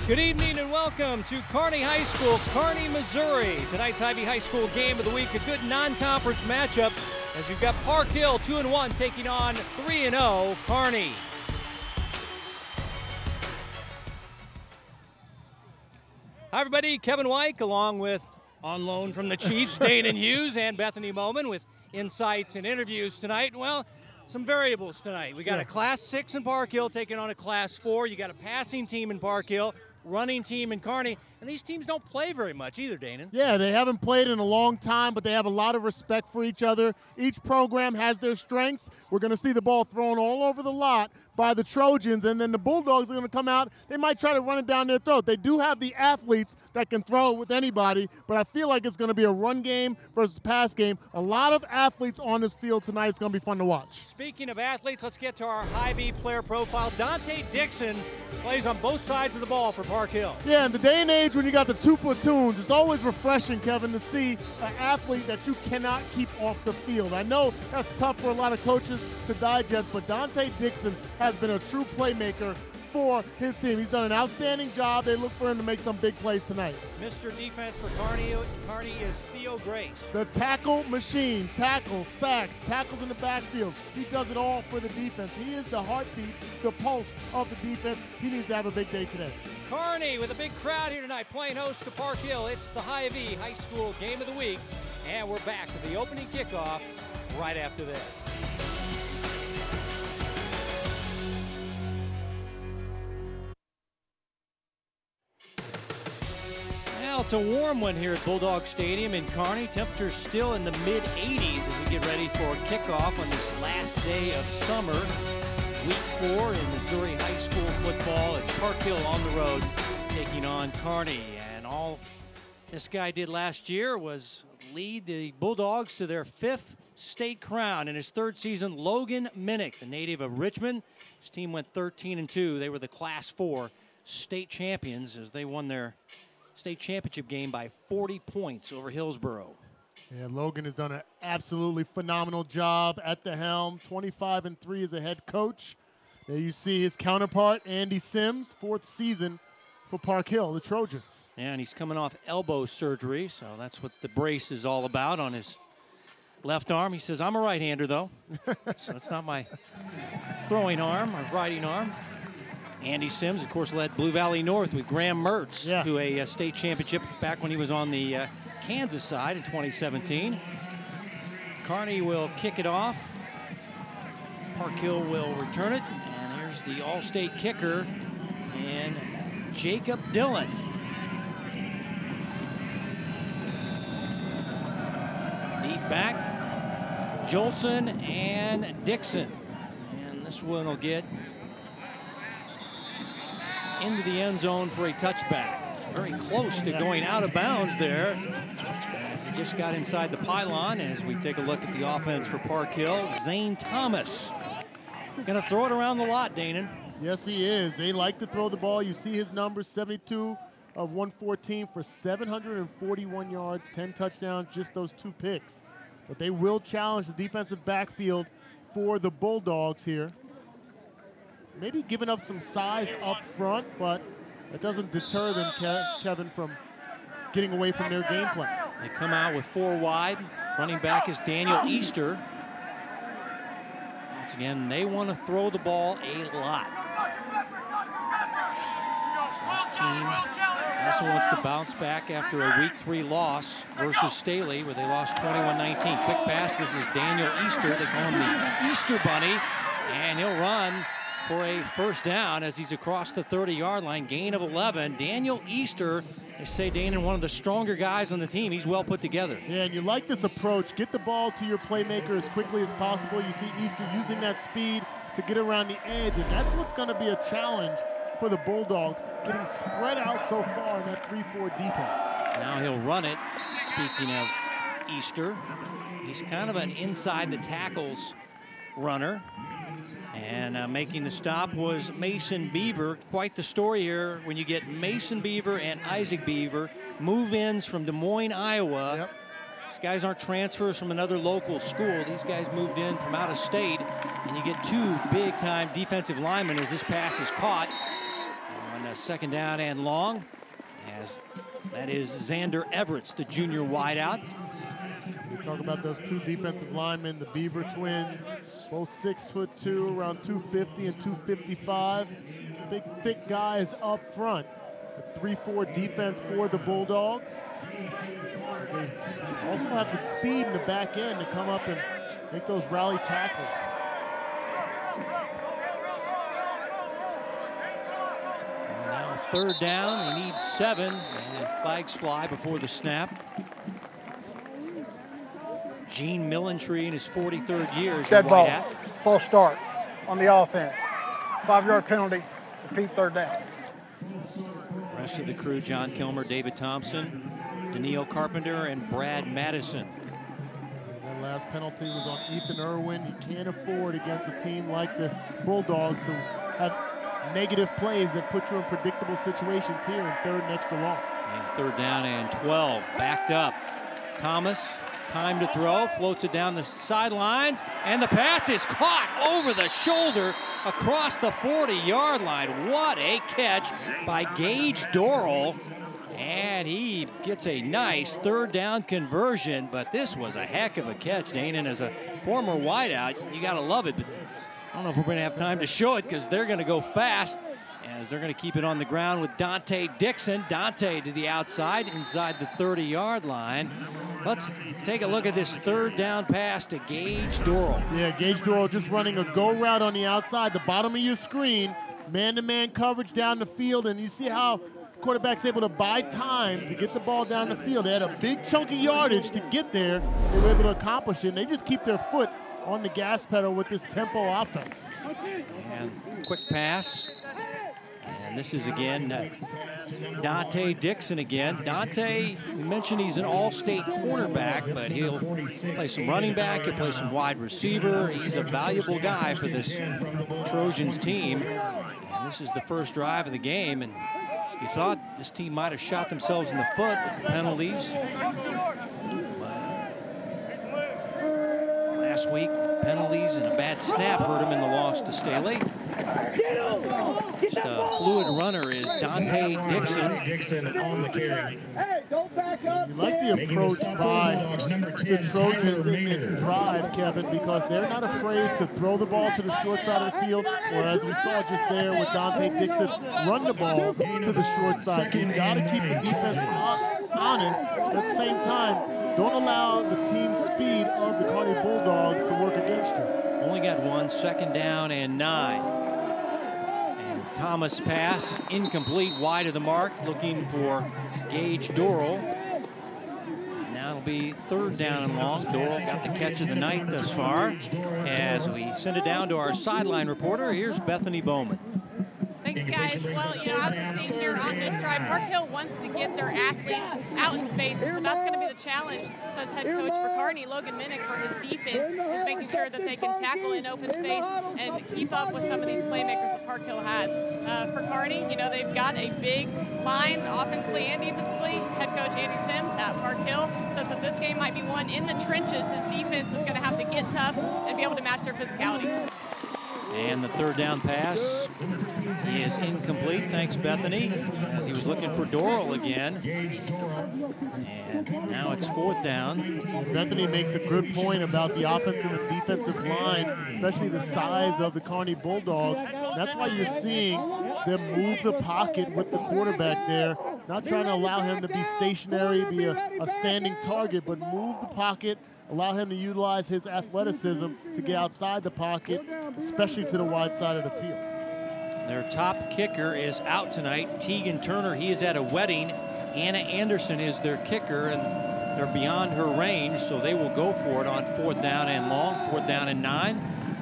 Good evening and welcome to Kearney High School, Kearney, Missouri. Tonight's Ivy High School game of the week, a good non-conference matchup as you've got Park Hill 2-1 taking on 3-0 Kearney. Hi everybody, Kevin Wyke along with on loan from the Chiefs, Dana Hughes and Bethany Bowman with insights and interviews tonight. Well, some variables tonight. We got a Class 6 in Park Hill taking on a Class 4. You got a passing team in Park Hill, running team in Kearney, and these teams don't play very much either, Dana. Yeah, they haven't played in a long time, but they have a lot of respect for each other. Each program has their strengths. We're going to see the ball thrown all over the lot by the Trojans, and then the Bulldogs are going to come out. They might try to run it down their throat. They do have the athletes that can throw it with anybody, but I feel like it's going to be a run game versus pass game. A lot of athletes on this field tonight. It's going to be fun to watch. Speaking of athletes, let's get to our high-B player profile. Dante Dixon plays on both sides of the ball for Park Hill. Yeah, in the day and age when you got the two platoons, it's always refreshing, Kevin, to see an athlete that you cannot keep off the field. I know that's tough for a lot of coaches to digest, but Dante Dixon has been a true playmaker for his team. He's done an outstanding job. They look for him to make some big plays tonight. Mr. Defense for Kearney is Theo Grace. The tackle machine, tackles, sacks, tackles in the backfield. He does it all for the defense. He is the heartbeat, the pulse of the defense. He needs to have a big day today. Kearney with a big crowd here tonight playing host to Park Hill. It's the Hy-Vee High School game of the week, and we're back to the opening kickoff right after this. Well, it's a warm one here at Bulldog Stadium in Kearney. Temperatures still in the mid-80s as we get ready for kickoff on this last day of summer. Week 4 in Missouri high school football as Park Hill on the road taking on Kearney. And all this guy did last year was lead the Bulldogs to their 5th state crown. In his 3rd season, Logan Minnick, the native of Richmond. His team went 13-2. They were the Class 4 state champions as they won their state championship game by 40 points over Hillsboro. Yeah, Logan has done an absolutely phenomenal job at the helm. 25-3 as a head coach. There you see his counterpart, Andy Sims, 4th season for Park Hill, the Trojans. Yeah, and he's coming off elbow surgery, so that's what the brace is all about on his left arm. He says, I'm a right-hander, though, so it's not my throwing arm or riding arm. Andy Sims, of course, led Blue Valley North with Graham Mertz to a state championship back when he was on the Kansas side in 2017. Kearney will kick it off. Park Hill will return it. And here's the all-state kicker, and Jacob Dillon. Deep back, Jolson and Dixon. And this one will get into the end zone for a touchback. Very close to going out of bounds there as it just got inside the pylon. As we take a look at the offense for Park Hill, Zane Thomas going to throw it around the lot, Dana. Yes, he is. They like to throw the ball. You see his numbers, 72 of 114 for 741 yards, 10 touchdowns, just those 2 picks. But they will challenge the defensive backfield for the Bulldogs here. Maybe giving up some size up front, but that doesn't deter them, Kevin, from getting away from their game plan. They come out with 4 wide. Running back is Daniel Easter. Once again, they want to throw the ball a lot. So this team also wants to bounce back after a Week 3 loss versus Staley, where they lost 21-19. Quick pass. This is Daniel Easter. They call him the Easter Bunny, and he'll run for a first down as he's across the 30-yard line, gain of 11. Daniel Easter, they say, Dana, one of the stronger guys on the team. He's well put together. Yeah, and you like this approach. Get the ball to your playmaker as quickly as possible. You see Easter using that speed to get around the edge, and that's what's going to be a challenge for the Bulldogs, getting spread out so far in that 3-4 defense. Now he'll run it. Speaking of Easter, he's kind of an inside the tackles runner. And making the stop was Mason Beaver. Quite the story here when you get Mason Beaver and Isaac Beaver, move-ins from Des Moines, Iowa. Yep. These guys aren't transfers from another local school. These guys moved in from out of state, and you get 2 big-time defensive linemen as this pass is caught. on a 2nd down and long, as that is Xander Everett, the junior wideout. We talk about those two defensive linemen, the Beaver twins, both 6'2", around 250 and 255. Big, thick guys up front. A 3-4 defense for the Bulldogs. They also have the speed in the back end to come up and make those rally tackles. And now 3rd down, they need 7, and flags fly before the snap. Gene Millentree in his 43rd year as your Dead ball, wideout. false start on the offense. 5-yard penalty, repeat 3rd down. Rest of the crew, John Kilmer, David Thompson, Daniil Carpenter, and Brad Madison. That last penalty was on Ethan Irwin. You can't afford against a team like the Bulldogs to have negative plays that put you in predictable situations here in 3rd and extra long. Yeah, 3rd down and 12, backed up. Thomas, time to throw, floats it down the sidelines, and the pass is caught over the shoulder across the 40-yard line. What a catch by Gage Dorrell. And he gets a nice 3rd down conversion, but this was a heck of a catch, Dane. And as a former wideout, you got to love it. But I don't know if we're going to have time to show it because they're going to go fast as they're going to keep it on the ground with Dante Dixon. Dante to the outside, inside the 30-yard line. Let's take a look at this 3rd down pass to Gage Dorrell. Yeah, Gage Dorrell just running a go route on the outside, the bottom of your screen, man-to-man coverage down the field, and you see how quarterback's able to buy time to get the ball down the field. They had a big chunk of yardage to get there. They were able to accomplish it, and they just keep their foot on the gas pedal with this tempo offense. And quick pass. And this is again Dante Dixon again. Dante, we mentioned he's an all-state cornerback, but he'll play some running back, he'll play some wide receiver. He's a valuable guy for this Trojans team. And this is the first drive of the game, and you thought this team might have shot themselves in the foot with the penalties. But last week, penalties and a bad snap hurt him in the loss to Staley. Just a fluid runner is Dante Dixon. Dixon on the carry. You like the approach by the Trojans in this drive, Kevin, because they're not afraid to throw the ball to the short side of the field, or as we saw just there with Dante Dixon, run the ball to the short side. So you got to keep the defense honest, but at the same time, don't allow the team speed of the Kearney Bulldogs to work against you. Only got 1, 2nd down and 9. Thomas pass, incomplete, wide of the mark, looking for Gage Dorrell. Now it'll be 3rd down and long. Dorrell got the catch of the night thus far. As we send it down to our sideline reporter, here's Bethany Bowman. Thanks, guys. Well, as we're seeing here on this drive, Park Hill wants to get their athletes out in space, and so that's going to be the challenge, says head coach for Kearney, Logan Minnick, for his defense, is making sure that they can tackle in open space and keep up with some of these playmakers that Park Hill has. For Kearney, they've got a big line offensively and defensively. Head coach Andy Sims at Park Hill says that this game might be one in the trenches. His defense is going to have to get tough and be able to match their physicality. And the 3rd down pass is incomplete, thanks Bethany, as he was looking for Dorrell again. And now it's 4th down. Bethany makes a good point about the offensive and defensive line, especially the size of the Kearney Bulldogs. That's why you're seeing them move the pocket with the quarterback there, not trying to allow him to be stationary, be a standing target, but move the pocket, allow him to utilize his athleticism to get outside the pocket, especially to the wide side of the field. Their top kicker is out tonight, Tegan Turner. He is at a wedding. Anna Anderson is their kicker, and they're beyond her range, so they will go for it on 4th down and long, 4th down and 9.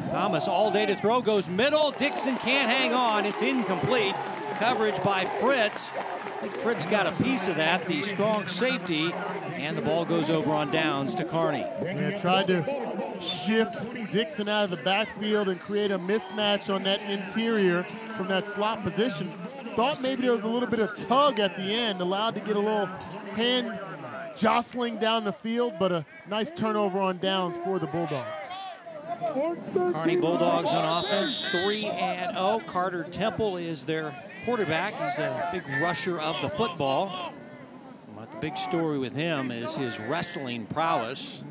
Thomas all day to throw, goes middle. Dixon can't hang on. It's incomplete. Coverage by Fritz. I think Fritz got a piece of that, the strong safety, and the ball goes over on downs to Kearney. Yeah, tried to shift Dixon out of the backfield and create a mismatch on that interior from that slot position. Thought maybe there was a little bit of tug at the end, allowed to get a little hand jostling down the field, but a nice turnover on downs for the Bulldogs. Kearney Bulldogs on offense, 3-0. Carter Temple is their quarterback. He's a big rusher of the football. But the big story with him is his wrestling prowess.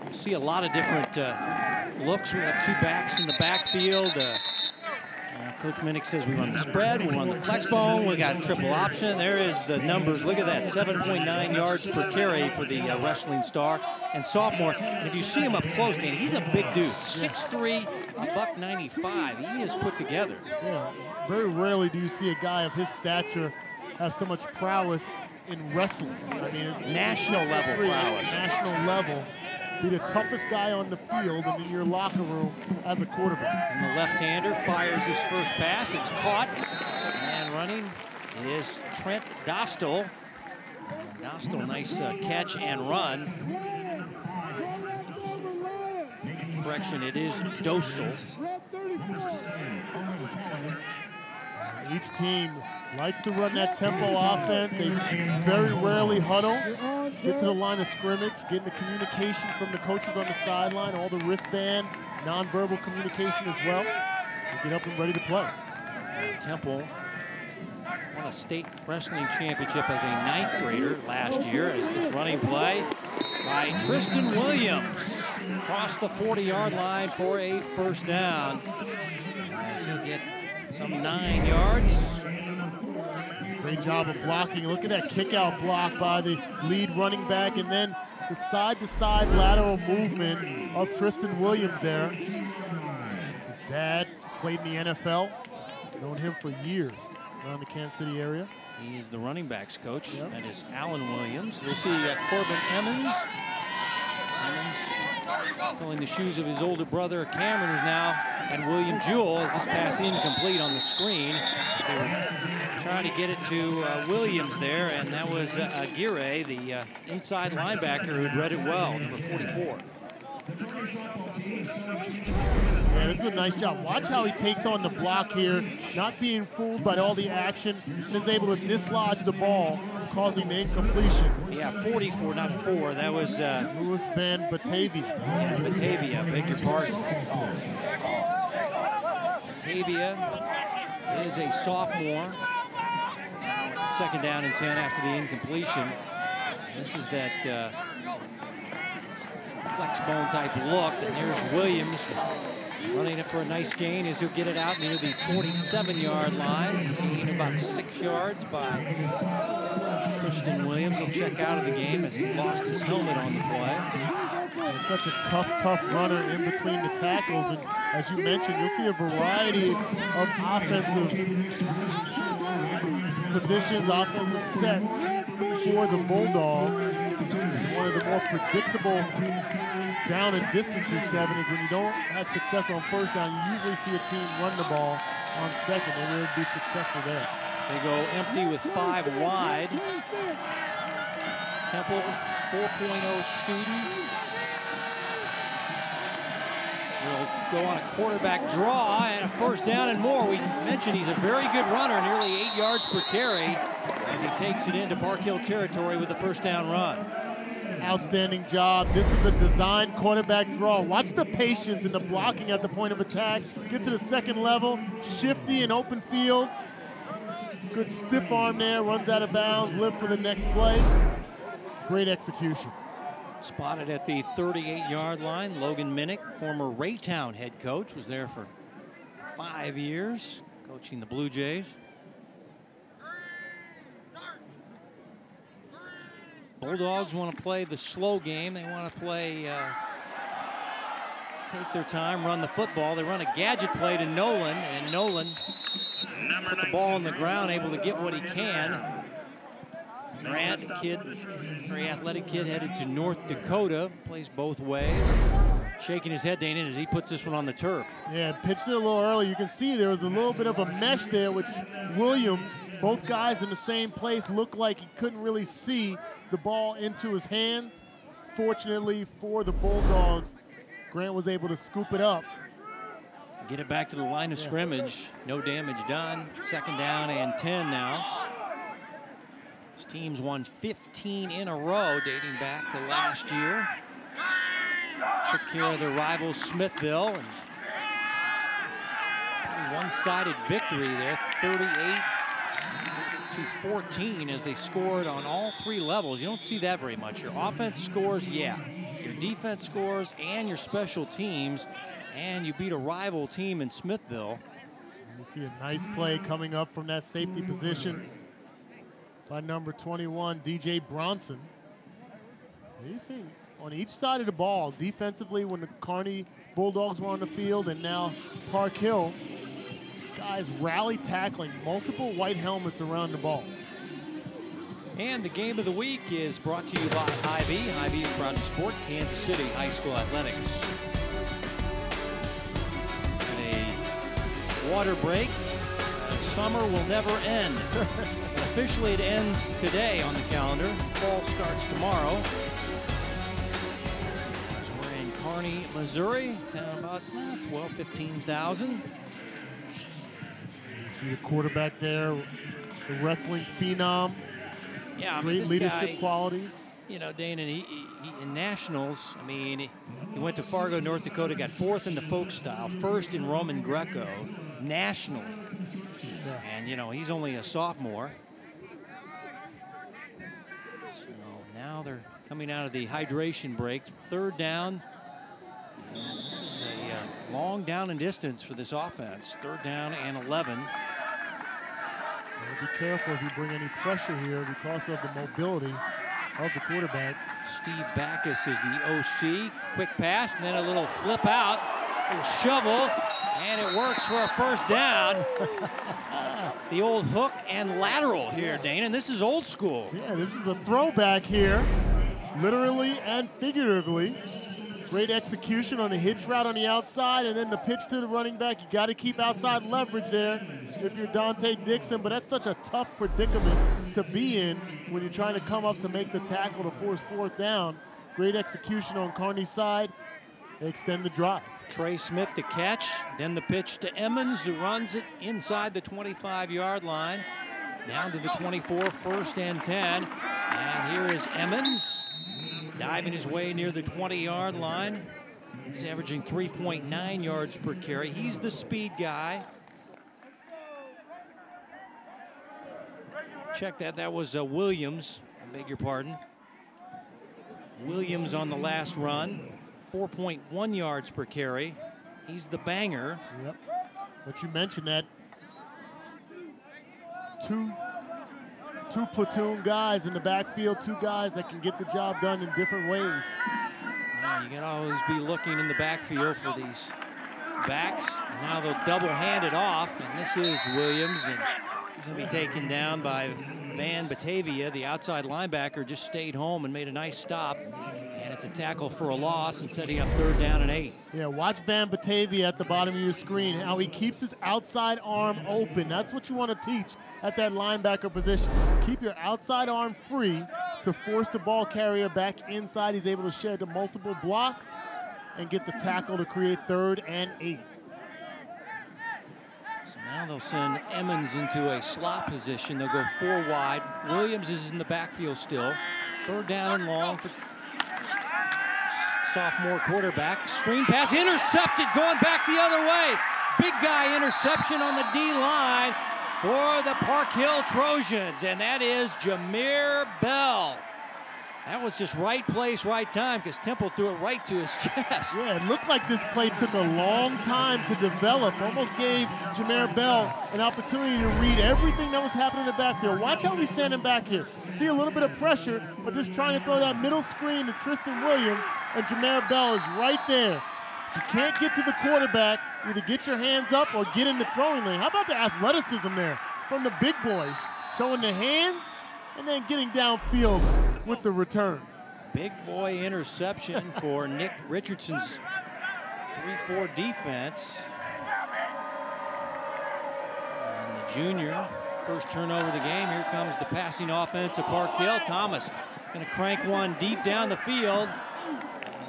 You see a lot of different looks. We have two backs in the backfield. Coach Minnick says we run the spread, we run the flex bone, we got a triple option. There is the numbers. Look at that, 7.9 yards per carry for the wrestling star and sophomore. And if you see him up close, Danny, he's a big dude, 6'3", $195. He is put together. Yeah, very rarely do you see a guy of his stature have so much prowess in wrestling. I mean, national level prowess. National level. Be the toughest guy on the field and in your locker room as a quarterback. And the left-hander fires his first pass. It's caught. And running is Trent Dostal. Dostal, nice catch and run. Correction, it is Dostal. Each team likes to run that tempo offense. They very rarely huddle. Get to the line of scrimmage, getting the communication from the coaches on the sideline, all the wristband, nonverbal communication as well. They get up and ready to play. Temple won a state wrestling championship as a 9th grader last year as this running play by Tristan Williams across the 40-yard line for a first down. As he'll get some 9 yards. Great job of blocking. Look at that kick-out block by the lead running back, and then the side-to-side lateral movement of Tristan Williams there. His dad played in the NFL. Known him for years around the Kansas City area. He's the running backs coach. Yep. That is Alan Williams. We'll see Corbin Emmons. Emmons filling the shoes of his older brother Cameron, who's now, and William Jewell, as this pass incomplete on the screen. As they were trying to get it to Williams there, and that was Aguirre, the inside linebacker, who had read it well, number 44. Yeah, this is a nice job. Watch how he takes on the block here, not being fooled by all the action, and is able to dislodge the ball, causing the incompletion. Yeah, 44, not 4. That was Louis Van Batavia. Yeah, Batavia, beg your pardon. Batavia is a sophomore. It's 2nd down and 10 after the incompletion. This is that flex bone type look, and there's Williams running it for a nice gain as he'll get it out near the 47-yard line. Gain about 6 yards by Tristan Williams. He'll check out of the game as he lost his helmet on the play. He's such a tough runner in between the tackles, and as you mentioned, you'll see a variety of offensive positions, offensive sets for the Bulldog. One of the more predictable down and distances, Kevin, is when you don't have success on first down, you usually see a team run the ball on second. They will be successful there. They go empty with 5 wide. Temple, 4.0 student. Will go on a quarterback draw and a first down and more. We mentioned he's a very good runner, nearly 8 yards per carry, as he takes it into Park Hill territory with the first down run. Outstanding job. This is a designed quarterback draw. Watch the patience and the blocking at the point of attack. Get to the second level, shifty and open field. Good stiff arm there, runs out of bounds, live for the next play. Great execution. Spotted at the 38-yard line. Logan Minnick, former Raytown head coach, was there for 5 years, coaching the Blue Jays. Bulldogs want to play the slow game. They want to play, take their time, run the football. They run a gadget play to Nolan, and Nolan put the ball on the ground, able to get what he can. Grant, a kid, very athletic kid, headed to North Dakota, plays both ways. Shaking his head, Dana, as he puts this one on the turf. Yeah, pitched it a little early. You can see there was a little bit of a mesh there with Williams. Both guys in the same place looked like he couldn't really see the ball into his hands. Fortunately for the Bulldogs, Grant was able to scoop it up. Get it back to the line of scrimmage. No damage done. 2nd down and 10 now. This team's won 15 in a row dating back to last year. Took care of their rival Smithville and one-sided victory there, 38-14 as they scored on all three levels. You don't see that very much. Your offense scores, yeah. Your defense scores and your special teams, and you beat a rival team in Smithville. You see a nice play coming up from that safety position by number 21, DJ Bronson. You see on each side of the ball, defensively when the Kearney Bulldogs were on the field, and now Park Hill, guys rally tackling multiple white helmets around the ball. And the game of the week is brought to you by Hy-Vee. Hy-Vee is proud to support Kansas City High School athletics. And a water break. Summer will never end. Officially, it ends today on the calendar. Fall starts tomorrow. So we're in Kearney, Missouri. Town about 12, 15,000. You see the quarterback there, the wrestling phenom. Yeah, I mean, great leadership guy, qualities. You know, Dane, and he in nationals, I mean, he went to Fargo, North Dakota, got 4th in the folk style, 1st in Roman Greco, nationally. Yeah. And, you know, he's only a sophomore. So now they're coming out of the hydration break. 3rd down. And this is a long down and distance for this offense. 3rd down and 11. Be careful if you bring any pressure here because of the mobility of the quarterback. Steve Backus is the OC. Quick pass and then a little flip out, a little shovel, and it works for a 1st down. The old hook and lateral here, Dane, and this is old school. Yeah, this is a throwback here, literally and figuratively. Great execution on the hitch route on the outside, and then the pitch to the running back. You got to keep outside leverage there if you're Dante Dixon, but that's such a tough predicament to be in when you're trying to come up to make the tackle to force 4th down. Great execution on Kearney's side. They extend the drive. Trey Smith the catch, then the pitch to Emmons, who runs it inside the 25-yard line, down to the 24, 1st and 10. And here is Emmons, diving his way near the 20-yard line. He's averaging 3.9 yards per carry. He's the speed guy. Check that. That was Williams. I beg your pardon. Williams on the last run. 4.1 yards per carry. He's the banger. Yep. But you mentioned that two platoon guys in the backfield, 2 guys that can get the job done in different ways. Yeah, you can always be looking in the backfield for these backs. Now they'll double hand it off, and this is Williams, and he's going to be taken down by Van Batavia. The outside linebacker just stayed home and made a nice stop. And it's a tackle for a loss and setting up 3rd down and 8. Yeah, watch Van Batavia at the bottom of your screen, how he keeps his outside arm open. That's what you want to teach at that linebacker position. Keep your outside arm free to force the ball carrier back inside. He's able to shed the multiple blocks and get the tackle to create 3rd and 8. So now they'll send Emmons into a slot position. They'll go 4 wide. Williams is in the backfield still. 3rd down and long for sophomore quarterback. Screen pass intercepted, going back the other way. Big guy interception on the D-line for the Park Hill Trojans, and that is Jameer Bell. That was just right place, right time, because Temple threw it right to his chest. Yeah, it looked like this play took a long time to develop. Almost gave Jameer Bell an opportunity to read everything that was happening in the backfield. Watch how he's standing back here. See a little bit of pressure, but just trying to throw that middle screen to Tristan Williams, and Jameer Bell is right there. You can't get to the quarterback, either get your hands up or get in the throwing lane. How about the athleticism there from the big boys, showing the hands and then getting downfield with the return. Big boy interception for Nick Richardson's 3-4 defense. And the junior, first turnover of the game. Here comes the passing offense of Park Hill. Thomas going to crank one deep down the field.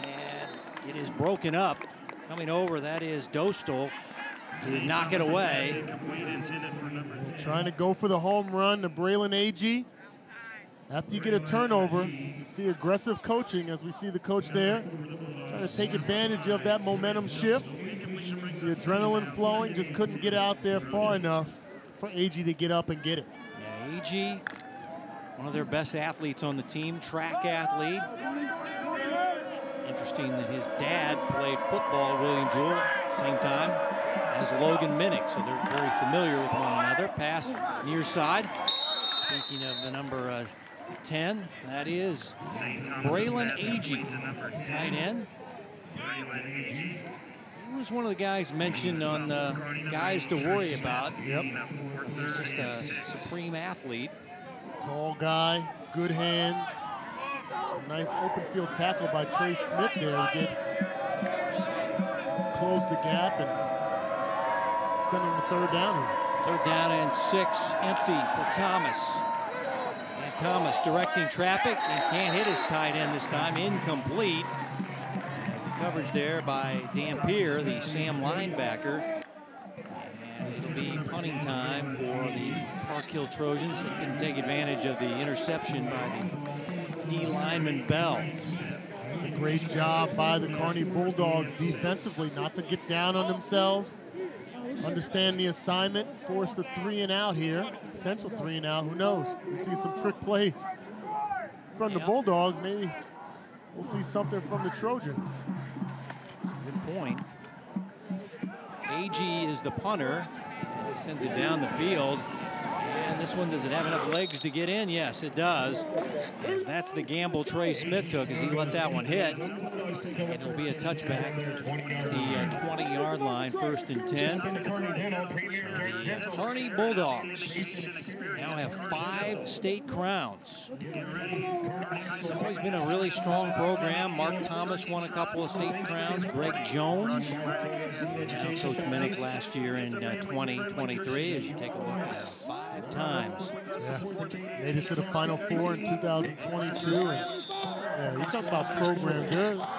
And it is broken up. Coming over, that is Dostal to knock it away. Trying to go for the home run to Braylon Agee. After you get a turnover, you see aggressive coaching, as we see the coach there, trying to take advantage of that momentum shift. The adrenaline flowing, just couldn't get out there far enough for AG to get up and get it. Yeah, AG, one of their best athletes on the team, track athlete. Interesting that his dad played football, William Jewell, same time as Logan Minnick, so they're very familiar with one another. Pass near side. Speaking of the number 10, that is Braylon Agee, tight end. He was one of the guys mentioned on the guys to worry about. Yep. He's just a supreme athlete. Tall guy, good hands. A nice open field tackle by Trey Smith there to get close the gap and send him to third down here. Third down and 6, empty for Thomas. And Thomas directing traffic and can't hit his tight end this time, incomplete. As the coverage there by Dampier, the Sam linebacker. And it'll be punting time for the Park Hill Trojans. They couldn't take advantage of the interception by the D lineman Bell. That's a great job by the Kearney Bulldogs defensively, not to get down on themselves. Understand the assignment, force the 3 and out here. Potential 3 and out, who knows? We'll see some trick plays from the Bulldogs. Maybe we'll see something from the Trojans. That's a good point. AG is the punter, and he sends it down the field. And this one, does it have enough legs to get in? Yes, it does. As that's the gamble Trey Smith took as he let that one hit. And it'll be a touchback at the 20-yard line, 1st and 10. So the Kearney Bulldogs now have 5 state crowns. It's always been a really strong program. Mark Thomas won a couple of state crowns. Greg Jones. And now Coach Minnick last year in 2023, as you take a look at 5 times. Yeah, made it to the Final Four in 2022. And yeah, you talk about programs.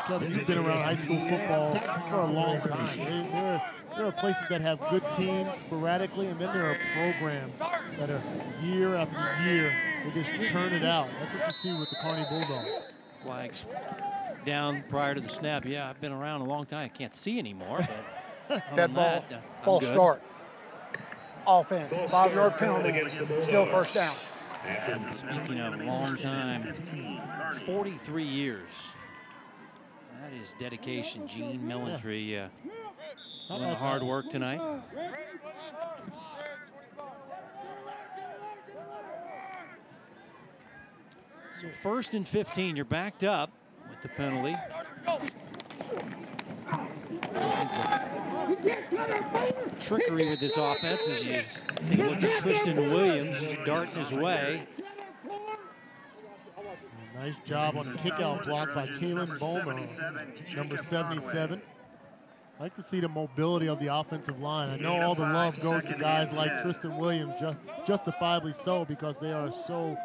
Kevin, you've been around high school football for a long time. There are places that have good teams sporadically, and then there are programs that are year after year, they just churn it out. That's what you see with the Kearney Bulldogs. Flags down prior to the snap. Yeah, I've been around a long time. I can't see anymore. But dead ball, false start. Offense, 5-yard penalty, still first down. Speaking of long time, 43 years. That is dedication. Gene Millentry doing the hard work tonight. So 1st and 15, you're backed up with the penalty. Trickery with this offense as you take a look at Tristan Williams darting his way. Nice job on the kick-out block by Kalen Bowman, number 77. I like to see the mobility of the offensive line. I know all the love goes to guys like Tristan Williams, justifiably so, because they are so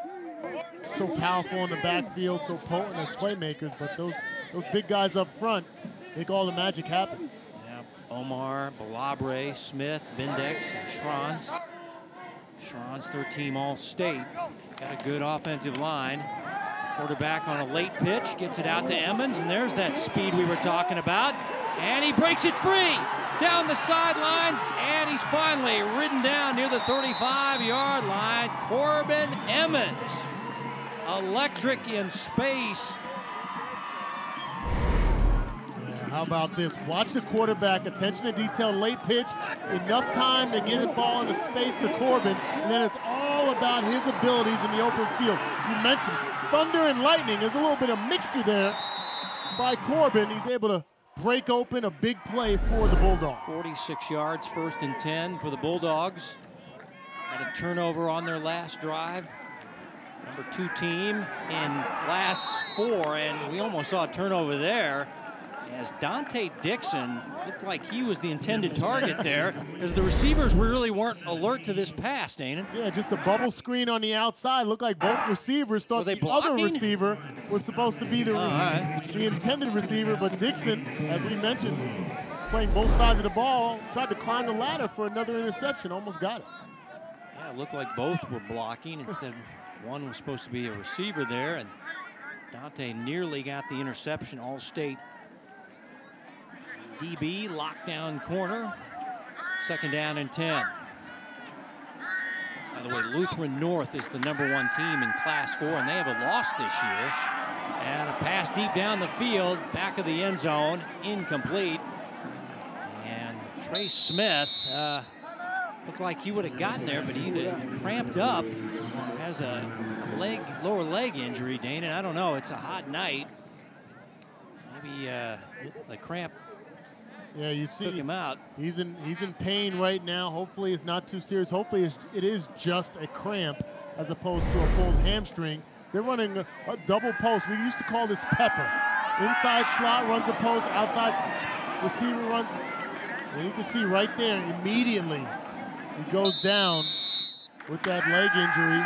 powerful in the backfield, so potent as playmakers. But those big guys up front make all the magic happen. Omar, Balabre, Smith, Bindex, and Schranz. Schranz, third team All-State. Got a good offensive line. Quarterback on a late pitch, gets it out to Emmons, and there's that speed we were talking about. And he breaks it free down the sidelines, and he's finally ridden down near the 35-yard line. Corbin Emmons, electric in space. How about this? Watch the quarterback, attention to detail, late pitch, enough time to get the ball into space to Corbin, and then it's all about his abilities in the open field. You mentioned thunder and lightning. There's a little bit of mixture there by Corbin. He's able to break open a big play for the Bulldogs. 46 yards, 1st and 10 for the Bulldogs. Had a turnover on their last drive. Number 2 team in Class 4, and we almost saw a turnover there, as Dante Dixon looked like he was the intended target there, as the receivers really weren't alert to this pass, Danon. Yeah, just a bubble screen on the outside. Looked like both receivers thought the other receiver was supposed to be the intended receiver, but Dixon, as we mentioned, playing both sides of the ball, tried to climb the ladder for another interception, almost got it. Yeah, it looked like both were blocking. Instead, one was supposed to be a receiver there, and Dante nearly got the interception. All-State DB, lockdown corner. 2nd down and 10. By the way, Lutheran North is the #1 team in Class 4, and they have a loss this year. And a pass deep down the field, back of the end zone, incomplete. And Trey Smith looked like he would have gotten there, but he either cramped up, has a lower leg injury, Dana. I don't know. It's a hot night. Maybe the cramp. Yeah, you see, took him out. He's in pain right now. Hopefully, it's not too serious. Hopefully, it is just a cramp as opposed to a pulled hamstring. They're running a double post. We used to call this pepper. Inside slot runs a post, outside receiver runs. And you can see right there immediately he goes down with that leg injury,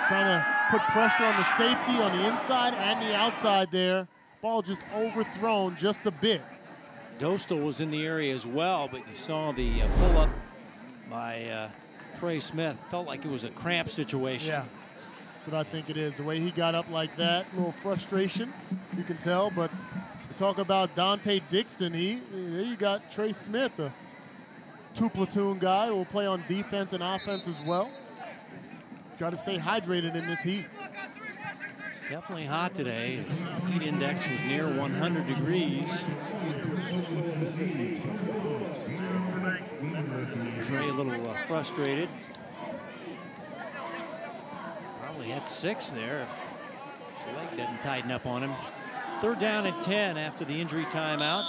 trying to put pressure on the safety on the inside and the outside there. Ball just overthrown just a bit. Dostal was in the area as well, but you saw the pull-up by Trey Smith. Felt like it was a cramp situation. Yeah, that's what I think it is. The way he got up like that, a little frustration, you can tell. But we talk about Dante Dixon. There you got Trey Smith, a 2-platoon guy who will play on defense and offense as well. Got to stay hydrated in this heat. It's definitely hot today. The heat index was near 100 degrees. Trey a little frustrated. Probably had 6 there. His leg doesn't tighten up on him. 3rd down and 10 after the injury timeout.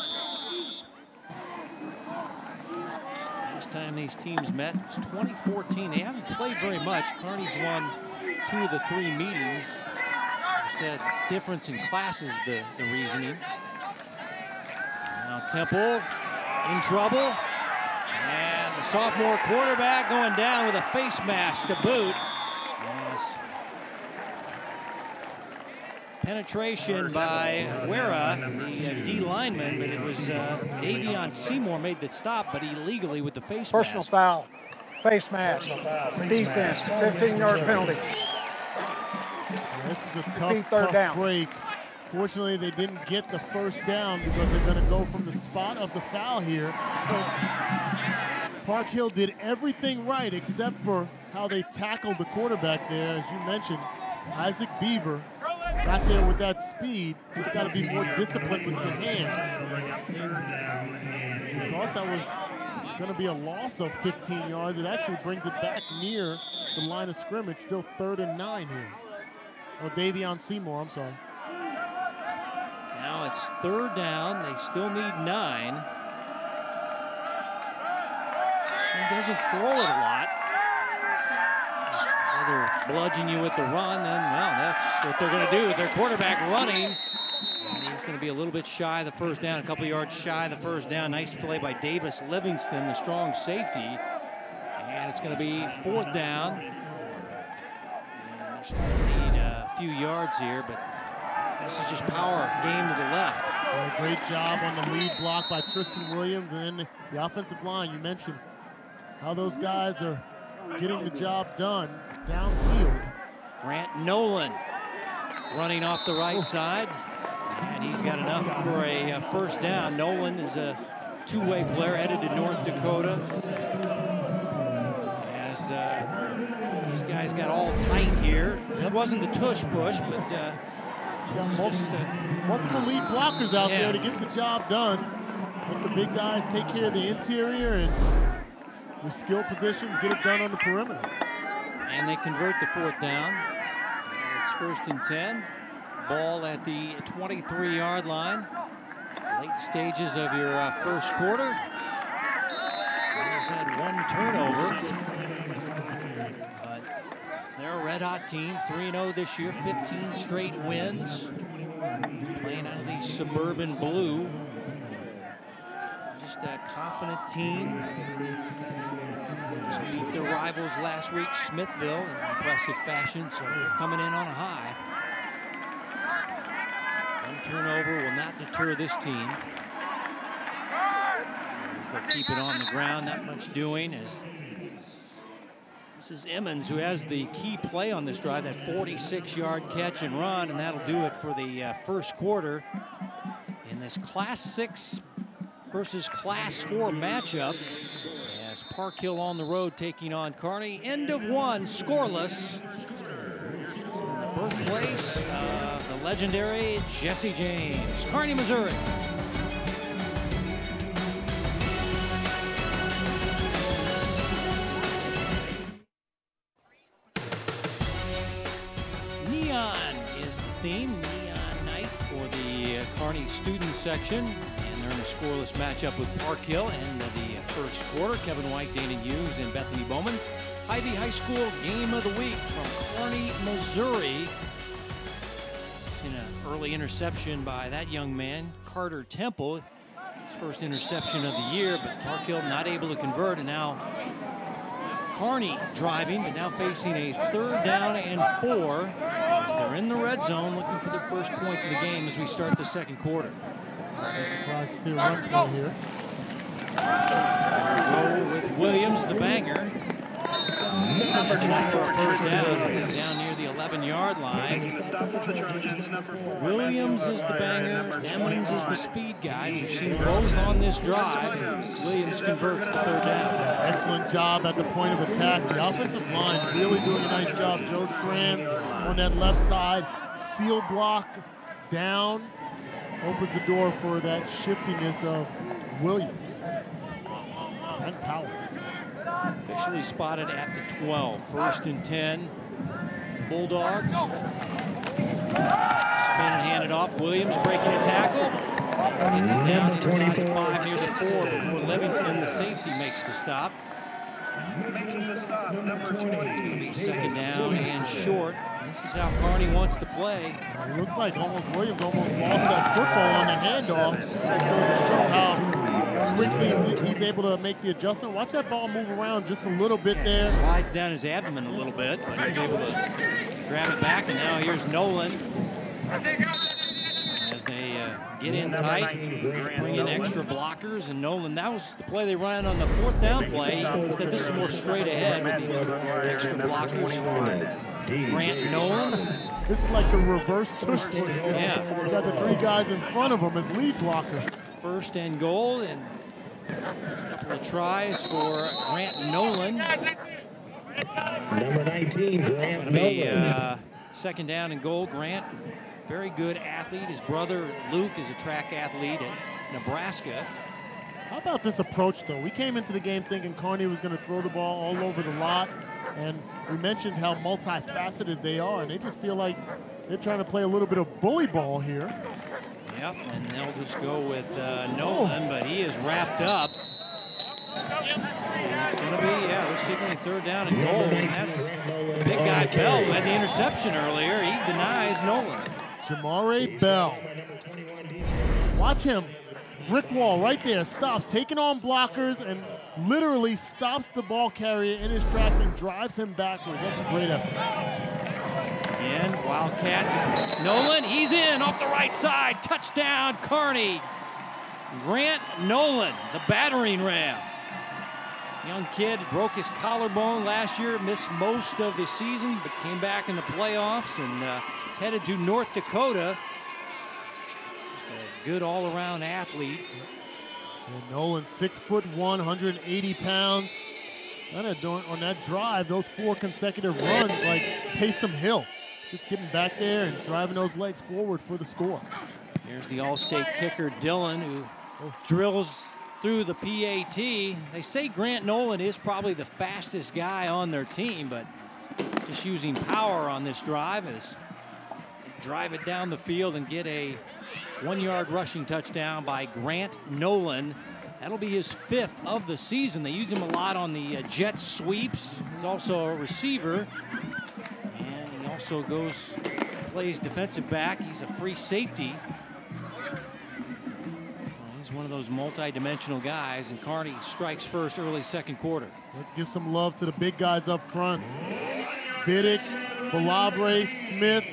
Last time these teams met was 2014. They haven't played very much. Kearney's won 2 of the 3 meetings. He said difference in classes the reasoning. Now Temple in trouble. And the sophomore quarterback going down with a face mask to boot. Yes. Penetration by Wera, the D lineman, but it was Davion Seymour made the stop, but illegally with the face Personal mask. foul, face mask, defense, 15-yard penalty. This is a tough down. break. Fortunately, they didn't get the 1st down because they're going to go from the spot of the foul here. But Park Hill did everything right except for how they tackled the quarterback there. As you mentioned, Isaac Beaver got there with that speed. Just got to be more disciplined with your hands. Because that was going to be a loss of 15 yards, it actually brings it back near the line of scrimmage. Still 3rd and 9 here. Oh, Davion Seymour, I'm sorry. Now it's 3rd down. They still need 9. This team doesn't throw it a lot. Just rather bludgeon you with the run, then, well, that's what they're going to do with their quarterback running. And he's going to be a little bit shy of the 1st down, a couple yards shy of the 1st down. Nice play by Davis Livingston, the strong safety. And it's going to be 4th down. And still need a few yards here, but this is just power game to the left. Yeah, great job on the lead block by Tristan Williams, and then the offensive line. You mentioned how those guys are getting the job done downfield. Grant Nolan running off the right side, and he's got enough for a 1st down. Nolan is a 2-way player headed to North Dakota. As these guys got all tight here. It wasn't the tush push, but multiple lead blockers out there to get the job done. Let the big guys take care of the interior and with skill positions, get it done on the perimeter. And they convert the 4th down. It's 1st and 10. Ball at the 23-yard line. Late stages of your 1st quarter. He's had 1 turnover. But they're a red-hot team, 3-0 this year, 15 straight wins. Playing out of the suburban blue. Just a confident team. Just beat their rivals last week, Smithville, in impressive fashion, so they're coming in on a high. 1 turnover will not deter this team. As they'll keep it on the ground, not much doing. As this is Emmons who has the key play on this drive, that 46-yard catch and run, and that'll do it for the 1st quarter in this Class 6 versus Class 4 matchup as Park Hill on the road taking on Kearney. End of one, scoreless. In the birthplace of the legendary Jesse James, Kearney, Missouri. Neon is the theme, neon night for the Kearney student section. And they're in a scoreless matchup with Park Hill. End of the first quarter, Kevin White, Dana Hughes, and Bethany Bowman. Ivy High School Game of the Week from Kearney, Missouri. Seen an early interception by that young man, Carter Temple. His first interception of the year, but Park Hill not able to convert, and now Kearney driving, but now facing a 3rd down and 4 as they're in the red zone looking for their first points of the game as we start the second quarter. I'm surprised to see a run play here. Go with Williams, the banger. That's enough for a 1st down. He's down near the 11-yard line. Williams is the banger. Emmons is the speed guy. We've seen both on this drive. Williams converts the 3rd down. Excellent job at the point of attack. The offensive line really doing a nice job. Joe Schranz on that left side. Seal block down. Opens the door for that shiftiness of Williams and Powell. Officially spotted at the 12. 1st and 10. Bulldogs. Spin and hand it off. Williams breaking a tackle. Gets it down inside the 5 near the 4 before Livingston, the safety, makes the stop. It's going to be 2nd down and short. This is how Kearney wants to play. It looks like Williams almost lost that football on the handoff. So to show how quickly he's able to make the adjustment. Watch that ball move around just a little bit there. Slides down his abdomen a little bit, but he's able to grab it back. And now here's Nolan as they get in tight, bring in extra blockers. And Nolan, that was the play they ran on the 4th down play. Instead, this is more straight ahead with the extra blockers for Grant Nolan. This is like the reverse tush push. Yeah. He's got the 3 guys in front of him as lead blockers. 1st and goal, and a couple of tries for Grant Nolan. Number 19, Grant Nolan. 2nd down and goal. Grant, very good athlete. His brother Luke is a track athlete at Nebraska. How about this approach, though? We came into the game thinking Kearney was going to throw the ball all over the lot, and we mentioned how multifaceted they are, and they just feel like they're trying to play a little bit of bully ball here. Yep, and they'll just go with Nolan, but he is wrapped up. And it's going to be, they're signaling 3rd down and goal, and that's the big guy Bell who had the interception earlier. He denies Nolan. Jamare Bell. Watch him. Brick wall right there, stops, taking on blockers, and literally stops the ball carrier in his tracks and drives him backwards. That's a great effort. Again, Wildcat. Nolan, he's in off the right side. Touchdown, Kearney. Grant Nolan, the battering ram. Young kid broke his collarbone last year, missed most of the season, but came back in the playoffs and is headed to North Dakota. Just a good all-around athlete. And Nolan, 6'1", 180 pounds. Kind of doing on that drive, those 4 consecutive runs like Taysom Hill. Just getting back there and driving those legs forward for the score. Here's the All-State kicker, Dillon, who drills through the PAT. They say Grant Nolan is probably the fastest guy on their team, but just using power on this drive as they drive it down the field and get a 1-yard rushing touchdown by Grant Nolan. That'll be his 5th of the season. They use him a lot on the jet sweeps. He's also a receiver. And he also plays defensive back. He's a free safety. So he's one of those multi-dimensional guys, and Kearney strikes first early 2nd quarter. Let's give some love to the big guys up front. Biddix, Balabre, Smith,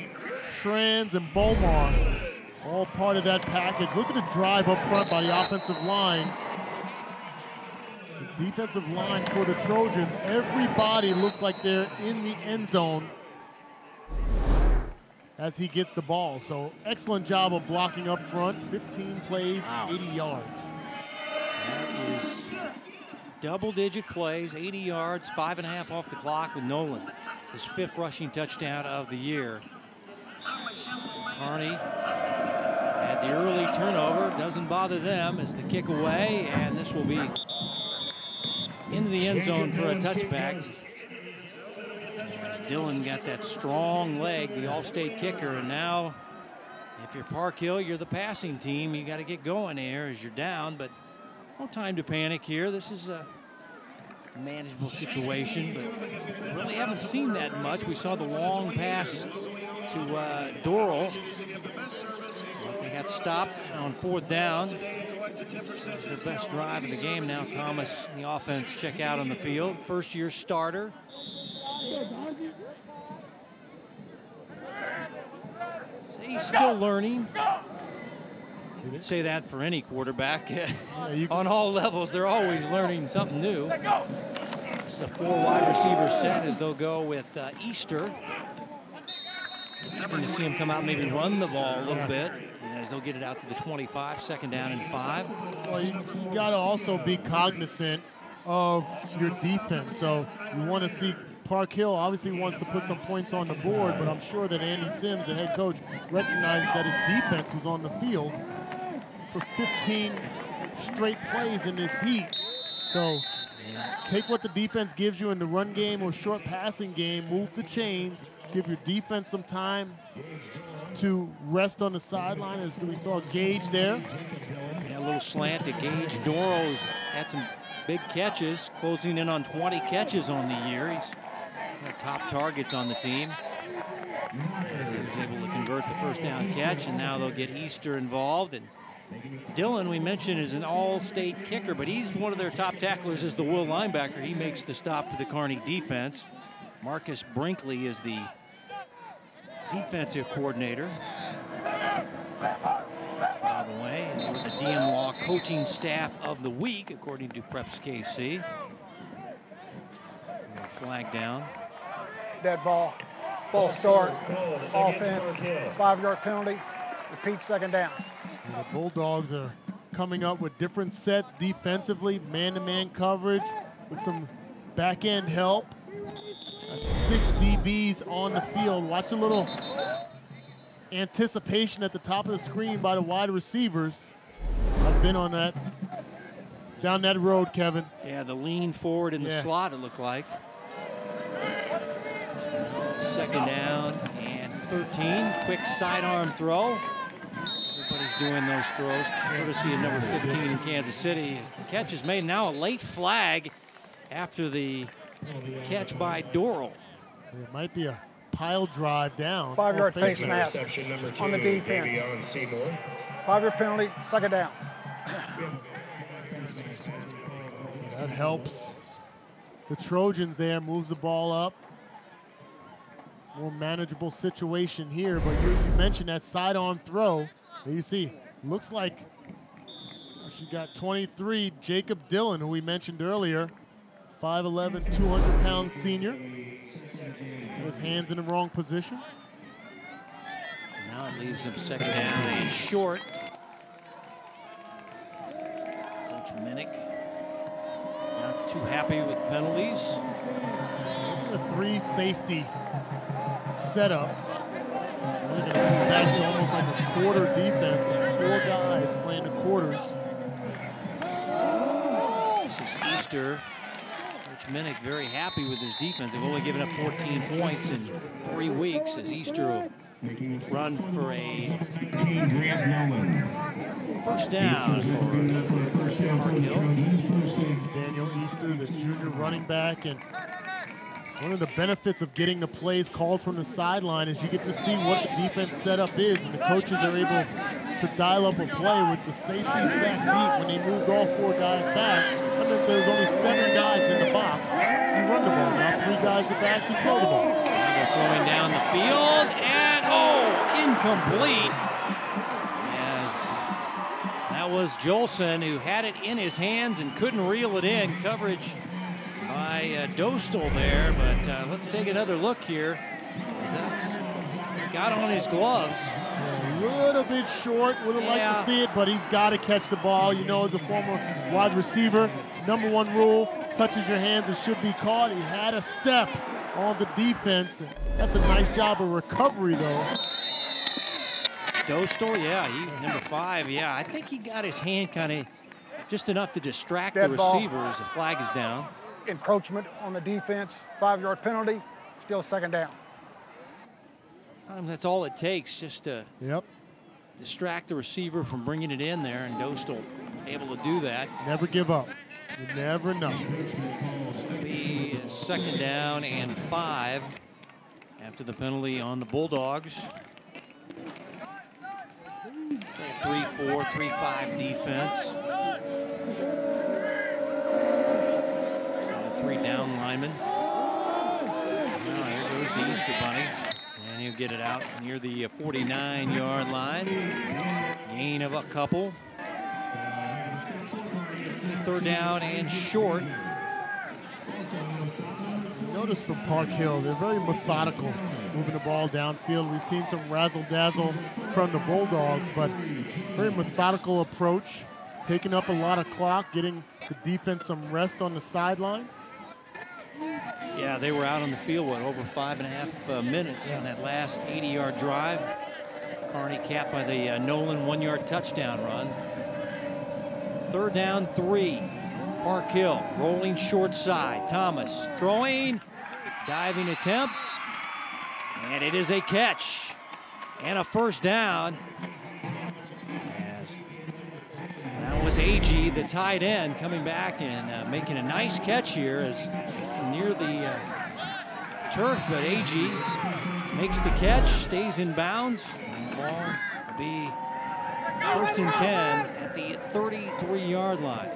Schranz, and Bomar. All part of that package. Look at the drive up front by the offensive line. The defensive line for the Trojans. Everybody looks like they're in the end zone as he gets the ball. So excellent job of blocking up front. 15 plays, 80 yards. is double-digit plays, 80 yards, 5.5 off the clock with Nolan. His 5th rushing touchdown of the year. So Kearney had the early turnover. Doesn't bother them as the kick away, and this will be into the end zone for a touchback. As Dillon got that strong leg, the All-State kicker, and now if you're Park Hill, you're the passing team. You got to get going here as you're down, but no time to panic here. This is a manageable situation, but really haven't seen that much. We saw the long pass to Doral, but they got stopped on 4th down. This is the best drive of the game. Now Thomas and the offense check out on the field. First-year starter. He's still learning. You could say that for any quarterback. On all levels, they're always learning something new. It's a 4 wide receiver set as they'll go with Easter. Interesting to see him come out and maybe run the ball a little bit as they'll get it out to the 25, 2nd down and 5. Well, you got to also be cognizant of your defense. So you want to see Park Hill obviously wants to put some points on the board, but I'm sure that Andy Sims, the head coach, recognizes that his defense was on the field for 15 straight plays in this heat. So take what the defense gives you in the run game or short passing game, move the chains, give your defense some time to rest on the sideline, as we saw Gage there. Yeah, a little slant to Gage. Doral's had some big catches, closing in on 20 catches on the year. He's top targets on the team. As he was able to convert the 1st down catch, and now they'll get Easter involved. And Dillon, we mentioned, is an all-state kicker, but he's one of their top tacklers as the will linebacker. He makes the stop for the Kearney defense. Marcus Brinkley is the defensive coordinator. By the way, we're the DM Law coaching staff of the week, according to Preps KC. Flag down. Dead ball. False start. Offense. 5-yard penalty. Repeat 2nd down. And the Bulldogs are coming up with different sets defensively, man-to-man coverage with some back-end help. That's 6 DBs on the field. Watch a little anticipation at the top of the screen by the wide receivers. I've been on that, down that road, Kevin. Yeah, the lean forward in the slot, it looked like. 2nd down and 13. Quick sidearm throw. Everybody's doing those throws, courtesy of number 15 in Kansas City. The catch is made. Now a late flag after the catch by Doral. It might be a pile drive down. 5-yard face mask on the defense. 5-yard penalty, 2nd down. That helps the Trojans there, moves the ball up. More manageable situation here, but you mentioned that side-on throw. There you see, looks like she got 23, Jacob Dillon, who we mentioned earlier, 5'11", 200-pound senior. His hands in the wrong position. Now it leaves him 2nd down and short. Coach Minnick not too happy with penalties. A 3-safety setup. They're going to move back to almost like a quarter defense. 4 guys playing the quarters. This is Easter. Coach Minnick very happy with his defense. They've only given up 14 points in 3 weeks as Easter will run for a 1st down for Park Hill. Daniel Easter, the junior running back, and one of the benefits of getting the plays called from the sideline is you get to see what the defense setup is, and the coaches are able to dial up a play with the safeties back deep. When they moved all 4 guys back, I meant there was only 7 guys in the box. You run the ball. Now 3 guys are back, you throw the ball. They're throwing down the field, and incomplete. As that was Jolson, who had it in his hands and couldn't reel it in. Coverage by Dostal there, but let's take another look here. That's got on his gloves. A little bit short. Would have liked to see it, but he's got to catch the ball. You know, as a former wide receiver, #1 rule, touches your hands, it should be caught. He had a step on the defense. That's a nice job of recovery, though. Dostal, yeah, number 5, yeah. I think he got his hand kind of just enough to distract the receiver as the flag is down. Encroachment on the defense, 5-yard penalty, still second down. Sometimes that's all it takes, just to distract the receiver from bringing it in there, and Dostal able to do that. Never give up. You never know. It's going to be second down and 5 after the penalty on the Bulldogs. 3-4, 3-5 defense. So the 3 down linemen. Now here goes the Easter Bunny. And he'll get it out near the 49-yard line. Gain of a couple. 3rd down and short. Notice from Park Hill, they're very methodical moving the ball downfield. We've seen some razzle-dazzle from the Bulldogs, but very methodical approach, taking up a lot of clock, getting the defense some rest on the sideline. Yeah, they were out on the field, over 5.5 minutes on that last 80-yard drive. Kearney capped by the Nolan 1-yard touchdown run. 3rd down, 3. Park Hill rolling short side. Thomas throwing, diving attempt, and it is a catch and a 1st down. As that was A.G., the tight end, coming back and making a nice catch here as near the turf, but A.G. makes the catch, stays in bounds, and the ball will be 1st and 10 at the 33-yard line.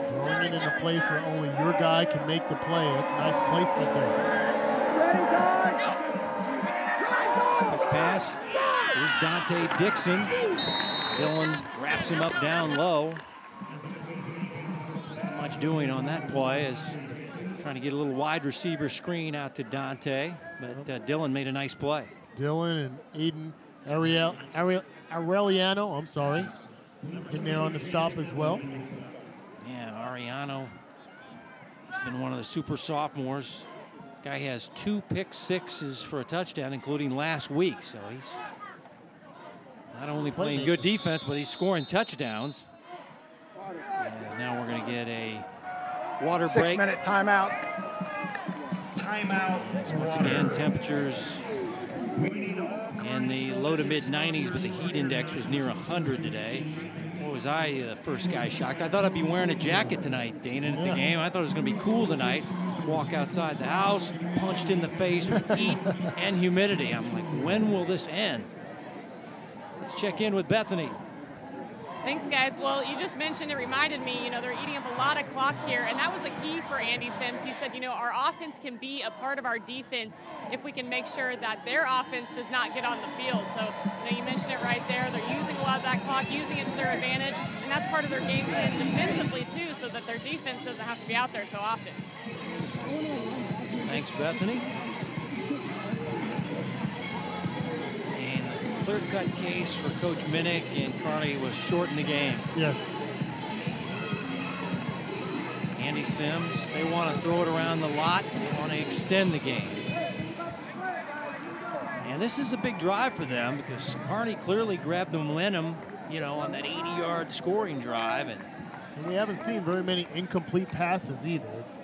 Throwing it in a place where only your guy can make the play. That's a nice placement there. Quick pass. Here's Dante Dixon. Dillon wraps him up down low. Not much doing on that play as trying to get a little wide receiver screen out to Dante, but Dillon made a nice play. Dillon and Aiden Aureliano, I'm sorry, in there on the stop as well. Yeah, Ariano, he's been one of the super sophomores. Guy has 2 pick-6s for a touchdown, including last week. So he's not only playing good defense, but he's scoring touchdowns. And now we're going to get a water break. 6-minute timeout. So once again, temperatures in the low to mid 90s, but the heat index was near 100 today. What was I, the first guy shocked? I thought I'd be wearing a jacket tonight, Dana, at the game. I thought it was going to be cool tonight. Walk outside the house, punched in the face with heat and humidity. I'm like, when will this end? Let's check in with Bethany. Thanks, guys. Well, you just mentioned, it reminded me, they're eating up a lot of clock here, and that was a key for Andy Sims. He said, our offense can be a part of our defense if we can make sure that their offense does not get on the field. So, you mentioned it right there. They're using a lot of that clock, using it to their advantage, and that's part of their game plan defensively, too, so that their defense doesn't have to be out there so often. Thanks, Bethany. Clear-cut case for Coach Minnick and Kearney was shorten the game. Yes. Andy Sims, they want to throw it around the lot. They want to extend the game. And this is a big drive for them because Kearney clearly grabbed the momentum, on that 80-yard scoring drive. And we haven't seen very many incomplete passes either. It's,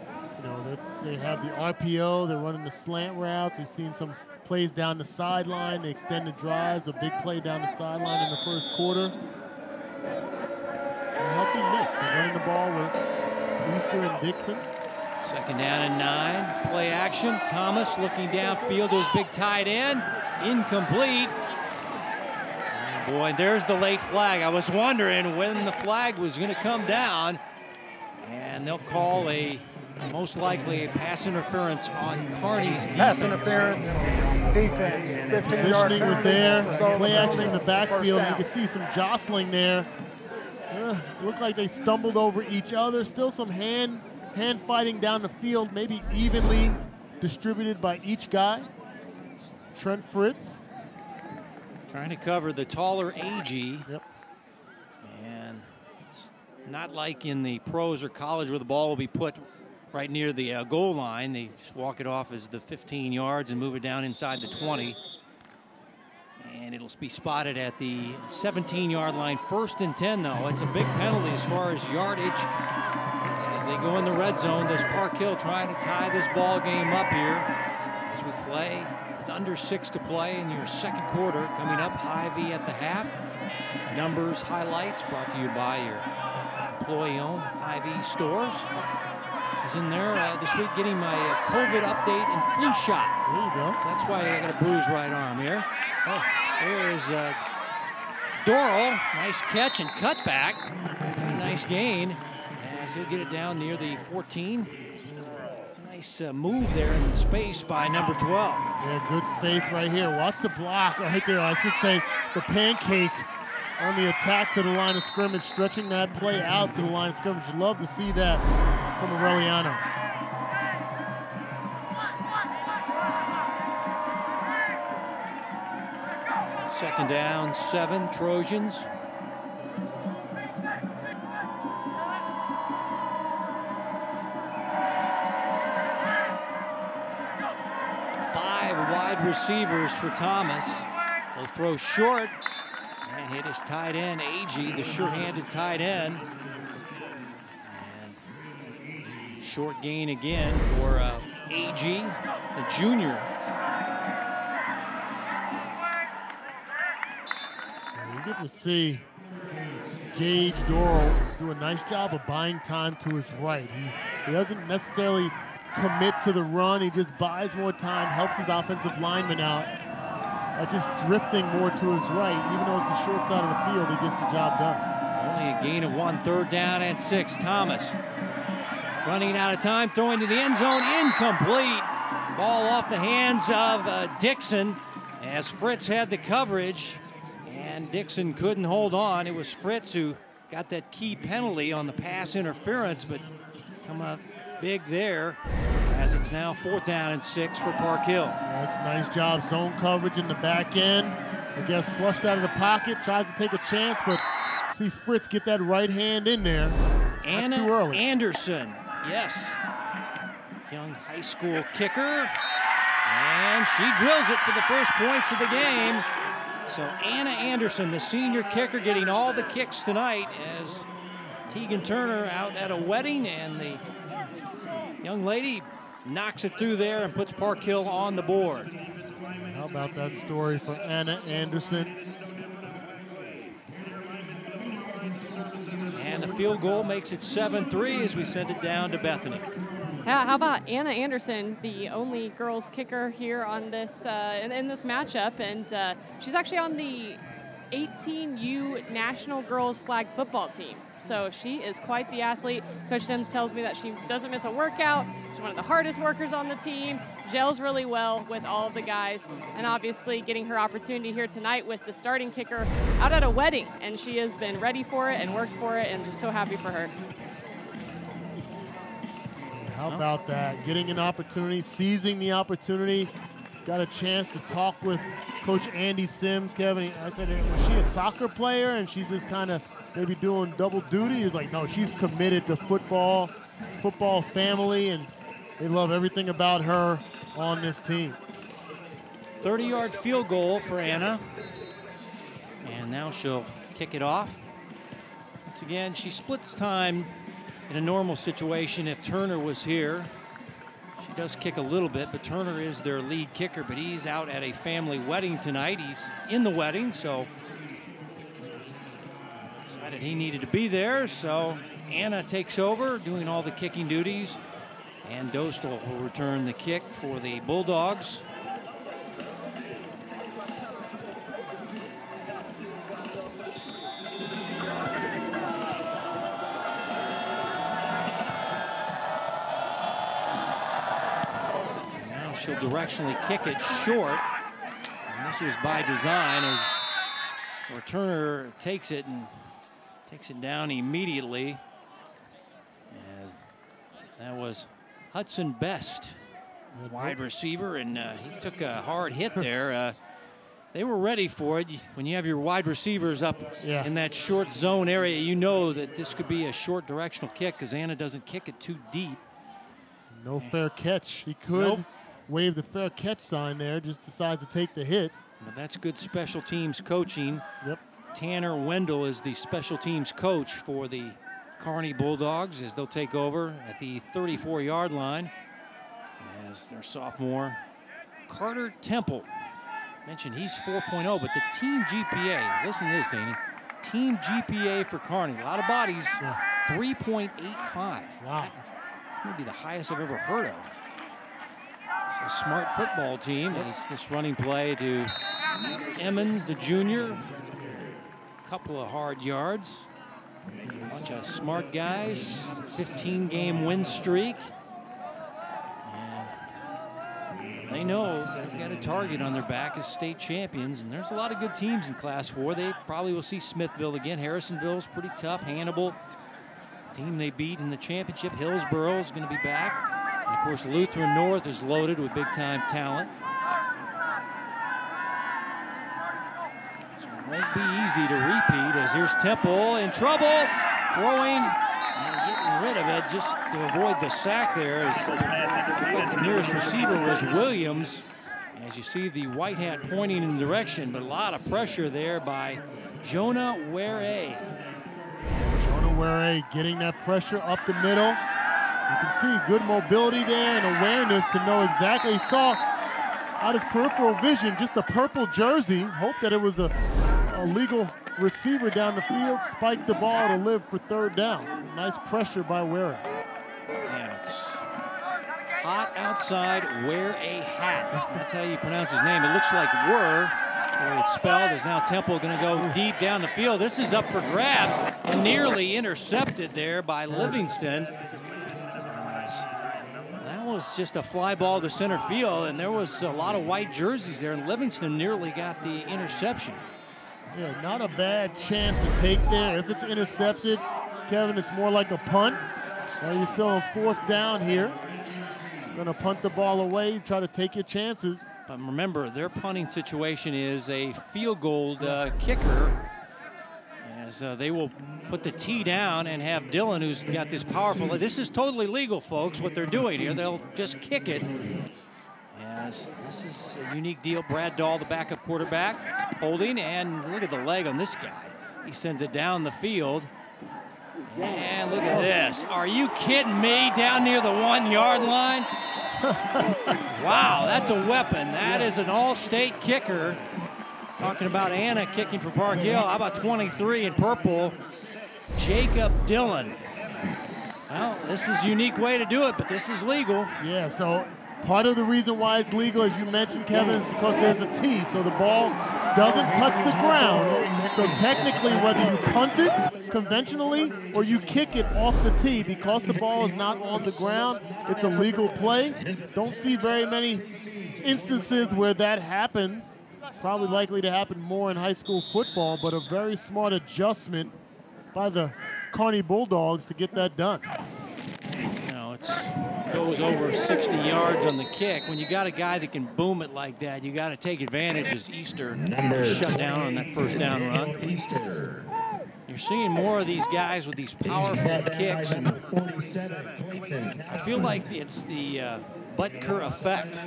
they have the RPO, they're running the slant routes. We've seen some plays down the sideline, the extended drives, a big play down the sideline in the first quarter. A healthy mix. They're running the ball with Easter and Dixon. 2nd down and 9. Play action. Thomas looking downfield to his big tight end. Incomplete. Oh boy, there's the late flag. I was wondering when the flag was going to come down. And they'll call most likely a pass interference on Kearney's defense. Pass interference, defense. Positioning was there. Play action in the backfield. You can see some jostling there. Looked like they stumbled over each other. Still some hand fighting down the field, maybe evenly distributed by each guy. Trent Fritz Trying to cover the taller AG. Yep. And it's not like in the pros or college where the ball will be put right near the goal line. They just walk it off as the 15 yards and move it down inside the 20. And it'll be spotted at the 17-yard line. 1st and 10, though. It's a big penalty as far as yardage. As they go in the red zone, does Park Hill trying to tie this ball game up here as we play with under 6 to play in your second quarter. Coming up, Hy-Vee at the half. Numbers, highlights brought to you by your employee-owned Hy-Vee stores. I was in there this week getting my COVID update and flu shot. There you go. So that's why I got a bruised right arm here. Oh, there is Doral. Nice catch and cutback. Nice gain as he'll get it down near the 14. It's a nice move there in space by number 12. Yeah, good space right here. Watch the block right there. I should say the pancake on the attack to the line of scrimmage, stretching that play out to the line of scrimmage. You'd love to see that from Aureliano. Second down, 7 Trojans. Five wide receivers for Thomas. He'll throw short and hit his tight end, AG, the sure-handed tight end. And short gain again for AG, the junior. You get to see Gage Doral do a nice job of buying time to his right. He doesn't necessarily commit to the run. He just buys more time, helps his offensive lineman out by just drifting more to his right. Even though it's the short side of the field, he gets the job done. Only a gain of 1, 3rd down and 6. Thomas running out of time, throwing to the end zone, incomplete. Ball off the hands of Dixon as Fritz had the coverage. And Dixon couldn't hold on. It was Fritz who got that key penalty on the pass interference, but come up big there as it's now 4th down and 6 for Park Hill. That's a nice job. Zone coverage in the back end. I guess flushed out of the pocket, tries to take a chance, but see Fritz get that right hand in there. Anna Not too early. Anderson, yes. Young high school kicker. And she drills it for the first points of the game. So Anna Anderson, the senior kicker, getting all the kicks tonight as Tegan Turner out at a wedding, and the young lady knocks it through there and puts Park Hill on the board. How about that story for Anna Anderson? And the field goal makes it 7-3 as we send it down to Bethany. Yeah, how about Anna Anderson, the only girls kicker here on this in this matchup, and she's actually on the 18U National Girls Flag Football team. So she is quite the athlete. Coach Sims tells me that she doesn't miss a workout. She's one of the hardest workers on the team, gels really well with all of the guys, and obviously getting her opportunity here tonight with the starting kicker out at a wedding, and she has been ready for it and worked for it, and just so happy for her. How about that? Getting an opportunity, seizing the opportunity. Got a chance to talk with Coach Andy Sims, Kevin. I said, was she a soccer player and she's just kind of maybe doing double duty? He's like, no, she's committed to football family, and they love everything about her on this team. 30-yard field goal for Anna. And now she'll kick it off. Once again, she splits time in a normal situation if Turner was here. She does kick a little bit, but Turner is their lead kicker, but he's out at a family wedding tonight. He's in the wedding, so decided he needed to be there, so Anna takes over, doing all the kicking duties, and Dostal will return the kick for the Bulldogs. She'll directionally kick it short. And this was by design as Turner takes it and takes it down immediately. As that was Hudson Best, wide receiver, and he took a hard hit there. They were ready for it. When you have your wide receivers up in that short zone area, you know that this could be a short directional kick because Anna doesn't kick it too deep. No fair catch. He could wave the fair catch sign there, just decides to take the hit. But that's good special teams coaching. Yep. Tanner Wendell is the special teams coach for the Kearney Bulldogs as they'll take over at the 34-yard line as their sophomore Carter Temple. Mentioned he's 4.0, but the team GPA, listen to this, Danny. Team GPA for Kearney, a lot of bodies, 3.85. Wow. That's maybe the highest I've ever heard of. It's a smart football team as this running play to Emmons, the junior. A couple of hard yards. A bunch of smart guys, 15-game win streak. And they know they've got a target on their back as state champions, and there's a lot of good teams in Class 4. They probably will see Smithville again. Harrisonville's pretty tough. Hannibal, team they beat in the championship. Hillsboro is going to be back. And of course, Lutheran North is loaded with big-time talent. So it won't be easy to repeat as here's Temple in trouble, throwing and getting rid of it just to avoid the sack there. As the nearest receiver was Williams. As you see the white hat pointing in the direction, but a lot of pressure there by Jonah Ware. Jonah Ware getting that pressure up the middle. You can see good mobility there and awareness to know exactly. He saw out his peripheral vision just a purple jersey. Hoped that it was a legal receiver down the field. Spiked the ball to live for third down. Nice pressure by Ware. Yeah, it's hot outside. Wear a hat. That's how you pronounce his name. It looks like Were, the way it's spelled. Is now Temple going to go deep down the field. This is up for grabs and nearly intercepted there by Livingston. Was just a fly ball to center field, and there was a lot of white jerseys there, and Livingston nearly got the interception. Yeah, not a bad chance to take there. If it's intercepted, Kevin, it's more like a punt. Now you're still on fourth down here. Gonna punt the ball away, try to take your chances. But remember, their punting situation is a field goal kicker, as they will put the tee down and have Dylan, who's got this powerful. This is totally legal, folks, what they're doing here. They'll just kick it. Yes, this is a unique deal. Brad Dahl, the backup quarterback, holding, and look at the leg on this guy. He sends it down the field. And look at this. Are you kidding me? Down near the 1-yard line? Wow, that's a weapon. That is an all-state kicker. Talking about Anna kicking for Park Hill. How about 23 in purple? Jacob Dillon. Well, this is a unique way to do it, but this is legal. Yeah, so part of the reason why it's legal, as you mentioned, Kevin, is because there's a tee, so the ball doesn't touch the ground. So technically, whether you punt it conventionally or you kick it off the tee, because the ball is not on the ground, it's a legal play. Don't see very many instances where that happens. Probably likely to happen more in high school football, but a very smart adjustment by the Kearney Bulldogs to get that done. You know, it goes over 60 yards on the kick. When you got a guy that can boom it like that, you got to take advantage as Easter shut down on that first down run. You're seeing more of these guys with these powerful kicks, and I feel like it's the Butker effect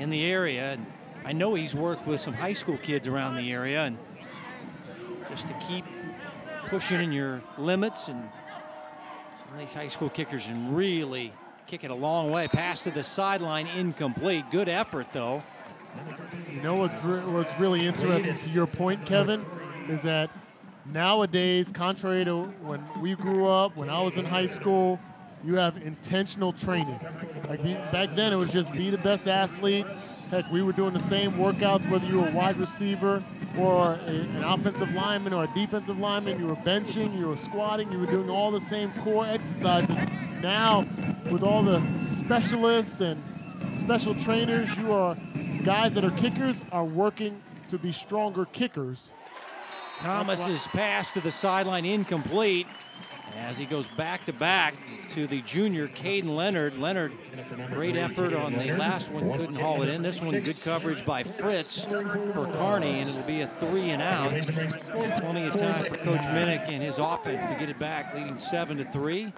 in the area. And I know he's worked with some high school kids around the area, and just to keep pushing in your limits, and some of these high school kickers can really kick it a long way. Pass to the sideline, incomplete. Good effort, though. You know what's really interesting to your point, Kevin, is that nowadays, contrary to when we grew up, when I was in high school, you have intentional training. Like back then, it was just be the best athlete. Heck, we were doing the same workouts, whether you were a wide receiver or an offensive lineman or a defensive lineman. You were benching, you were squatting, you were doing all the same core exercises. Now, with all the specialists and special trainers, guys that are kickers are working to be stronger kickers. Thomas's pass to the sideline incomplete as he goes back-to-back to the junior Caden Leonard. Leonard, great effort on the last one, couldn't haul it in. This one, good coverage by Fritz for Kearney, and it'll be a 3 and out. Plenty of time for Coach Minnick and his offense to get it back, leading 7-3.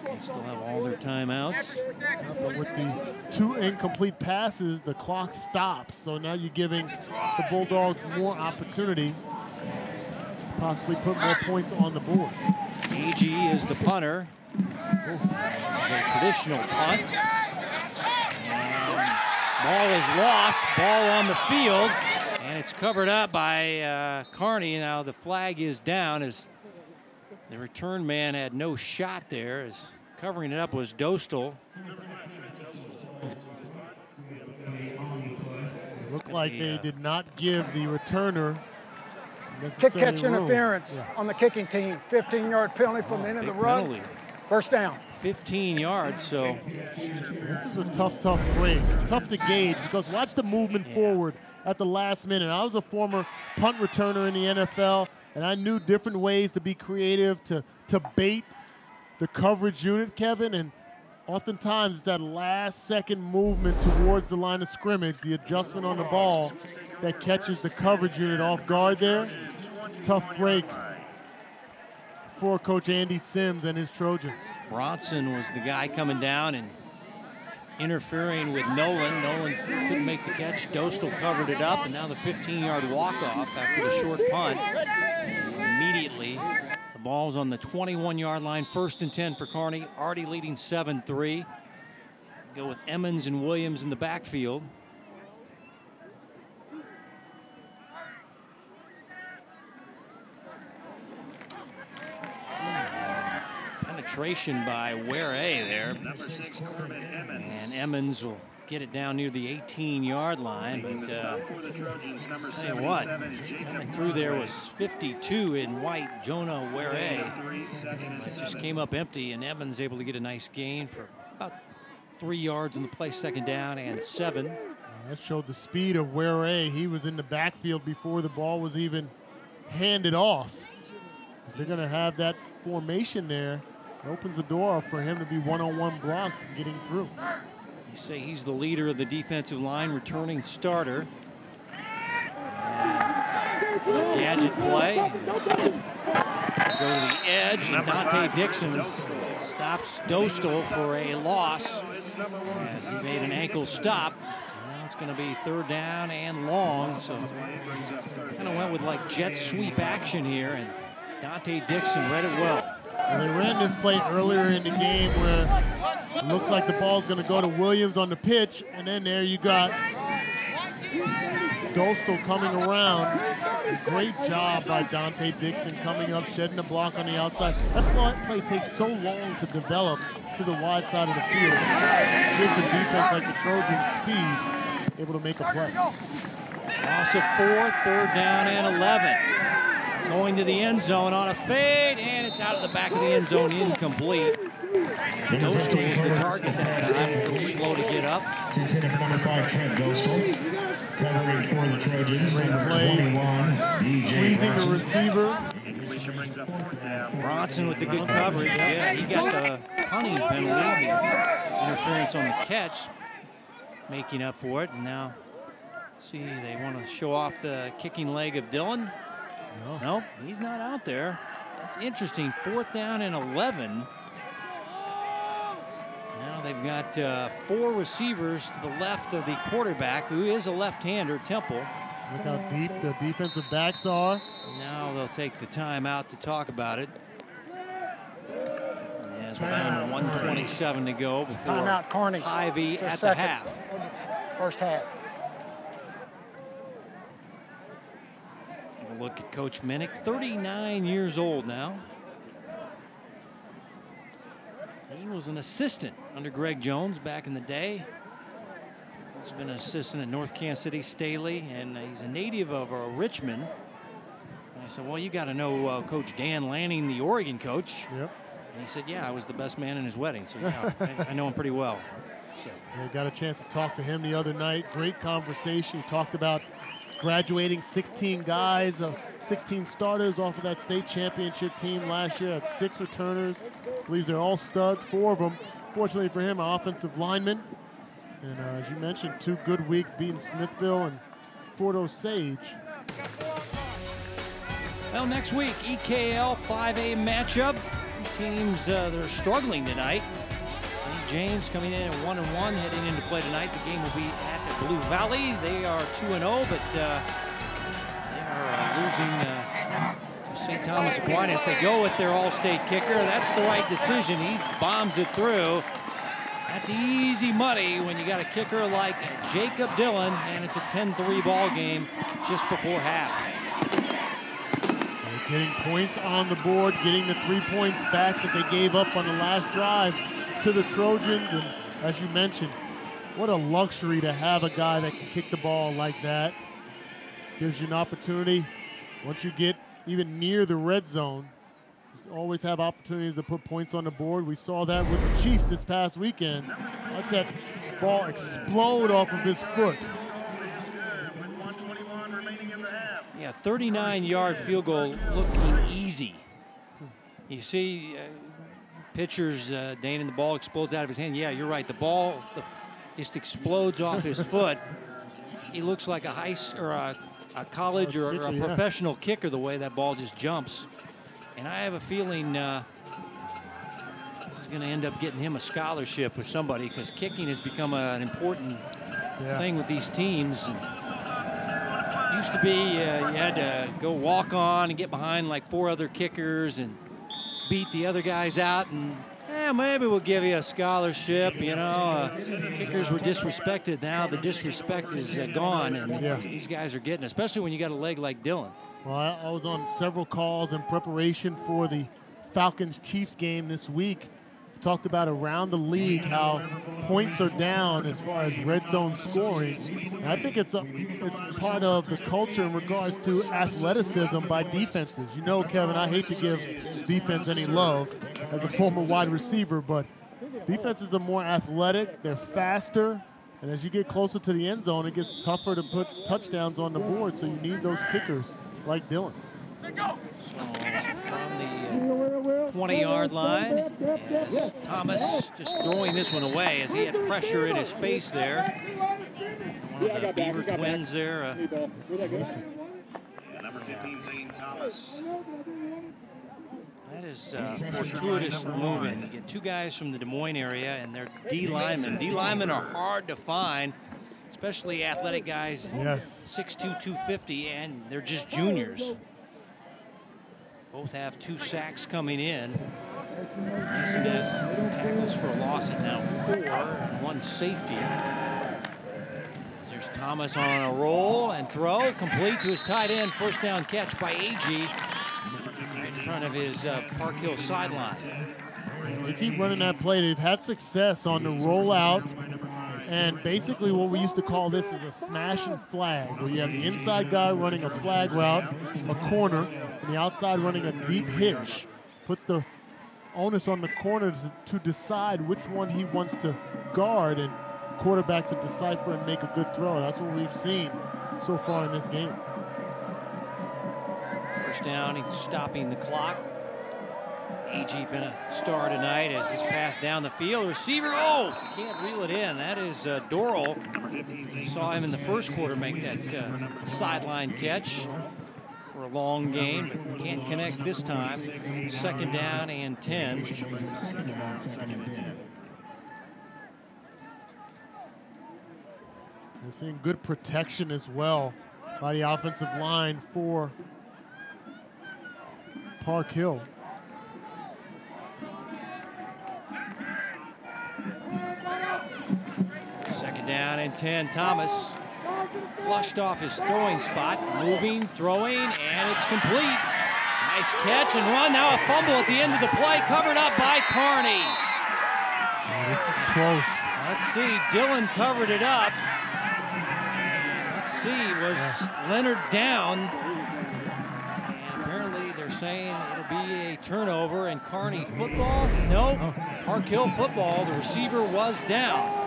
They still have all their timeouts. But with the 2 incomplete passes, the clock stops. So now you're giving the Bulldogs more opportunity to possibly put more points on the board. AG is the punter. This is a traditional punt. And ball is lost, ball on the field, and it's covered up by Kearney. Now the flag is down as the return man had no shot there, as covering it up was Dostal. Looked like they did not give the returner kick catch interference on the kicking team. 15-yard penalty from the end of the run. Penalty. First down. 15 yards, so. This is a tough break. Tough to gauge because watch the movement forward at the last minute. I was a former punt returner in the NFL, and I knew different ways to be creative, to bait the coverage unit, Kevin, and oftentimes it's that last second movement towards the line of scrimmage, the adjustment on the ball that catches the coverage unit off guard there. Tough break for Coach Andy Sims and his Trojans. Bronson was the guy coming down and interfering with Nolan. Nolan couldn't make the catch. Dostal covered it up, and now the 15-yard walk-off after the short punt. And immediately, the ball's on the 21-yard line. 1st and 10 for Kearney, already leading 7-3. Go with Emmons and Williams in the backfield. Penetration by Ware there. And Emmons will get it down near the 18-yard line. But tell you what, coming through there was 52 in white, Jonah Ware. It just came up empty, and Emmons able to get a nice gain for about 3 yards in the play, 2nd down and 7. That showed the speed of Ware. He was in the backfield before the ball was even handed off. If they're going to have that formation there, it opens the door up for him to be one-on-one blocked and getting through. You say he's the leader of the defensive line, returning starter. And gadget play. Go to the edge, and Dante Dixon stops Dostal for a loss as he made an ankle stop. Now it's going to be 3rd down and long, so kind of went with like jet sweep action here, and Dante Dixon read it well. And they ran this play earlier in the game where it looks like the ball's going to go to Williams on the pitch, and then there you got Dostal coming around. Great job by Dante Dixon coming up, shedding the block on the outside. That play takes so long to develop to the wide side of the field. It gives a defense like the Trojans speed, able to make a play. Loss of 4, 3rd down and 11. Going to the end zone on a fade, and it's out of the back of the end zone, incomplete. Dostal was the target that time, a little slow to get up. Number 5, Trent Dostal. Covering for the Trojans, number 21, squeezing the receiver. Bronson with the good coverage. Yeah, he got the punting penalty, the interference on the catch, making up for it. And now, let's see, they want to show off the kicking leg of Dillon. Nope, he's not out there. That's interesting. 4th down and 11. Now they've got 4 receivers to the left of the quarterback, who is a left-hander, Temple. Look how deep the defensive backs are. Now they'll take the time out to talk about it. As we're down to 1:27 to go before timeout, Kearney. Hy-Vee at the half. First half. Have a look at Coach Minnick, 39 years old now. He was an assistant under Greg Jones back in the day. He's been an assistant at North Kansas City, Staley, and he's a native of Richmond. And I said, well, you got to know Coach Dan Lanning, the Oregon coach. Yep. And he said, yeah, I was the best man in his wedding. So yeah, I know him pretty well. So. I got a chance to talk to him the other night. Great conversation. He talked about graduating 16 guys, 16 starters off of that state championship team last year. Had 6 returners. Believes they're all studs, 4 of them. Fortunately for him, an offensive lineman. And as you mentioned, 2 good weeks beating Smithville and Fort Osage. Well, next week, EKL 5A matchup. Two teams that are struggling tonight. St. James coming in at 1-1, heading into play tonight. The game will be at Blue Valley. They are 2-0, but they are losing to St. Thomas Aquinas. They go with their all-state kicker. That's the right decision. He bombs it through. That's easy money when you got a kicker like Jacob Dillon, and it's a 10-3 ball game just before half. Getting points on the board, getting the 3 points back that they gave up on the last drive to the Trojans. And as you mentioned, what a luxury to have a guy that can kick the ball like that. Gives you an opportunity. Once you get even near the red zone, you always have opportunities to put points on the board. We saw that with the Chiefs this past weekend. Watch that ball explode off of his foot. Yeah, 39-yard field goal looking easy. You see pitchers, Dane, and the ball explodes out of his hand. Yeah, you're right. The ball just explodes off his foot. He looks like a college or a professional kicker the way that ball just jumps. And I have a feeling this is going to end up getting him a scholarship with somebody, because kicking has become an important thing with these teams. Used to be you had to go walk on and get behind like 4 other kickers and beat the other guys out, and maybe we'll give you a scholarship. You know, kickers were disrespected. Now the disrespect is gone, and these guys are getting, especially when you got a leg like Dillon. Well, I was on several calls in preparation for the Falcons-Chiefs game this week. We talked about around the league how points are down as far as red zone scoring. And I think it's part of the culture in regards to athleticism by defenses. You know, Kevin, I hate to give defense any love as a former wide receiver, but defenses are more athletic, they're faster, and as you get closer to the end zone, it gets tougher to put touchdowns on the board, so you need those kickers like Dillon. So from the 20-yard line, as Thomas just throwing this one away as he had pressure in his face there. One of the Beaver twins there. Number 15, St. Thomas. That is fortuitous movement. You get 2 guys from the Des Moines area, and they're D linemen. D linemen are hard to find, especially athletic guys. 6'2", 250, and they're just juniors. Both have 2 sacks coming in. Mason has tackles for a loss at now 4, and 1 safety. There's Thomas on a roll and throw, complete to his tight end. First down catch by A.G. in front of his Park Hill sideline. They keep running that play. They've had success on the rollout. And basically what we used to call this is a smash and flag, where you have the inside guy running a flag route, a corner, and the outside running a deep hitch. Puts the onus on the corner to decide which one he wants to guard, and quarterback to decipher and make a good throw. That's what we've seen so far in this game. First down, he's stopping the clock. A.G. been a star tonight as this pass down the field. Receiver, can't reel it in. That is Dorrell. Saw him in the first quarter make that sideline catch for a long game, but can't connect this time. Second down and 10. They're seeing good protection as well by the offensive line for Park Hill. Second down and 10. Thomas flushed off his throwing spot, moving, throwing, and it's complete. Nice catch and run. Now a fumble at the end of the play, covered up by Kearney. Oh, this is close. Let's see, Dillon covered it up. Let's see, was Leonard down? And apparently they're saying it'll be a turnover and Kearney football. No, Park Hill football. The receiver was down.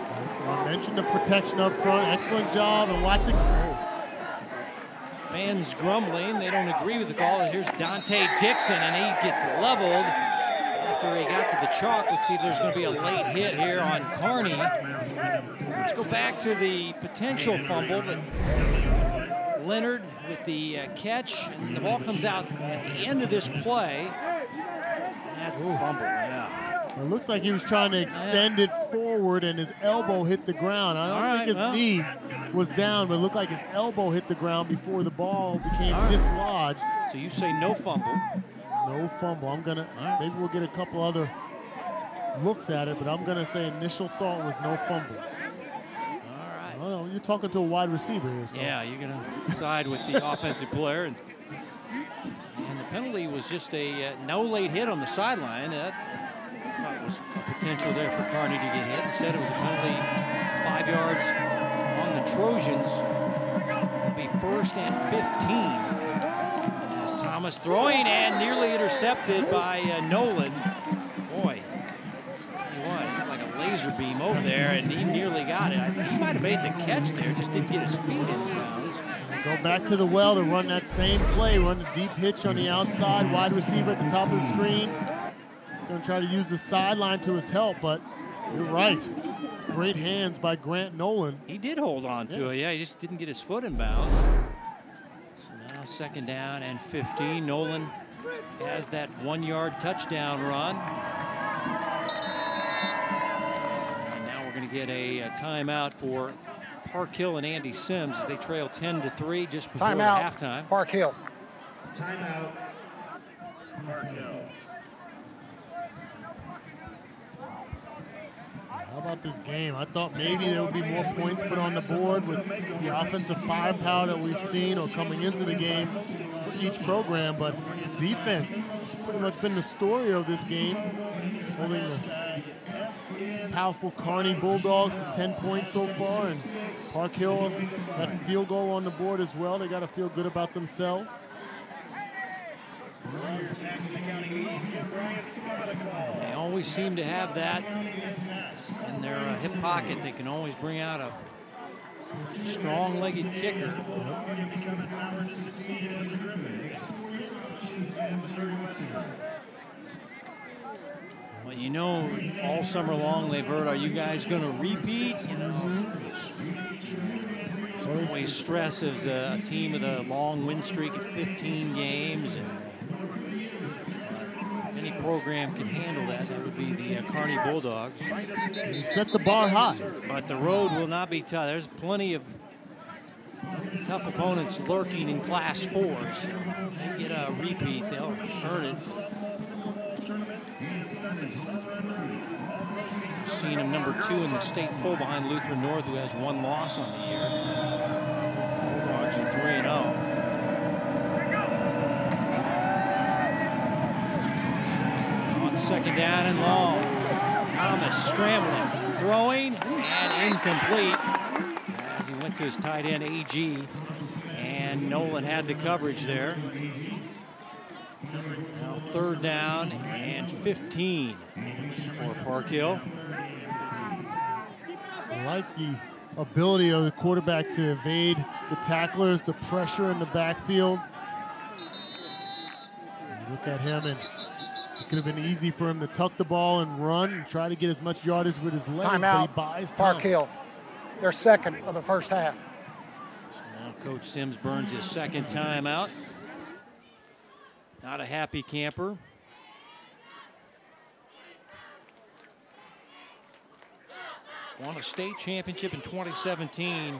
I mentioned the protection up front. Excellent job. And watch Fans grumbling. They don't agree with the call. As here's Dante Dixon, and he gets leveled after he got to the chalk. Let's see if there's going to be a late hit here on Kearney. Let's go back to the potential fumble, but Leonard with the catch, and the ball comes out at the end of this play. That's a fumble, yeah. It looks like he was trying to extend it forward, and his elbow hit the ground. I don't think his knee was down, but it looked like his elbow hit the ground before the ball became dislodged. So you say no fumble. No fumble. I'm going to, maybe we'll get a couple other looks at it, but I'm going to say initial thought was no fumble. All right. Oh, you're talking to a wide receiver here. So. Yeah, you're going to side with the offensive player. And the penalty was just a no late hit on the sideline. That was a potential there for Kearney to get hit. Instead, it was a penalty 5 yards on the Trojans. It'll be 1st and 15. As Thomas throwing and nearly intercepted by Nolan. Boy, he was like a laser beam over there, and he nearly got it. He might have made the catch there, just didn't get his feet in bounds. Go back to the well to run that same play, run the deep hitch on the outside, wide receiver at the top of the screen. Going to try to use the sideline to his help, but you're right. It's great hands by Grant Nolan. He did hold on to it, yeah, he just didn't get his foot in bounds. So now 2nd down and 15. Nolan has that 1-yard touchdown run. And now we're going to get a timeout for Park Hill and Andy Sims as they trail 10-3 just before halftime. Park Hill. Timeout. Park Hill. How about this game? I thought maybe there would be more points put on the board with the offensive firepower that we've seen or coming into the game for each program, but defense pretty much been the story of this game, holding the powerful Kearney Bulldogs to 10 points so far, and Park Hill, that field goal on the board as well. They got to feel good about themselves. They always seem to have that in their hip pocket. They can always bring out a strong-legged kicker. Well, you know, all summer long they've heard, are you guys going to repeat? You know, it's always stress as a team with a long win streak at 15 games. And if any program can handle that, that would be the Kearney Bulldogs. They set the bar high. But the road will not be tough. There's plenty of tough opponents lurking in Class 4s. If they get a repeat, they'll earn it. Seeing him number 2 in the state poll behind Lutheran North, who has 1 loss on the year. Bulldogs are 3-0. On 2nd down and long. Thomas scrambling, throwing, and incomplete as he went to his tight end, AG. And Nolan had the coverage there. Now 3rd down and 15 for Park Hill. I like the ability of the quarterback to evade the tacklers, the pressure in the backfield. Look at him, and it could have been easy for him to tuck the ball and run and try to get as much yardage with his legs, but he buys time. Park Hill. They're 2nd of the first half. So now Coach Sims burns his 2nd timeout. Not a happy camper. Won a state championship in 2017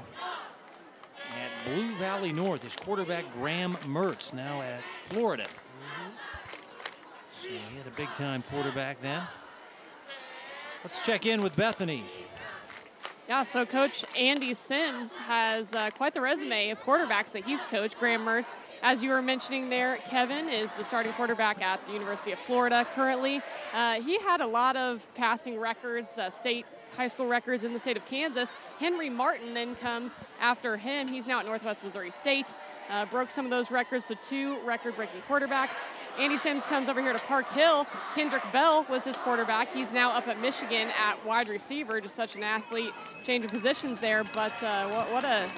at Blue Valley North. His quarterback, Graham Mertz, now at Florida. So he had a big-time quarterback then. Let's check in with Bethany. Yeah, so Coach Andy Sims has quite the resume of quarterbacks that he's coached. Graham Mertz, as you were mentioning there, Kevin, is the starting quarterback at the University of Florida currently. He had a lot of passing records, state high school records in the state of Kansas. Henry Martin then comes after him. He's now at Northwest Missouri State. broke some of those records, so 2 record-breaking quarterbacks. Andy Sims comes over here to Park Hill. Kendrick Bell was his quarterback. He's now up at Michigan at wide receiver. Just such an athlete, changing positions there. But what a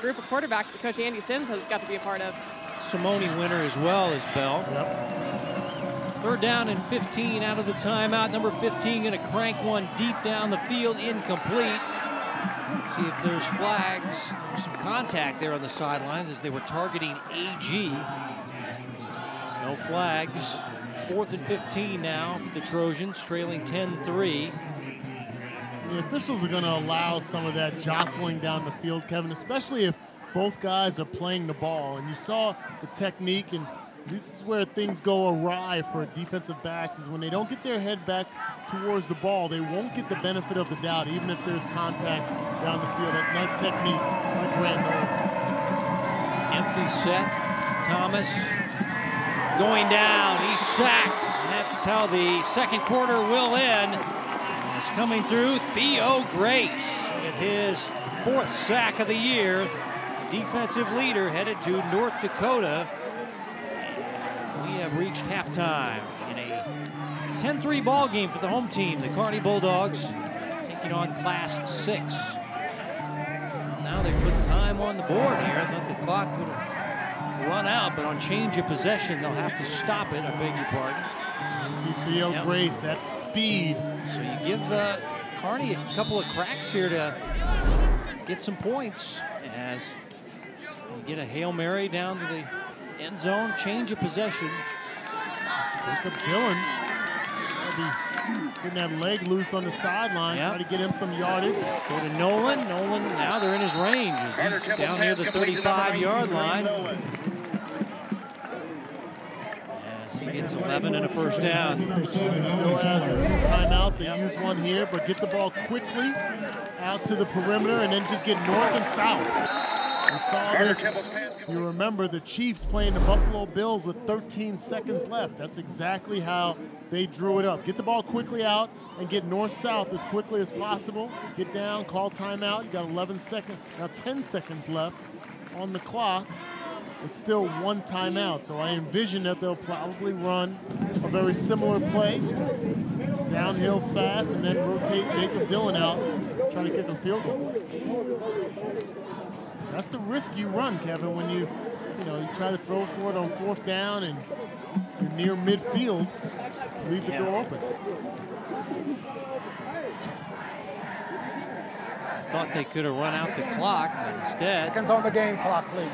group of quarterbacks that Coach Andy Sims has got to be a part of. Simone winner as well as Bell. Yep. 3rd down and 15 out of the timeout. Number 15 going to crank one deep down the field, incomplete. Let's see if there's flags. There's some contact there on the sidelines as they were targeting AG. No flags. 4th and 15 now for the Trojans, trailing 10-3. The officials are going to allow some of that jostling down the field, Kevin, especially if both guys are playing the ball. And you saw the technique, and this is where things go awry for defensive backs, is when they don't get their head back towards the ball, they won't get the benefit of the doubt, even if there's contact down the field. That's nice technique by Grant Nolan. Empty set. Thomas going down. He's sacked. And that's how the second quarter will end. And it's coming through Theo Grace with his 4th sack of the year. Defensive leader headed to North Dakota. We have reached halftime in a 10-3 ball game for the home team. The Kearney Bulldogs taking on Class 6. Well, now they put time on the board here. I thought the clock would have run out, but on change of possession, they'll have to stop it. I beg your pardon. You see Theo Grace, that speed. So you give Kearney a couple of cracks here to get some points as you get a Hail Mary down to the end zone, change of possession. Jacob Dillon getting that leg loose on the sideline, try to get him some yardage. Go to Nolan. Nolan, now they're in his range as he's down near the 35-yard line. As he gets 11 and a 1st down. Still has the 2 timeouts. They use one here, but get the ball quickly out to the perimeter and then just get north and south. We saw this. You remember the Chiefs playing the Buffalo Bills with 13 seconds left. That's exactly how they drew it up. Get the ball quickly out and get north-south as quickly as possible. Get down, call timeout. You got 11 seconds, now 10 seconds left on the clock. It's still 1 timeout, so I envision that they'll probably run a very similar play. Downhill fast and then rotate Jacob Dillon out, try to kick a field goal. That's the risk you run, Kevin, when you try to throw for it on 4th down and you're near midfield, leave the door open. Thought they could have run out the clock, but instead Seconds on the game clock, please.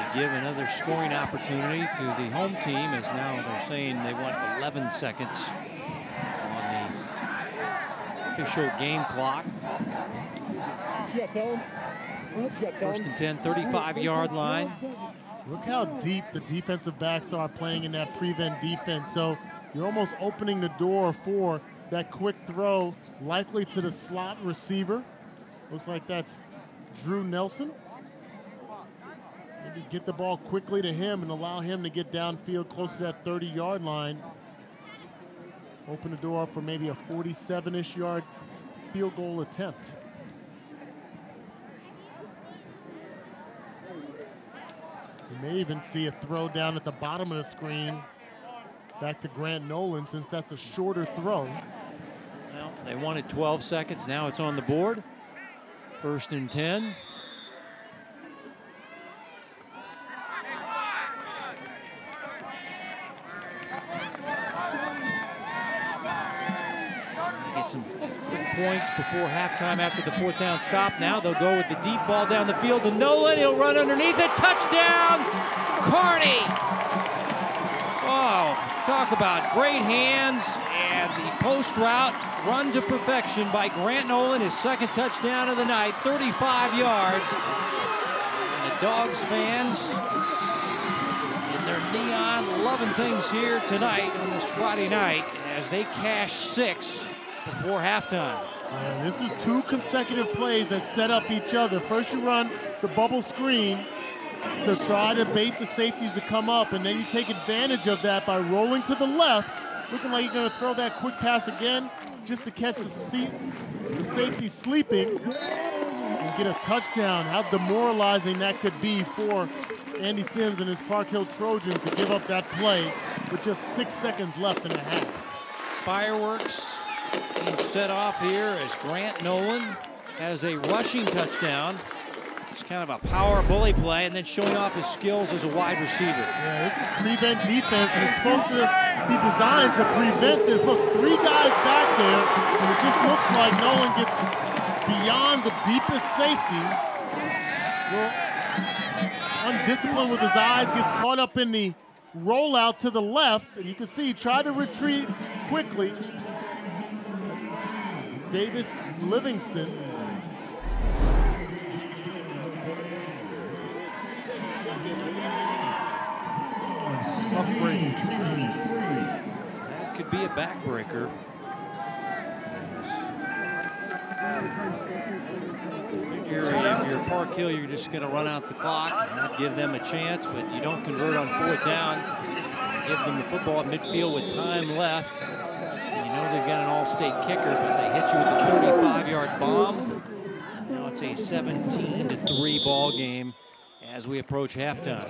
they give another scoring opportunity to the home team, as now they're saying they want 11 seconds on the official game clock. 1st and 10, 35-yard line. Look how deep the defensive backs are playing in that prevent defense. So you're almost opening the door for that quick throw, likely to the slot receiver. Looks like that's Drew Nelson. Maybe get the ball quickly to him and allow him to get downfield close to that 30-yard line. Open the door up for maybe a 47-ish yard field goal attempt. You may even see a throw down at the bottom of the screen back to Grant Nolan, since that's a shorter throw. Well, they wanted 12 seconds. Now it's on the board. 1st and 10. Get some quick points before halftime after the 4th down stop. Now they'll go with the deep ball down the field to Nolan. He'll run underneath it. Touchdown, Kearney. Oh, talk about great hands and the post route run to perfection by Grant Nolan. His 2nd touchdown of the night, 35 yards. And the Dogs fans in their neon loving things here tonight on this Friday night as they cash 6 before halftime. And this is 2 consecutive plays that set up each other. First you run the bubble screen to try to bait the safeties to come up, and then you take advantage of that by rolling to the left, looking like you're going to throw that quick pass again just to catch the safety sleeping and get a touchdown. How demoralizing that could be for Andy Sims and his Park Hill Trojans to give up that play with just 6 seconds left in the half. Fireworks being set off here as Grant Nolan has a rushing touchdown. It's kind of a power bully play and then showing off his skills as a wide receiver. Yeah, this is prevent defense, and it's supposed to be designed to prevent this. Look, 3 guys back there, and it just looks like Nolan gets beyond the deepest safety. Well, undisciplined with his eyes, gets caught up in the rollout to the left, and you can see he tried to retreat quickly. That's Davis Livingston. Tough break. That could be a backbreaker. Figure if you're Park Hill, you're just going to run out the clock and not give them a chance, but you don't convert on 4th down. You give them the football at midfield with time left. And you know they've got an all-state kicker, but they hit you with a 35-yard bomb. And now it's a 17-3 ball game as we approach halftime.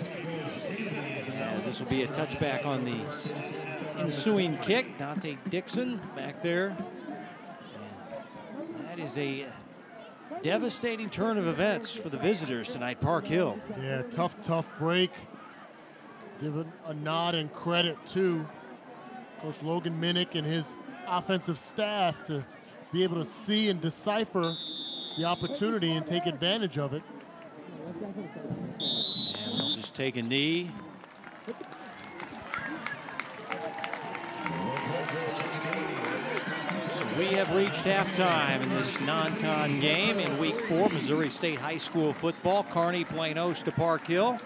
As this will be a touchback on the ensuing kick. Dante Dixon back there. And that is a devastating turn of events for the visitors tonight, Park Hill. Yeah, tough break. Give a nod and credit to Coach Logan Minnick and his offensive staff to be able to see and decipher the opportunity and take advantage of it. And they'll just take a knee. So we have reached halftime in this non-con game in Week 4, Missouri State High School football. Kearney playing host to Park Hill.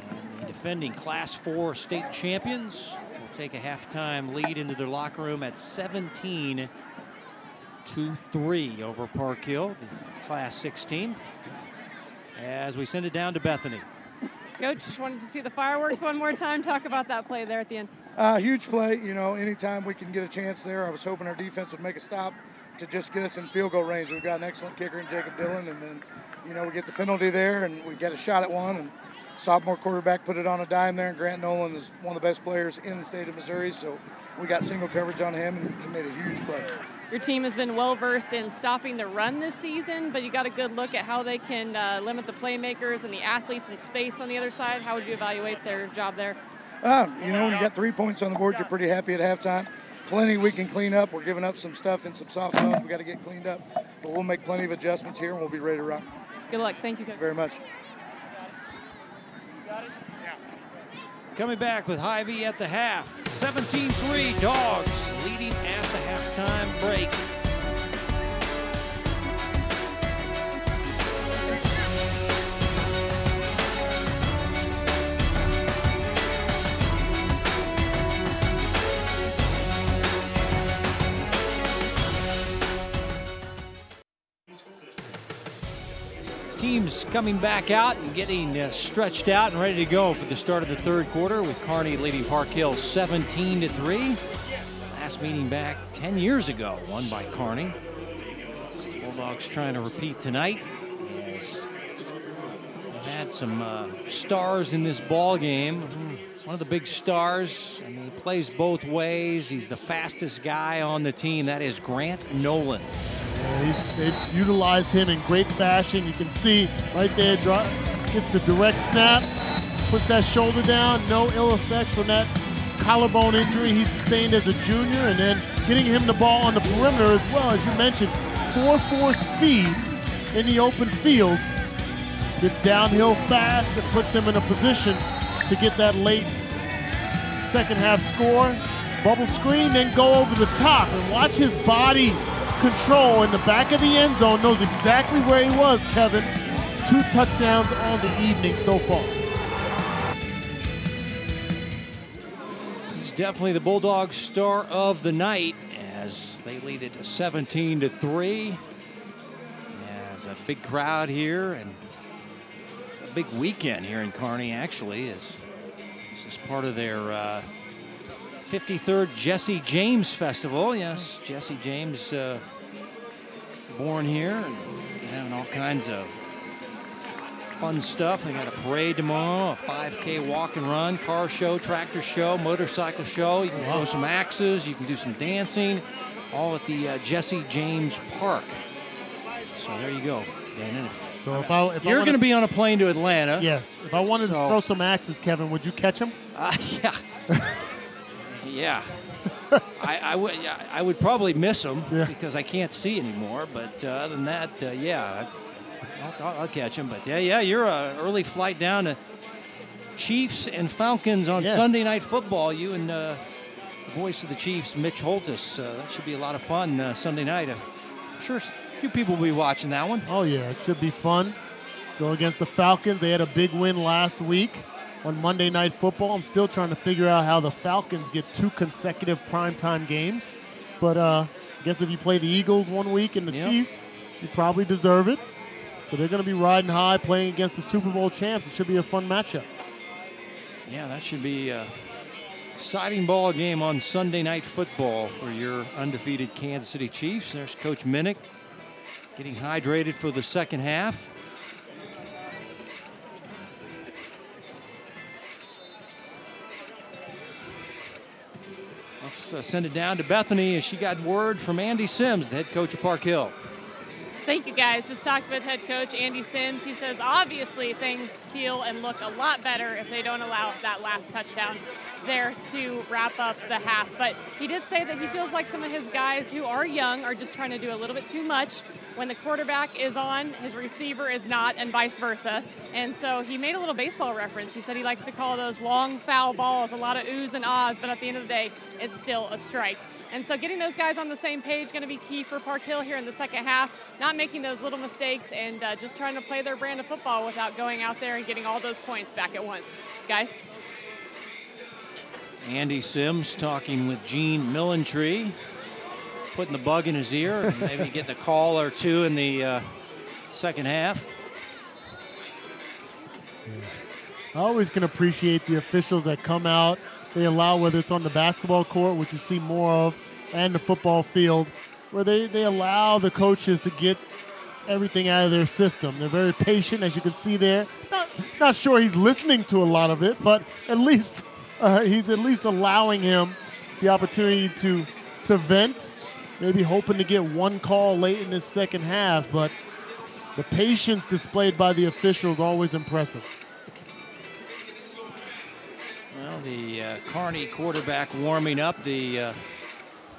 And the defending Class 4 state champions will take a halftime lead into their locker room at 17-3 over Park Hill, the Class 16, as we send it down to Bethany. Coach, just wanted to see the fireworks one more time. Talk about that play there at the end. Huge play. You know, anytime we can get a chance there, I was hoping our defense would make a stop to just get us in field goal range. We've got an excellent kicker in Jacob Dillon, and then, you know, we get the penalty there, and we get a shot at one, and sophomore quarterback put it on a dime there, and Grant Nolan is one of the best players in the state of Missouri, so we got single coverage on him, and he made a huge play. Your team has been well-versed in stopping the run this season, but you got a good look at how they can limit the playmakers and the athletes in space on the other side. How would you evaluate their job there? You know, when you got 3 points on the board, you're pretty happy at halftime. Plenty we can clean up. We're giving up some stuff in some soft zones we got to get cleaned up, but we'll make plenty of adjustments here, and we'll be ready to rock. Good luck. Thank you, Coach. Very much. Coming back with Hy-Vee at the half. 17-3 Dogs leading at the halftime break. Teams coming back out and getting stretched out and ready to go for the start of the third quarter, with Kearney leading Park Hill 17-3. Last meeting back 10 years ago, won by Kearney. Bulldogs trying to repeat tonight. Yes. They've had some stars in this ball game. One of the big stars, I mean, he plays both ways. He's the fastest guy on the team. That is Grant Nolan. Yeah, they've utilized him in great fashion. You can see right there, gets the direct snap, puts that shoulder down. No ill effects from that collarbone injury he sustained as a junior, and then getting him the ball on the perimeter as well. As you mentioned, 4.4 speed in the open field. Gets downhill fast and puts them in a position to get that late second half score. Bubble screen, then go over the top, and watch his body control in the back of the end zone. Knows exactly where he was, Kevin. 2 touchdowns on the evening so far. He's definitely the Bulldogs star of the night as they lead it to 17-3. There's a big crowd here, and it's a big weekend here in Kearney, actually, as this is part of their 53rd Jesse James Festival. Yes, Jesse James born here and having all kinds of fun stuff. They got a parade tomorrow, a 5K walk and run, car show, tractor show, motorcycle show. You can throw some axes, you can do some dancing, all at the Jesse James Park. So there you go, Dan. So if you're going to be on a plane to Atlanta. Yes. If I wanted to throw some axes, Kevin, would you catch them? Yeah. Yeah. I would probably miss them because I can't see anymore. But other than that, yeah, I'll catch them. But yeah, you're an early flight down to Chiefs and Falcons on Sunday Night Football. You and the voice of the Chiefs, Mitch Holtis. That should be a lot of fun Sunday night. I'm sure you people will be watching that one. Oh, yeah, it should be fun. Go against the Falcons. They had a big win last week on Monday Night Football. I'm still trying to figure out how the Falcons get 2 consecutive primetime games. But I guess if you play the Eagles one week and the Chiefs, you probably deserve it. So they're going to be riding high, playing against the Super Bowl champs. It should be a fun matchup. Yeah, that should be a exciting ball game on Sunday Night Football for your undefeated Kansas City Chiefs. There's Coach Minnick getting hydrated for the second half. Let's send it down to Bethany as she got word from Andy Sims, the head coach of Park Hill. Thank you, guys. Just talked with head coach Andy Sims. He says obviously things feel and look a lot better if they don't allow that last touchdown there to wrap up the half. But he did say that he feels like some of his guys who are young are just trying to do a little bit too much. When the quarterback is on, his receiver is not, and vice versa. And so he made a little baseball reference. He said he likes to call those long foul balls a lot of oohs and ahs, but at the end of the day, it's still a strike. And so getting those guys on the same page going to be key for Park Hill here in the second half, not making those little mistakes and just trying to play their brand of football without going out there and getting all those points back at once. Guys? Andy Sims talking with Gene Millentree, putting the bug in his ear, and maybe getting a call or two in the second half. I always can appreciate the officials that come out. They allow, whether it's on the basketball court, which you see more of, and the football field, where they allow the coaches to get everything out of their system. They're very patient, as you can see there. Not sure he's listening to a lot of it, but at least he's at least allowing him the opportunity to vent, maybe hoping to get one call late in this second half, but the patience displayed by the officials always impressive. Well, the Kearney quarterback warming up, the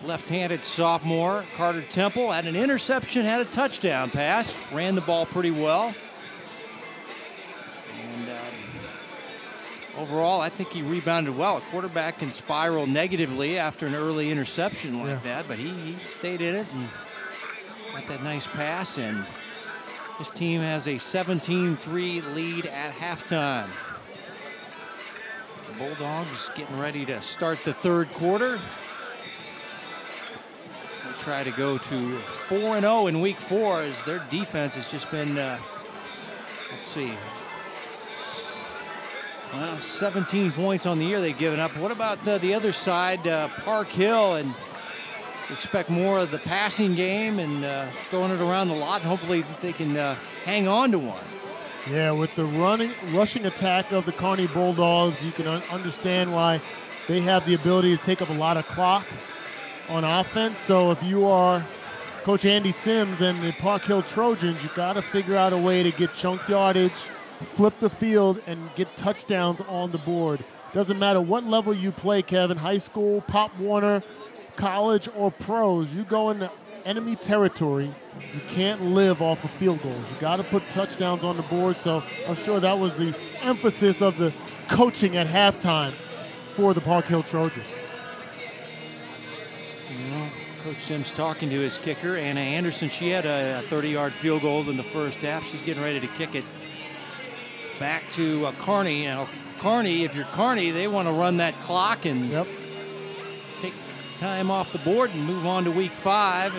left-handed sophomore, Carter Temple, had an interception, had a touchdown pass, ran the ball pretty well. And overall, I think he rebounded well. A quarterback can spiral negatively after an early interception like that, but he stayed in it and got that nice pass, and his team has a 17-3 lead at halftime. The Bulldogs getting ready to start the third quarter. So they try to go to 4-0 in week 4 as their defense has just been, let's see, well, 17 points on the year they've given up. What about the other side, Park Hill, and expect more of the passing game and throwing it around the lot, and hopefully they can hang on to one. Yeah, with the rushing attack of the Kearney Bulldogs, you can understand why they have the ability to take up a lot of clock on offense. So if you are Coach Andy Sims and the Park Hill Trojans, you got to figure out a way to get chunk yardage, flip the field, and get touchdowns on the board. Doesn't matter what level you play, Kevin, high school, Pop Warner, college, or pros, you go into enemy territory, you can't live off of field goals. You got to put touchdowns on the board, so I'm sure that was the emphasis of the coaching at halftime for the Park Hill Trojans. Well, Coach Sims talking to his kicker, Anna Anderson. She had a 30-yard field goal in the first half. She's getting ready to kick it back to Kearney. Now, Kearney, if you're Kearney, they want to run that clock and take time off the board and move on to week 5.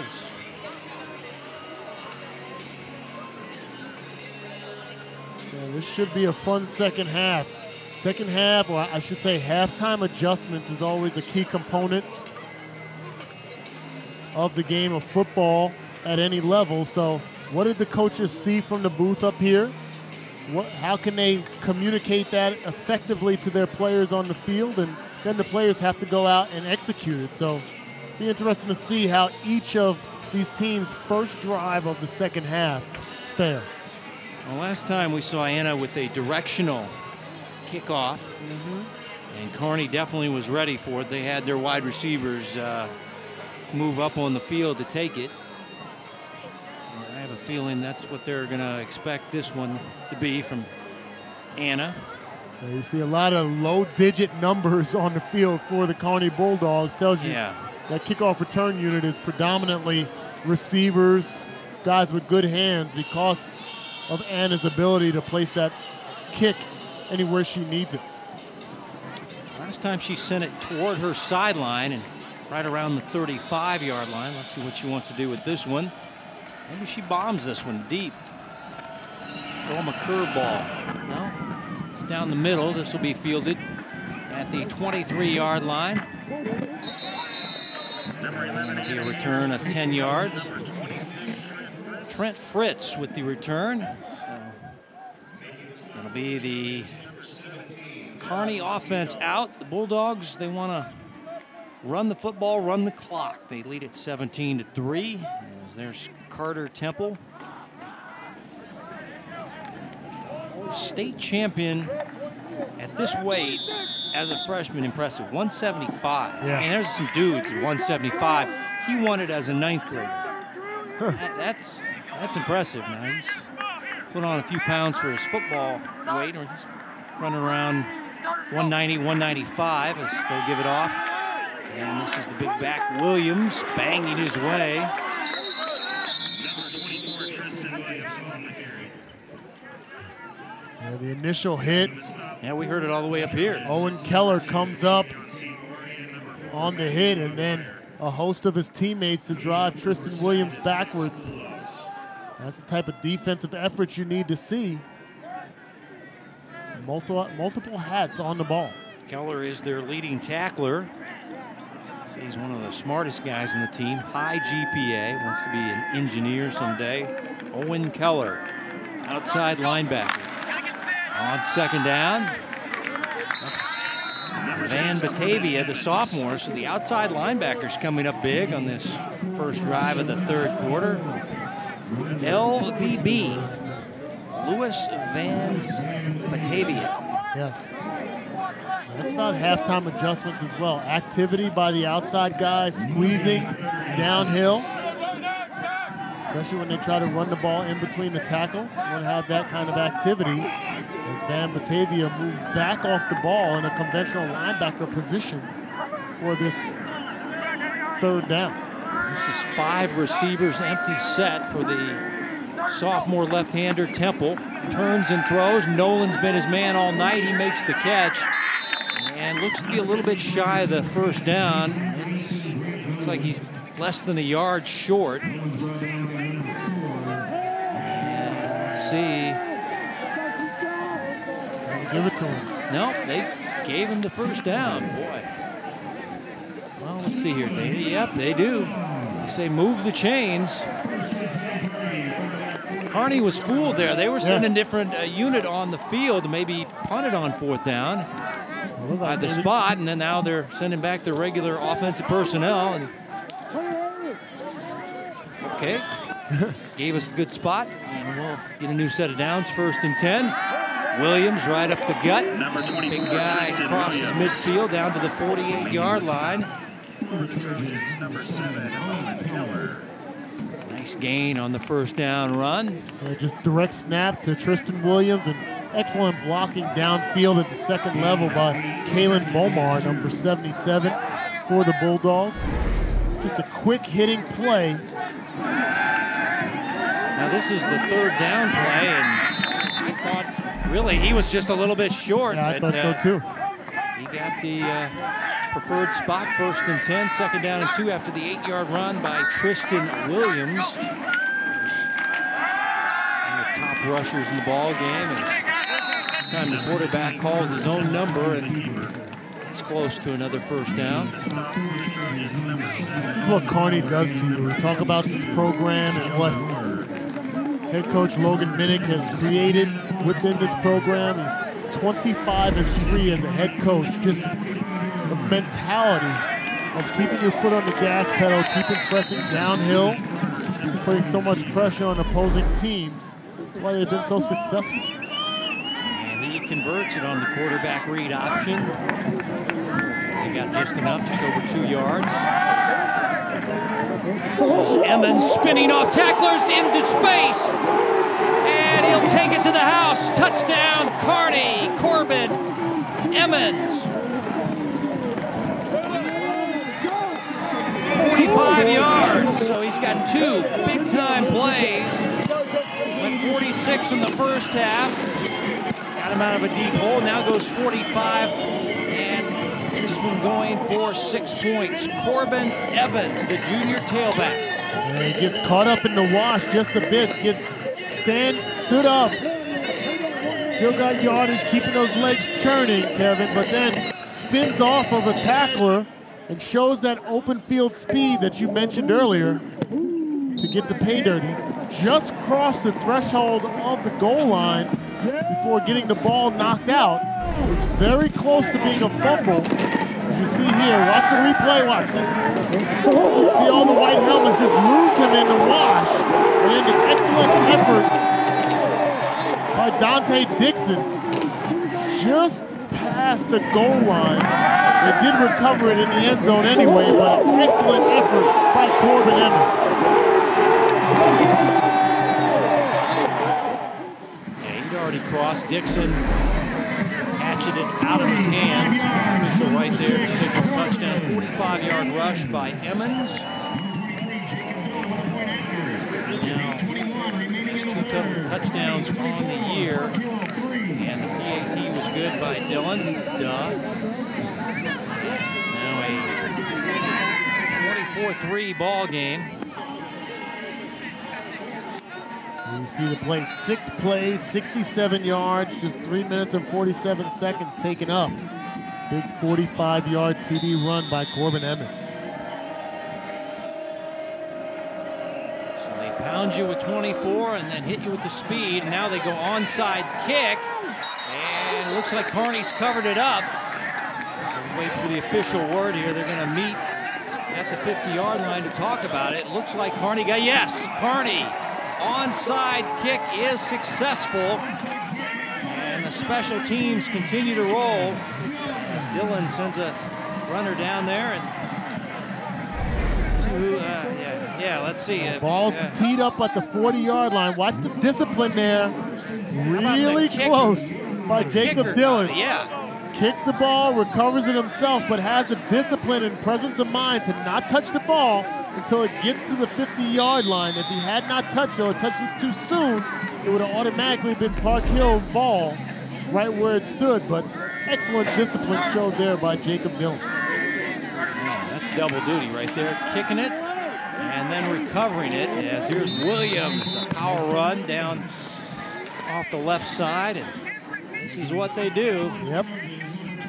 This should be a fun second half. Second half, or I should say halftime adjustments, is always a key component of the game of football at any level. So What did the coaches see from the booth up here? How can they communicate that effectively to their players on the field? And then the players have to go out and execute it. So it'll be interesting to see how each of these teams' first drive of the second half fare. Well, last time we saw Anna with a directional kickoff, and Kearney definitely was ready for it. They had their wide receivers move up on the field to take it. And I have a feeling that's what they're going to expect this one to be from Anna. You see a lot of low-digit numbers on the field for the Kearney Bulldogs. Tells you that kickoff return unit is predominantly receivers, guys with good hands, because of Anna's ability to place that kick anywhere she needs it. Last time she sent it toward her sideline and right around the 35-yard line. Let's see what she wants to do with this one. Maybe she bombs this one deep. Throw him a curveball. No, it's down the middle. This will be fielded at the 23-yard line. It'll be a return of 10 yards. Trent Fritz with the return. So it'll be the Kearney offense out. The Bulldogs, they want to run the football, run the clock. They lead at 17-3. As there's Carter Temple. State champion at this weight as a freshman, impressive. 175. Yeah. And there's some dudes at 175. He won it as a 9th grader. That's impressive. Now he's put on a few pounds for his football weight, or he's running around 190, 195 as they'll give it off. And this is the big back Williams banging his way. Yeah, the initial hit. Yeah, we heard it all the way up here. Owen Keller comes up on the hit, and then a host of his teammates to drive Tristan Williams backwards. That's the type of defensive effort you need to see. Multiple hats on the ball. Keller is their leading tackler. So he's one of the smartest guys in the team. High GPA, wants to be an engineer someday. Owen Keller, outside linebacker. On second down, Van Batavia, the sophomore, so the outside linebacker's coming up big on this first drive of the third quarter. LVB, Louis Van Batavia. Yes. That's about halftime adjustments as well. Activity by the outside guys, squeezing downhill, especially when they try to run the ball in between the tackles. You want to have that kind of activity as Van Batavia moves back off the ball in a conventional linebacker position for this third down. This is 5 receivers, empty set for the sophomore left-hander Temple. Turns and throws. Nolan's been his man all night. He makes the catch and looks to be a little bit shy of the first down. Looks like he's less than a yard short. And let's see. Give it to him. No, they gave him the first down. Boy. Well, let's see here. Yep, they do. They say move the chains. Kearney was fooled there. They were sending a different unit on the field, maybe punted on fourth down by the spot, and then now they're sending back their regular offensive personnel. And okay, gave us a good spot, and we'll get a new set of downs. 1st and 10. Williams right up the gut. Big guy crosses midfield down to the 48-yard line. Nice gain on the first down run. Just direct snap to Tristan Williams, and excellent blocking downfield at the second level by Kalen Bomar, number 77 for the Bulldogs. Just a quick hitting play. Now this is the third down play, and I thought really he was just a little bit short. Yeah, I thought so too. He got the preferred spot, 1st and 10, 2nd down and 2 after the 8-yard run by Tristan Williams. One of the top rushers in the ball game. This time the quarterback calls his own number, and it's close to another first down. This is what Kearney does to you. We talk about this program and head coach Logan Minnick has created within this program. He's 25-3 as a head coach. Just the mentality of keeping your foot on the gas pedal, keeping pressing downhill, putting so much pressure on opposing teams. That's why they've been so successful. And he converts it on the quarterback read option. He got just enough, just over 2 yards. This is Emmons spinning off tacklers into space. And he'll take it to the house. Touchdown, Kearney. Corbin Emmons. 45 yards, so he's got 2 big-time plays. Went 46 in the first half. Got him out of a deep hole, now goes 45, and this one going for 6 points. Corbin Evans, the junior tailback. And he gets caught up in the wash just a bit. Stood up. Still got yardage, keeping those legs churning, Kevin, but then spins off of a tackler and shows that open field speed that you mentioned earlier to get the pay dirty. Just crossed the threshold of the goal line before getting the ball knocked out. It was very close to being a fumble. As you see here, watch the replay, watch this. You see all the white helmets just lose him in the wash. And then the excellent effort by Dante Dixon just past the goal line. They did recover it in the end zone anyway, but an excellent effort by Corbin Emmons. Yeah, he'd already crossed. Dixon hatcheted out of his hands. Official right there, signal touchdown. 45-yard rush by Emmons. Now, there's 2 touchdowns on the year, and the PAT was good by Dillon. It's now a 24-3 ball game. You see the play, 6 plays, 67 yards, just 3 minutes and 47 seconds taken up. Big 45-yard TD run by Corbin Emmons. So they pound you with 24 and then hit you with the speed, and now they go onside kick, and it looks like Kearney's covered it up. We'll wait for the official word here. They're going to meet at the 50-yard line to talk about it. Looks like Kearney got, yes, Kearney. Onside kick is successful, and the special teams continue to roll as Dillon sends a runner down there. And let's see who, let's see. Ball's teed up at the 40-yard line. Watch the discipline there. Really close by Jacob Dillon. Yeah. Kicks the ball, recovers it himself, but has the discipline and presence of mind to not touch the ball until it gets to the 50-yard line. If he had not touched it or touched it too soon, it would have automatically been Park Hill's ball right where it stood. But excellent discipline showed there by Jacob Dillon. Yeah, that's double duty right there, kicking it and then recovering it. As here's Williams, a power run down off the left side, and this is what they do. Yep.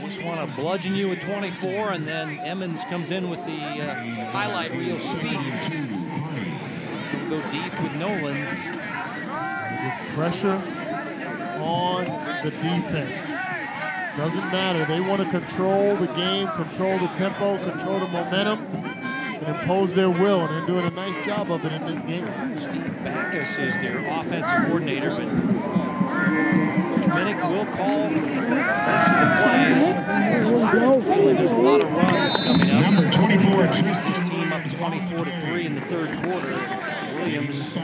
Just want to bludgeon you with 24, and then Emmons comes in with the highlight reel speed. Go deep with Nolan. This pressure on the defense. Doesn't matter. They want to control the game, control the tempo, control the momentum, and impose their will, and they're doing a nice job of it in this game. Steve Backus is their offensive coordinator, but Coach Minnick will call most of the plays. Feeling there's a lot of runs coming up. Number 24, This team up 24-3 in the third quarter. Williams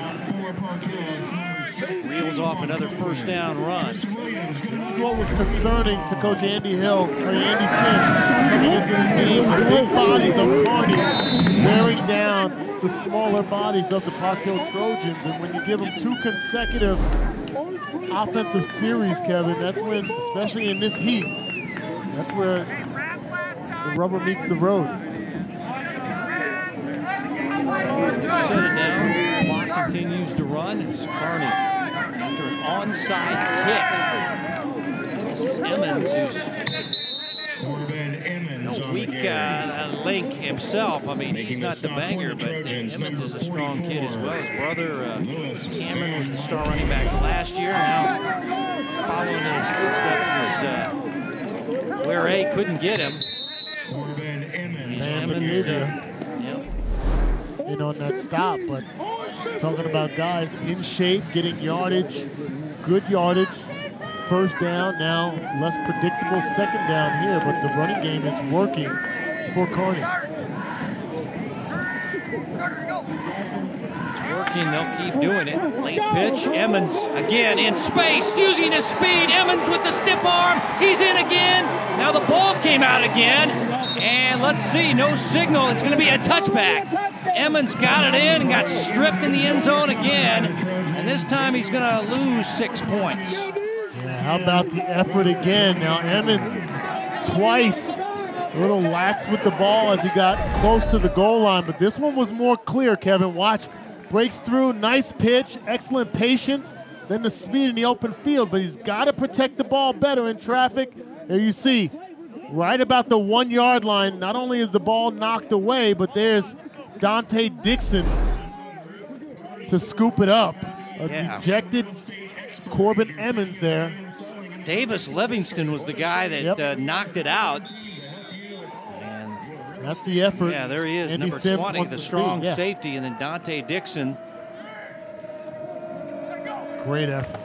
reels off another first down run. This is what was concerning to Coach Andy Sims coming into this game. The big bodies of Kearney bearing down the smaller bodies of the Park Hill Trojans, and when you give them 2 consecutive offensive series, Kevin, that's when, especially in this heat, that's where the rubber meets the road. Set it down as the clock continues to run. It's Kearney after an onside kick. This is Emmons who's Weak link himself. I mean, he's not the banger, but Emmons is a strong kid as well. His brother, Cameron, was the star running back last year. Now, following in his footsteps is where A couldn't get him. Emmons, in on that stop, but talking about guys in shape, getting yardage, good yardage. First down, now less predictable second down here, but the running game is working for Kearney. It's working, they'll keep doing it. Late pitch, Emmons again in space, using his speed. Emmons with the stiff arm, he's in again. Now the ball came out again, and let's see, no signal. It's gonna be a touchback. Emmons got it in and got stripped in the end zone again, and this time he's gonna lose 6 points. How about the effort again? Now Emmons twice a little lax with the ball as he got close to the goal line, but this one was more clear, Kevin. Watch, breaks through, nice pitch, excellent patience, then the speed in the open field, but he's got to protect the ball better in traffic. There you see, right about the 1 yard line, not only is the ball knocked away, but there's Dante Dixon to scoop it up. A dejected Corbin Emmons there. Davis Livingston was the guy that knocked it out. And that's the effort. Yeah, there he is, Andy number Sims 20, the strong safety, and then Dante Dixon. Great effort.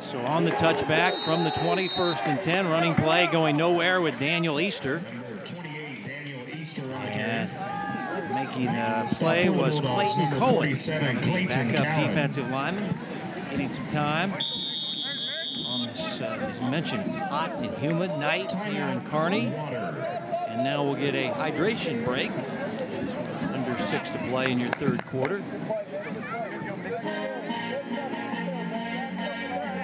So on the touchback from the 20, 1st and 10, running play going nowhere with Daniel Easter. And making the play was Clayton Cohen, backup defensive lineman, getting some time. On this, as mentioned, it's a hot and humid night here in Kearney. And now we'll get a hydration break. It's under 6 to play in your 3rd quarter.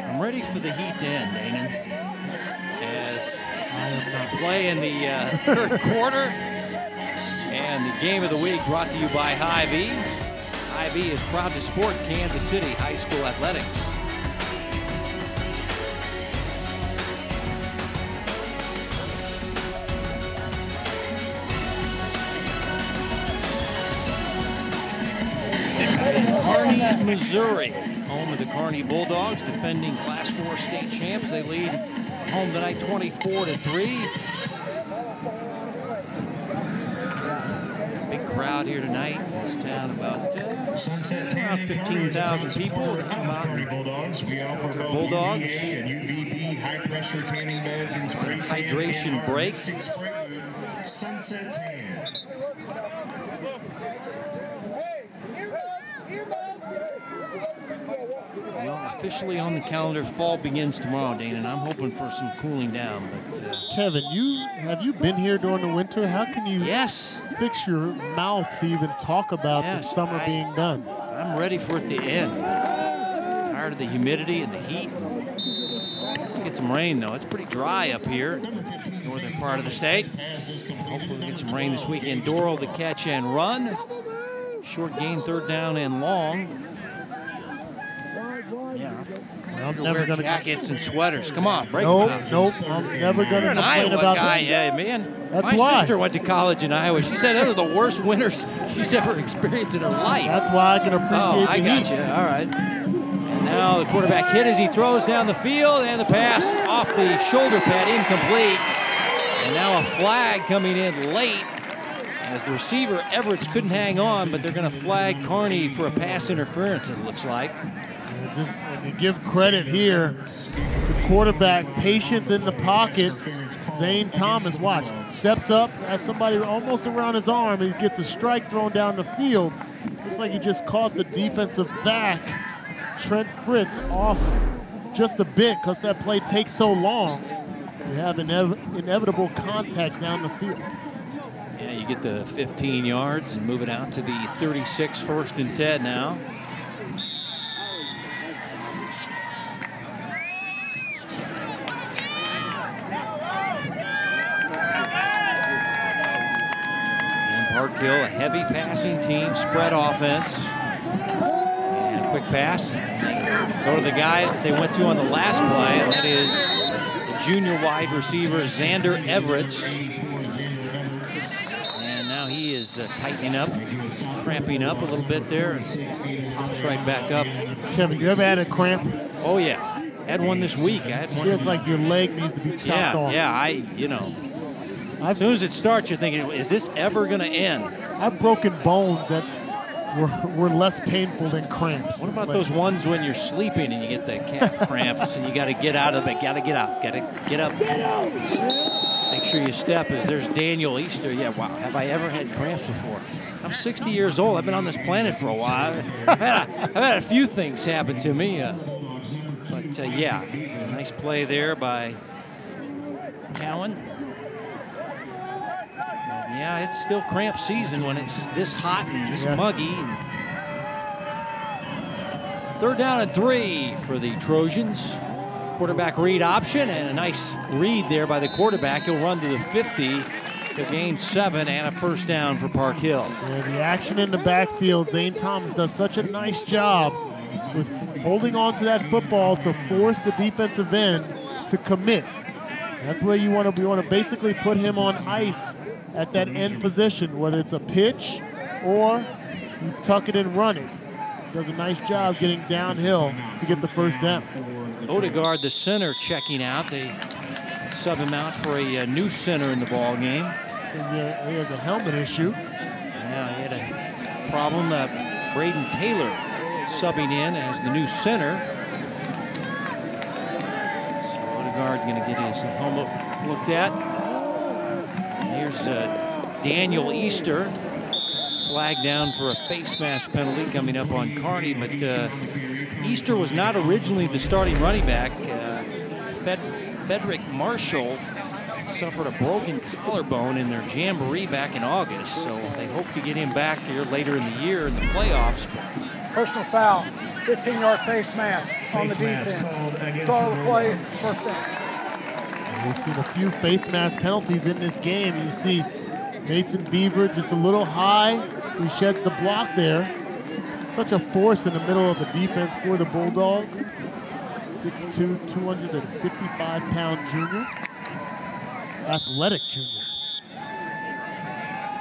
I'm ready for the heat to end, Danon. As I play in the 3rd quarter. And the game of the week brought to you by Hy-Vee. Hy-Vee is proud to support Kansas City high school athletics. Kearney, Missouri, home of the Kearney Bulldogs, defending Class 4 state champs. They lead home tonight 24-3. Big crowd here tonight in this town, about 15,000 people that come out. Bulldogs. We offer Bulldogs. and UVB high pressure tanning beds and spray hydration break. Sunset Tan. Well, officially on the calendar, fall begins tomorrow, Dane, and I'm hoping for some cooling down. But Kevin, have you been here during the winter? How can you fix your mouth to even talk about the summer being done? I'm ready for it to end. Tired of the humidity and the heat. Let's get some rain, though. It's pretty dry up here, northern part of the state. Hopefully we'll get some rain this weekend. Doral the catch and run. Short gain, 3rd down and long. I'm never going to jackets and sweaters. Come on, break them out. Nope. I'm never going to complain Iowa about guy. that. Yeah, man. That's My why. sister went to college in Iowa. She said that was the worst winters she's ever experienced in her life. That's why I can appreciate I the got heat. you. All right. And now the quarterback hit as he throws down the field, and the pass off the shoulder pad, incomplete. And now a flag coming in late as the receiver, Everett, couldn't hang on, but they're going to flag Kearney for a pass interference, it looks like. And to give credit here, the quarterback, patience in the pocket. Zane Thomas, watch, steps up, has somebody almost around his arm. He gets a strike thrown down the field. Looks like he just caught the defensive back, Trent Fritz, off just a bit because that play takes so long. You have inevitable contact down the field. Yeah, you get the 15 yards and move it out to the 36, 1st and 10 now. Park Hill, a heavy passing team, spread offense. And a quick pass. Go to the guy that they went to on the last play, and that is the junior wide receiver Xander Everett's. And now he is tightening up, cramping up a little bit there, and pops right back up. Kevin, you ever had a cramp? Oh, yeah. Had one this week. I had one. Feels like your leg needs to be chopped off. Yeah, as soon as it starts, you're thinking, is this ever going to end? I've broken bones that were less painful than cramps. What about those ones when you're sleeping and you get the calf cramps and you got to get out of it, got to get out, got to get up. Make sure you step. There's Daniel Easter. Yeah, wow, have I ever had cramps before? I'm 60 years old. I've been on this planet for a while. I've had a few things happen to me. Yeah, nice play there by Cowan. Yeah, it's still cramp season when it's this hot and this muggy. 3rd down and 3 for the Trojans. Quarterback read option and a nice read there by the quarterback. He'll run to the 50. He'll gain 7 and a 1st down for Park Hill. Yeah, the action in the backfield, Zane Thomas does such a nice job with holding on to that football to force the defensive end to commit. That's where you want to basically put him on ice at that end position, whether it's a pitch or you tuck it and run it. Does a nice job getting downhill to get the 1st down. Odegaard, the center, checking out. They sub him out for a new center in the ball game. So he has a helmet issue. Yeah, he had a problem. Braden Taylor subbing in as the new center. So Odegaard going to get his helmet looked at. Here's Daniel Easter, flag down for a face mask penalty coming up on Kearney, but Easter was not originally the starting running back. Frederick Marshall suffered a broken collarbone in their jamboree back in August, so they hope to get him back here later in the year in the playoffs. Personal foul, 15-yard face mask on the defense. Start the play, 1st down. We've seen a few face mask penalties in this game. You see Mason Beaver just a little high. He sheds the block there. Such a force in the middle of the defense for the Bulldogs. 6'2", 255-pound junior. Athletic junior.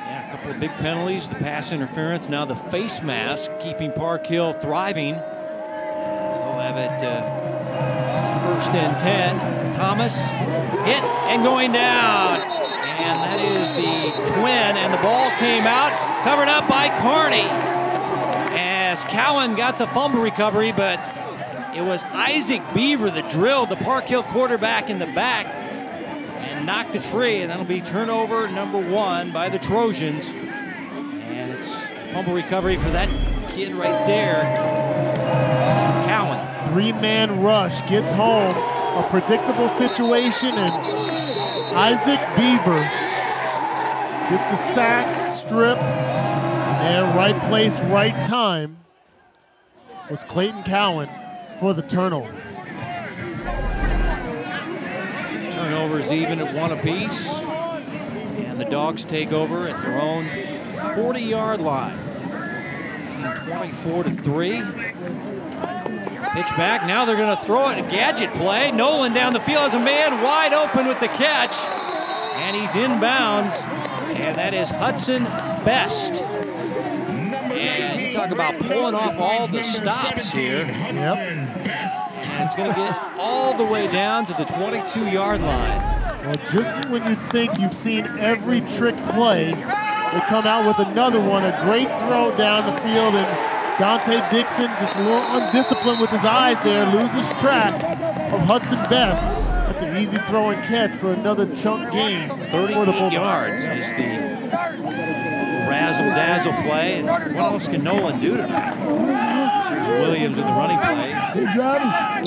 Yeah, a couple of big penalties. The pass interference, now the face mask, keeping Park Hill thriving. They'll have it 1st and 10. Thomas hit and going down. And that is the twin, and the ball came out, covered up by Kearney. As Cowan got the fumble recovery, but it was Isaac Beaver that drilled the Park Hill quarterback in the back and knocked it free, and that'll be turnover number 1 by the Trojans. And it's fumble recovery for that kid right there, Cowan. 3-man rush gets home. A predictable situation, and Isaac Beaver gets the sack, strip, and right place, right time was Clayton Cowan for the turnover. Turnovers even at 1 apiece, and the Dogs take over at their own 40-yard line, 24-3. Pitch back, now they're going to throw it, a gadget play. Nolan down the field has a man wide open with the catch, and he's inbounds, and that is Hudson Best. And you talk about pulling off all the stops here. Yep. And it's going to get all the way down to the 22-yard line. Well, just when you think you've seen every trick play, they come out with another one, a great throw down the field, and Dante Dixon just a little undisciplined with his eyes there, loses track of Hudson Best. That's an easy throw and catch for another chunk gain. 38 yards is the razzle-dazzle play, and what else can Nolan do tonight? Here's Williams in the running play.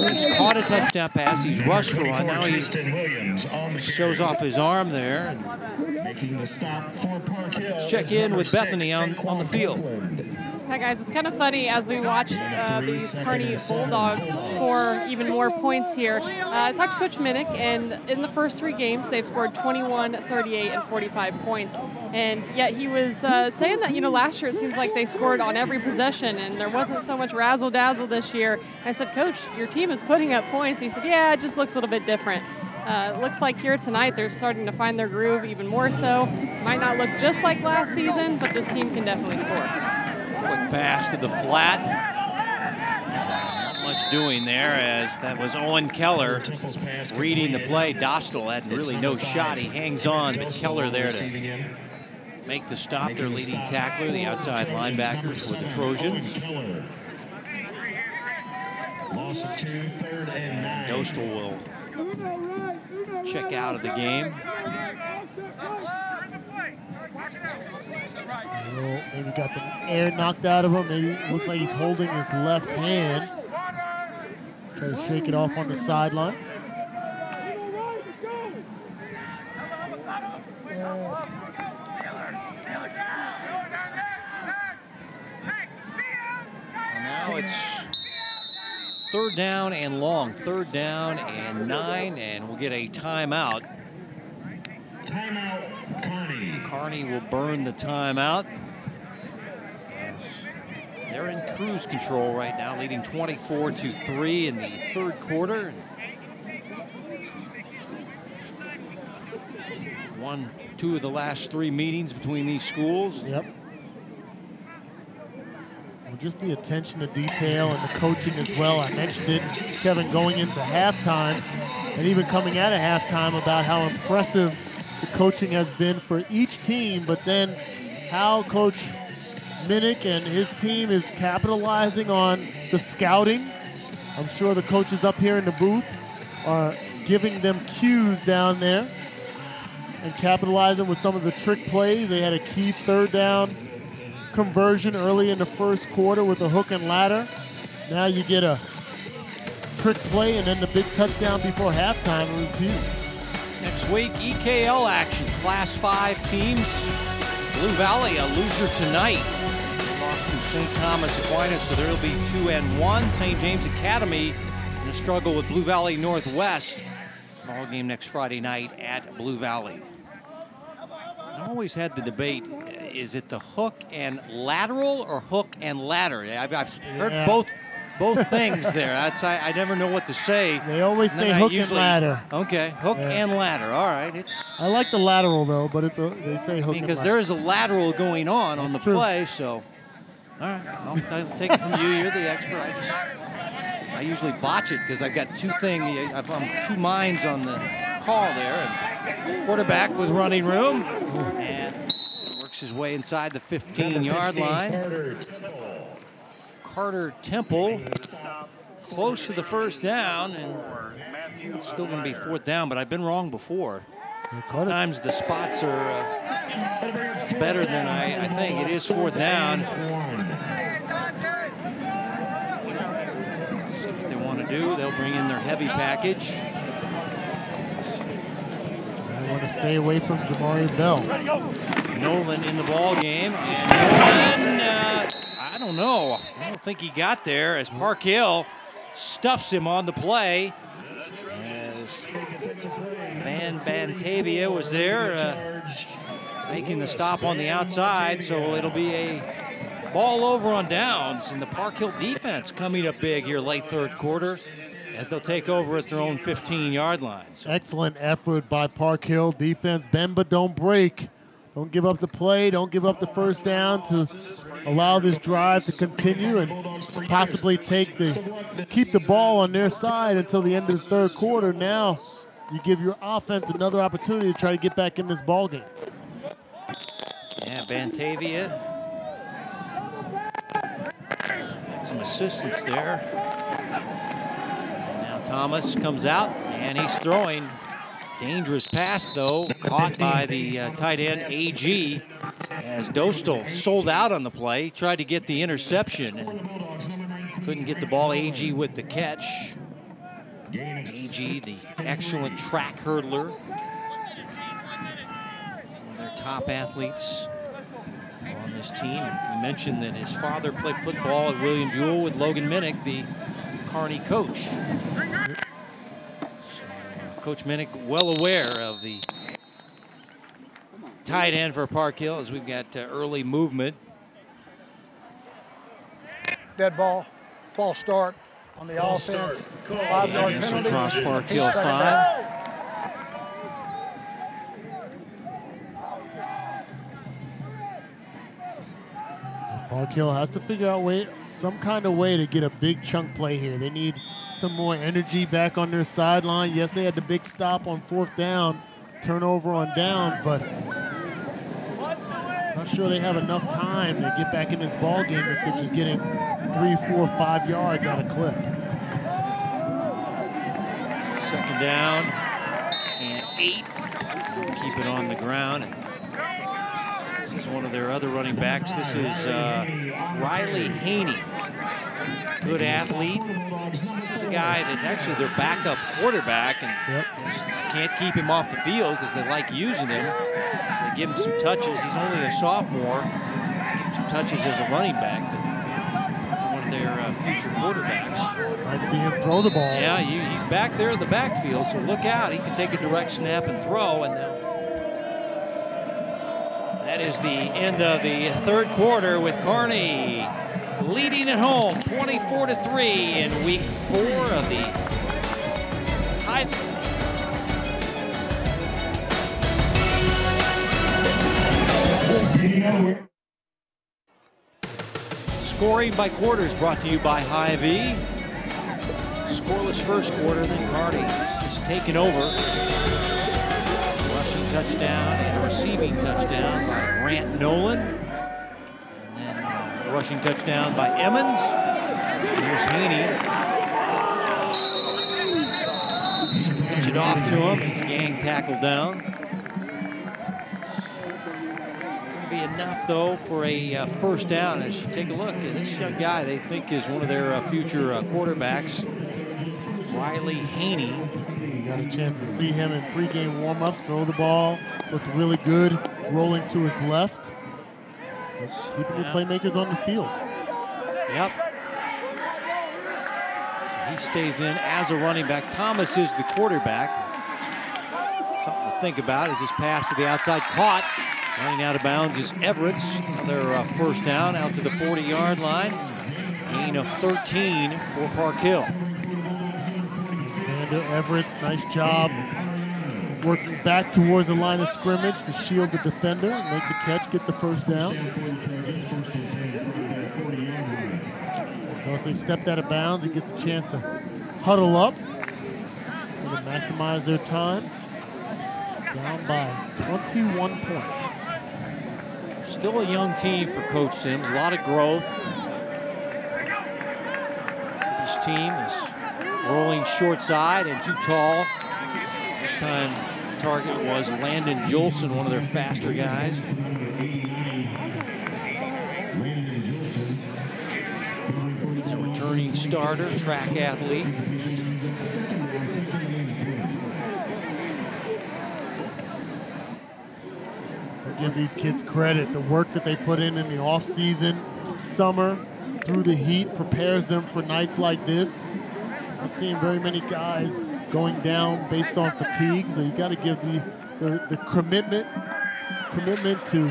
He's caught a touchdown pass, he's rushed for one, now he shows off his arm there. Let's check in with Bethany on the field. Hi guys, it's kind of funny as we watch these Kearney Bulldogs score even more points here. I talked to Coach Minnick, and in the first 3 games, they've scored 21, 38, and 45 points. And yet he was saying that, last year it seems like they scored on every possession, and there wasn't so much razzle-dazzle this year. I said, Coach, your team is putting up points. He said, yeah, it just looks a little bit different. Looks like here tonight they're starting to find their groove even more so. Might not look just like last season, but this team can definitely score. Quick pass to the flat. Not much doing there, as that was Owen Keller reading the play. Dostal had really no shot. He hangs on, but Keller there to make the stop. Their leading tackler, the outside linebackers for the Trojans. Loss of 2, 3rd and 9. Dostal will check out of the game. Well, maybe got the air knocked out of him. Maybe it looks like he's holding his left hand. Try to shake it off on the sideline. Now it's 3rd down and long. 3rd down and 9, and we'll get a timeout. Timeout, Kearney. Kearney will burn the timeout. They're in cruise control right now, leading 24-3 in the 3rd quarter. Won 2 of the last 3 meetings between these schools. Yep. Well, just the attention to detail and the coaching as well. I mentioned it, Kevin, going into halftime and even coming out of halftime about how impressive the coaching has been for each team, but then how Coach Minnick and his team is capitalizing on the scouting. I'm sure the coaches up here in the booth are giving them cues down there and capitalizing with some of the trick plays. They had a key 3rd down conversion early in the 1st quarter with a hook and ladder. Now you get a trick play and then the big touchdown before halftime. It was huge. Next week, EKL action. Class 5 teams. Blue Valley, a loser tonight. They lost to St. Thomas Aquinas, so there will be 2-1. St. James Academy in a struggle with Blue Valley Northwest. Ball game next Friday night at Blue Valley. I always had the debate, is it the hook and lateral or hook and ladder? I've heard both things there. I never know what to say. They always say hook and ladder. Okay, hook and ladder. All right. I like the lateral though, but they say hook and ladder. Because there is a lateral going on the play, so. All right, I'll take it from you. You're the expert. I usually botch it because I've got I'm 2 minds on the call there. And quarterback with running room, and works his way inside the 15-yard line. Carter Temple close to the 1st down, and it's still going to be 4th down, but I've been wrong before. Sometimes the spots are better than I think. It is 4th down. Let's see what they want to do. They'll bring in their heavy package. I want to stay away from Jamari Bell. Nolan in the ball game, and Nolan, I don't know. I don't think he got there as Park Hill stuffs him on the play. As Van Bantavia was there making the stop on the outside, so it'll be a ball over on downs, and the Park Hill defense coming up big here late 3rd quarter as they'll take over at their own 15-yard line. So. Excellent effort by Park Hill defense. Bend but don't break. Don't give up the play. Don't give up the 1st down to allow this drive to continue and possibly keep the ball on their side until the end of the 3rd quarter. Now you give your offense another opportunity to try to get back in this ball game. Yeah, Bantavia had some assistance there. And now Thomas comes out, and he's throwing. Dangerous pass, though, caught by the tight end, AG, as Dostal sold out on the play, tried to get the interception, and couldn't get the ball. AG with the catch. AG, the excellent track hurdler. One of their top athletes on this team. We mentioned that his father played football at William Jewell with Logan Minnick, the Kearney coach. Coach Minnick well aware of the tight end for Park Hill as we've got early movement. Dead ball, false start on the offense. 5-yard penalty. Across Park Hill 5. Park Hill has to figure out some kind of way to get a big chunk play here. They need some more energy back on their sideline. Yes, they had the big stop on 4th down, turnover on downs, but not sure they have enough time to get back in this ball game if they're just getting 3, 4, 5 yards out of clip. 2nd down and 8. Keep it on the ground. And this is one of their other running backs. This is Riley Haney. Good athlete. This is a guy that's actually their backup quarterback, and just can't keep him off the field because they like using him. So they give him some touches. He's only a sophomore. Give him some touches as a running back, but one of their future quarterbacks. Might see him throw the ball. Yeah, he's back there in the backfield, so look out. He can take a direct snap and throw, and that is the end of the 3rd quarter with Kearney leading at home 24-3 in week 4 of the high. Scoring by quarters brought to you by Hy-Vee. Scoreless 1st quarter, then Kearney is just taken over. Rushing touchdown and a receiving touchdown by Grant Nolan. And then rushing touchdown by Emmons. Here's Haney. Pitch it off to him. He's gang tackled down. Enough though for a 1st down. As you take a look at this young guy, they think is one of their future quarterbacks, Riley Haney. You got a chance to see him in pregame warm-ups, throw the ball, looked really good, rolling to his left. Just keeping your playmakers on the field. Yep. So he stays in as a running back. Thomas is the quarterback. Something to think about is his pass to the outside, caught. Running out of bounds is Everett's. Another 1st down out to the 40-yard line. Gain of 13 for Park Hill. Xander Everett's, nice job working back towards the line of scrimmage to shield the defender, make the catch, get the 1st down. Because they stepped out of bounds, he gets a chance to huddle up and to maximize their time. Down by 21 points. Still a young team for Coach Sims. A lot of growth. This team is rolling short side and too tall. This time target was Landon Jolson, one of their faster guys. He's a returning starter, track athlete. Give these kids credit. The work that they put in the off-season, summer, through the heat, prepares them for nights like this. Not seeing very many guys going down based on fatigue, so you got to give the commitment to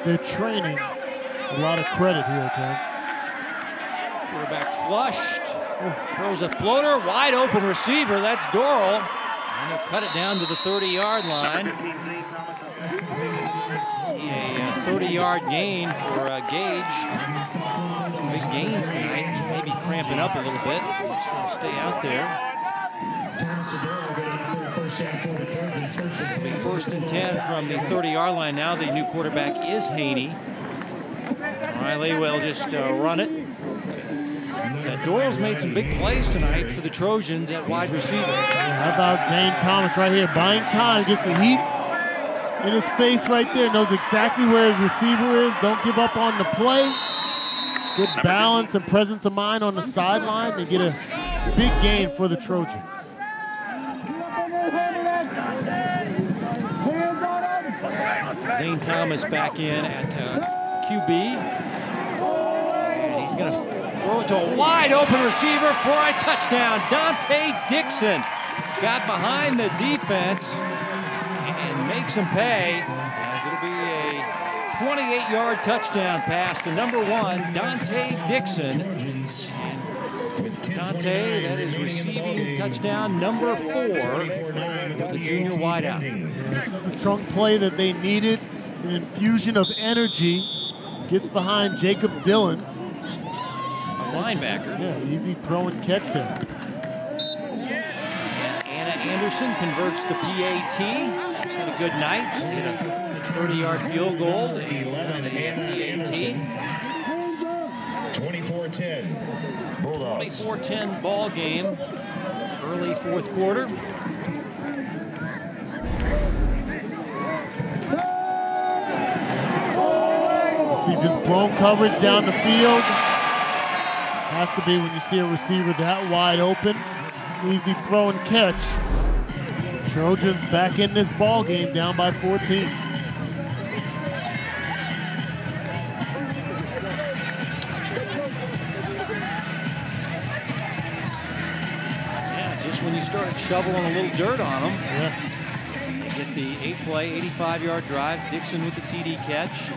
their training a lot of credit here, Kev. Quarterback flushed, throws a floater, wide open receiver. That's Doral. And he'll cut it down to the 30-yard line. A 30-yard gain for Gage. Had some big gains tonight. Maybe cramping up a little bit. He's going to stay out there. This will be 1st and 10 from the 30-yard line. Now the new quarterback is Haney. Riley will just run it. Doyle's made some big plays tonight for the Trojans at wide receiver. How about Zane Thomas right here, buying time, gets the heat in his face right there, knows exactly where his receiver is, don't give up on the play. Good balance and presence of mind on the sideline to get a big gain for the Trojans. Zane Thomas back in at QB. And he's going to throw it to a wide open receiver for a touchdown. Dante Dixon got behind the defense and makes him pay, as it'll be a 28-yard touchdown pass to number 1, Dante Dixon. And Dante, that is receiving touchdown number 4 for the junior wideout. This is the trunk play that they needed, an infusion of energy. Gets behind Jacob Dillon. A linebacker. Yeah, easy throw and catch there. And Anna Anderson converts the PAT. She's had a good night. She hit a 30-yard field goal. 24-10. Bulldogs. 24-10 ball game. Early fourth quarter. See just blown coverage down the field. Has to be when you see a receiver that wide open. Easy throw and catch. Trojans back in this ball game, down by 14. Yeah, just when you started shoveling a little dirt on them. Yeah. They get the 8-play, 85-yard drive. Dixon with the TD catch.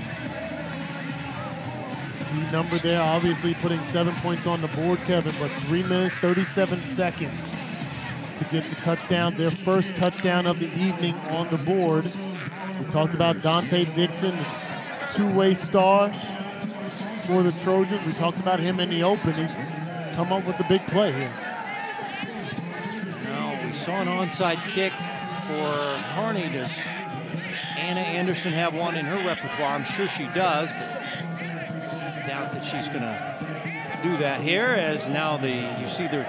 Key number there, obviously putting 7 points on the board, Kevin, but 3 minutes, 37 seconds to get the touchdown, their first touchdown of the evening on the board. We talked about Dante Dixon, two-way star for the Trojans. We talked about him in the open. He's come up with a big play here. Now we saw an onside kick for Kearney. Does Anna Anderson have one in her repertoire? I'm sure she does, but I doubt that she's going to do that here, as now you see the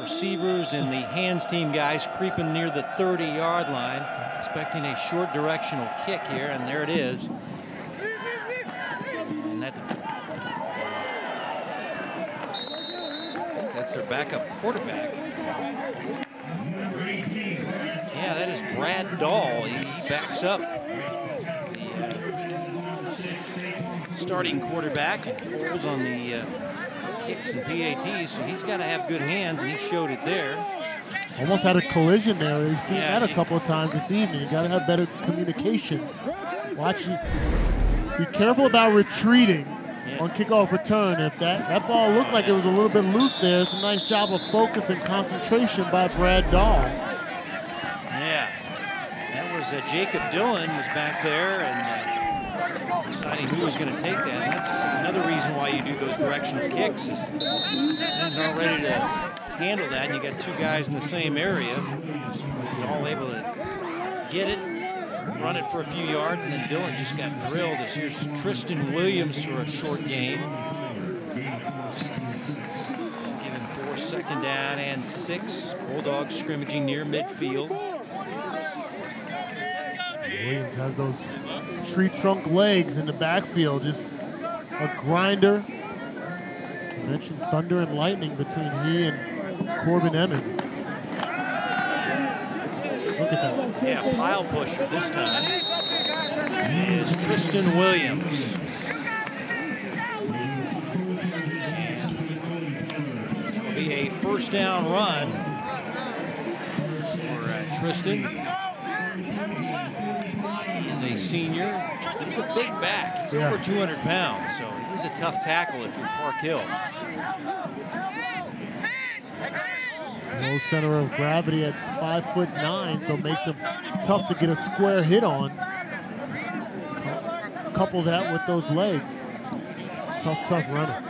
receivers and the hands team guys creeping near the 30-yard line, expecting a short directional kick here, and there it is. And that's, I think that's their backup quarterback. Yeah, that is Brad Dahl. He backs up the starting quarterback and holds on the kicks and PATs, so he's got to have good hands, and he showed it there. Almost had a collision there. We've seen that a couple of times this evening. You got to have better communication. Watch it. Be careful about retreating on kickoff return. If that ball looked like it was a little bit loose there, it's a nice job of focus and concentration by Brad Dahl. Yeah, that was Jacob Dillon was back there and deciding who was going to take that. And that's another reason why you do those directional kicks, is guys aren't ready to handle that, and you got two guys in the same area. You're all able to get it, run it for a few yards, and then Dillon just got drilled. As here's Tristan Williams for a short gain. Given 4 second down and 6. Bulldogs scrimmaging near midfield. Williams has those tree trunk legs in the backfield, just a grinder. I mentioned thunder and lightning between he and Corbin Emmons. Look at that. Yeah, pile pusher this time is Tristan Williams. It'll be a first down run for Tristan. He's a senior. He's a big back. He's over 200 pounds, so he's a tough tackle if you're Park Hill. Low center of gravity at 5'9", so it makes him tough to get a square hit on. Couple that with those legs. Tough runner.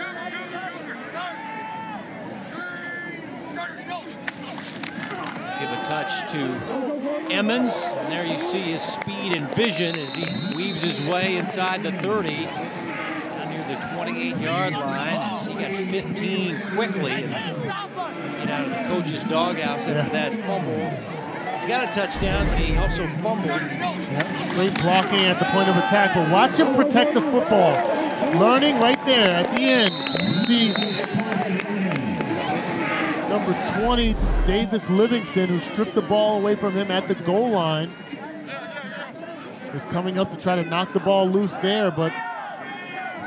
Give a touch to Emmons, and there you see his speed and vision as he weaves his way inside the 30, down near the 28-yard line, as he got 15 quickly and get out of the coach's doghouse after that fumble. He's got a touchdown, but he also fumbled. Great blocking at the point of attack, but watch him protect the football. Learning right there at the end. You see number 20, Davis Livingston, who stripped the ball away from him at the goal line, was coming up to try to knock the ball loose there, but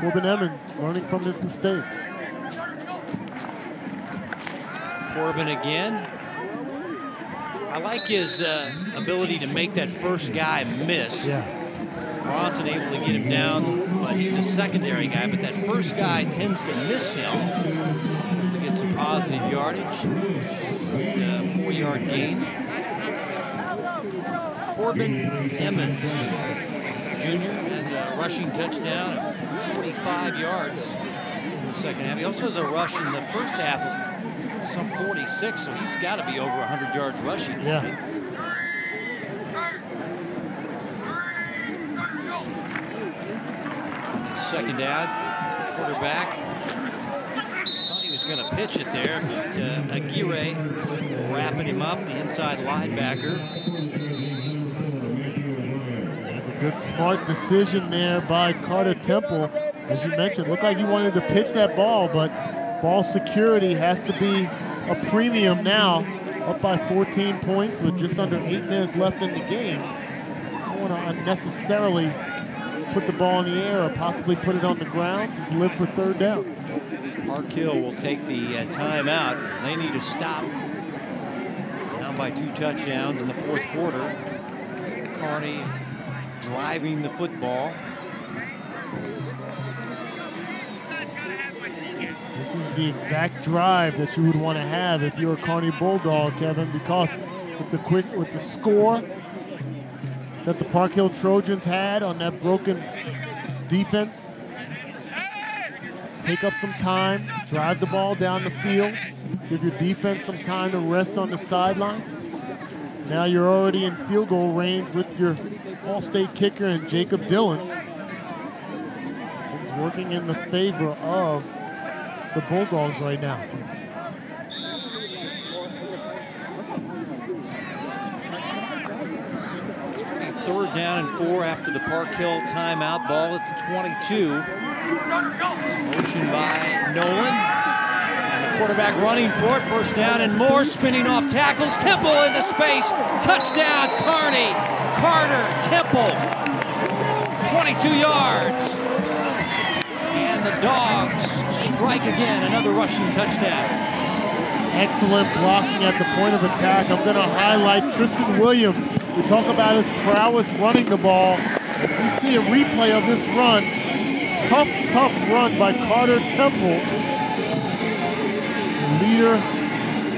Corbin Emmons learning from his mistakes. Corbin again. I like his ability to make that first guy miss. Yeah. Bronson able to get him down, but he's a secondary guy, but that first guy tends to miss him. To get some positive yardage. 4-yard gain. Corbin Emmons, Jr. has a rushing touchdown of 45 yards in the second half. He also has a rush in the first half of some 46, so he's got to be over 100 yards rushing. Yeah. Right? Second down, quarterback. Thought he was going to pitch it there, but Aguirre wrapping him up, the inside linebacker. It's a good, smart decision there by Carter Temple. As you mentioned, looked like he wanted to pitch that ball, but ball security has to be a premium now. Up by 14 points with just under 8 minutes left in the game. I don't want to unnecessarily put the ball in the air or possibly put it on the ground. Just live for third down. Park Hill will take the timeout. They need to stop. Down by 2 touchdowns in the fourth quarter. Kearney driving the football. This is the exact drive that you would want to have if you're a Kearney Bulldog, Kevin, because with the score that the Park Hill Trojans had on that broken defense, take up some time, drive the ball down the field, give your defense some time to rest on the sideline. Now you're already in field goal range with your All-State kicker and Jacob Dillon. It's working in the favor of the Bulldogs right now. Third down and 4 after the Park Hill timeout. Ball at the 22. Motion by Nolan. And the quarterback running for it. First down and more. Spinning off tackles. Temple into space. Touchdown, Kearney. Carter Temple. 22 yards. And the Dogs strike again. Another rushing touchdown. Excellent blocking at the point of attack. I'm going to highlight Tristan Williams. We talk about his prowess running the ball. As we see a replay of this run, tough run by Carter Temple, leader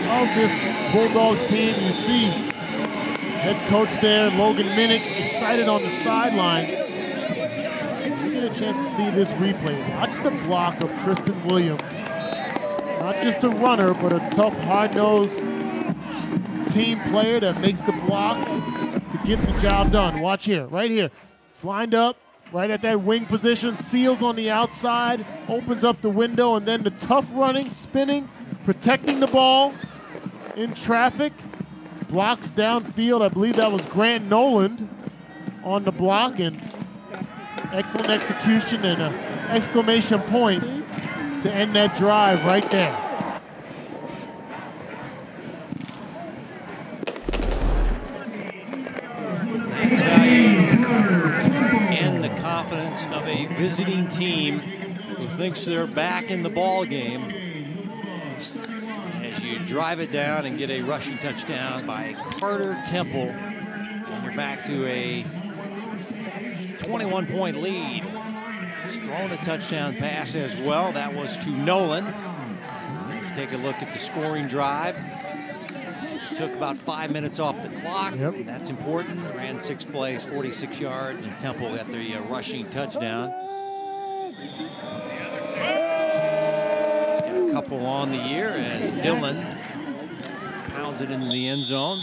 of this Bulldogs team. You see head coach there, Logan Minnick, excited on the sideline. You get a chance to see this replay. Watch the block of Tristan Williams. Not just a runner, but a tough, hard-nosed team player that makes the blocks to get the job done. Watch here, right here. It's lined up right at that wing position, seals on the outside, opens up the window, and then the tough running, spinning, protecting the ball in traffic, blocks downfield. I believe that was Grant Noland on the block, and excellent execution and an exclamation point to end that drive right there. That's how you end the confidence of a visiting team who thinks they're back in the ball game as you drive it down and get a rushing touchdown by Carter Temple, and you're back to a 21-point lead. He's thrown a touchdown pass as well. That was to Nolan. Let's take a look at the scoring drive. Took about 5 minutes off the clock. Yep. That's important. Ran 6 plays, 46 yards, and Temple got the rushing touchdown. He's got a couple on the year as Dillon pounds it into the end zone.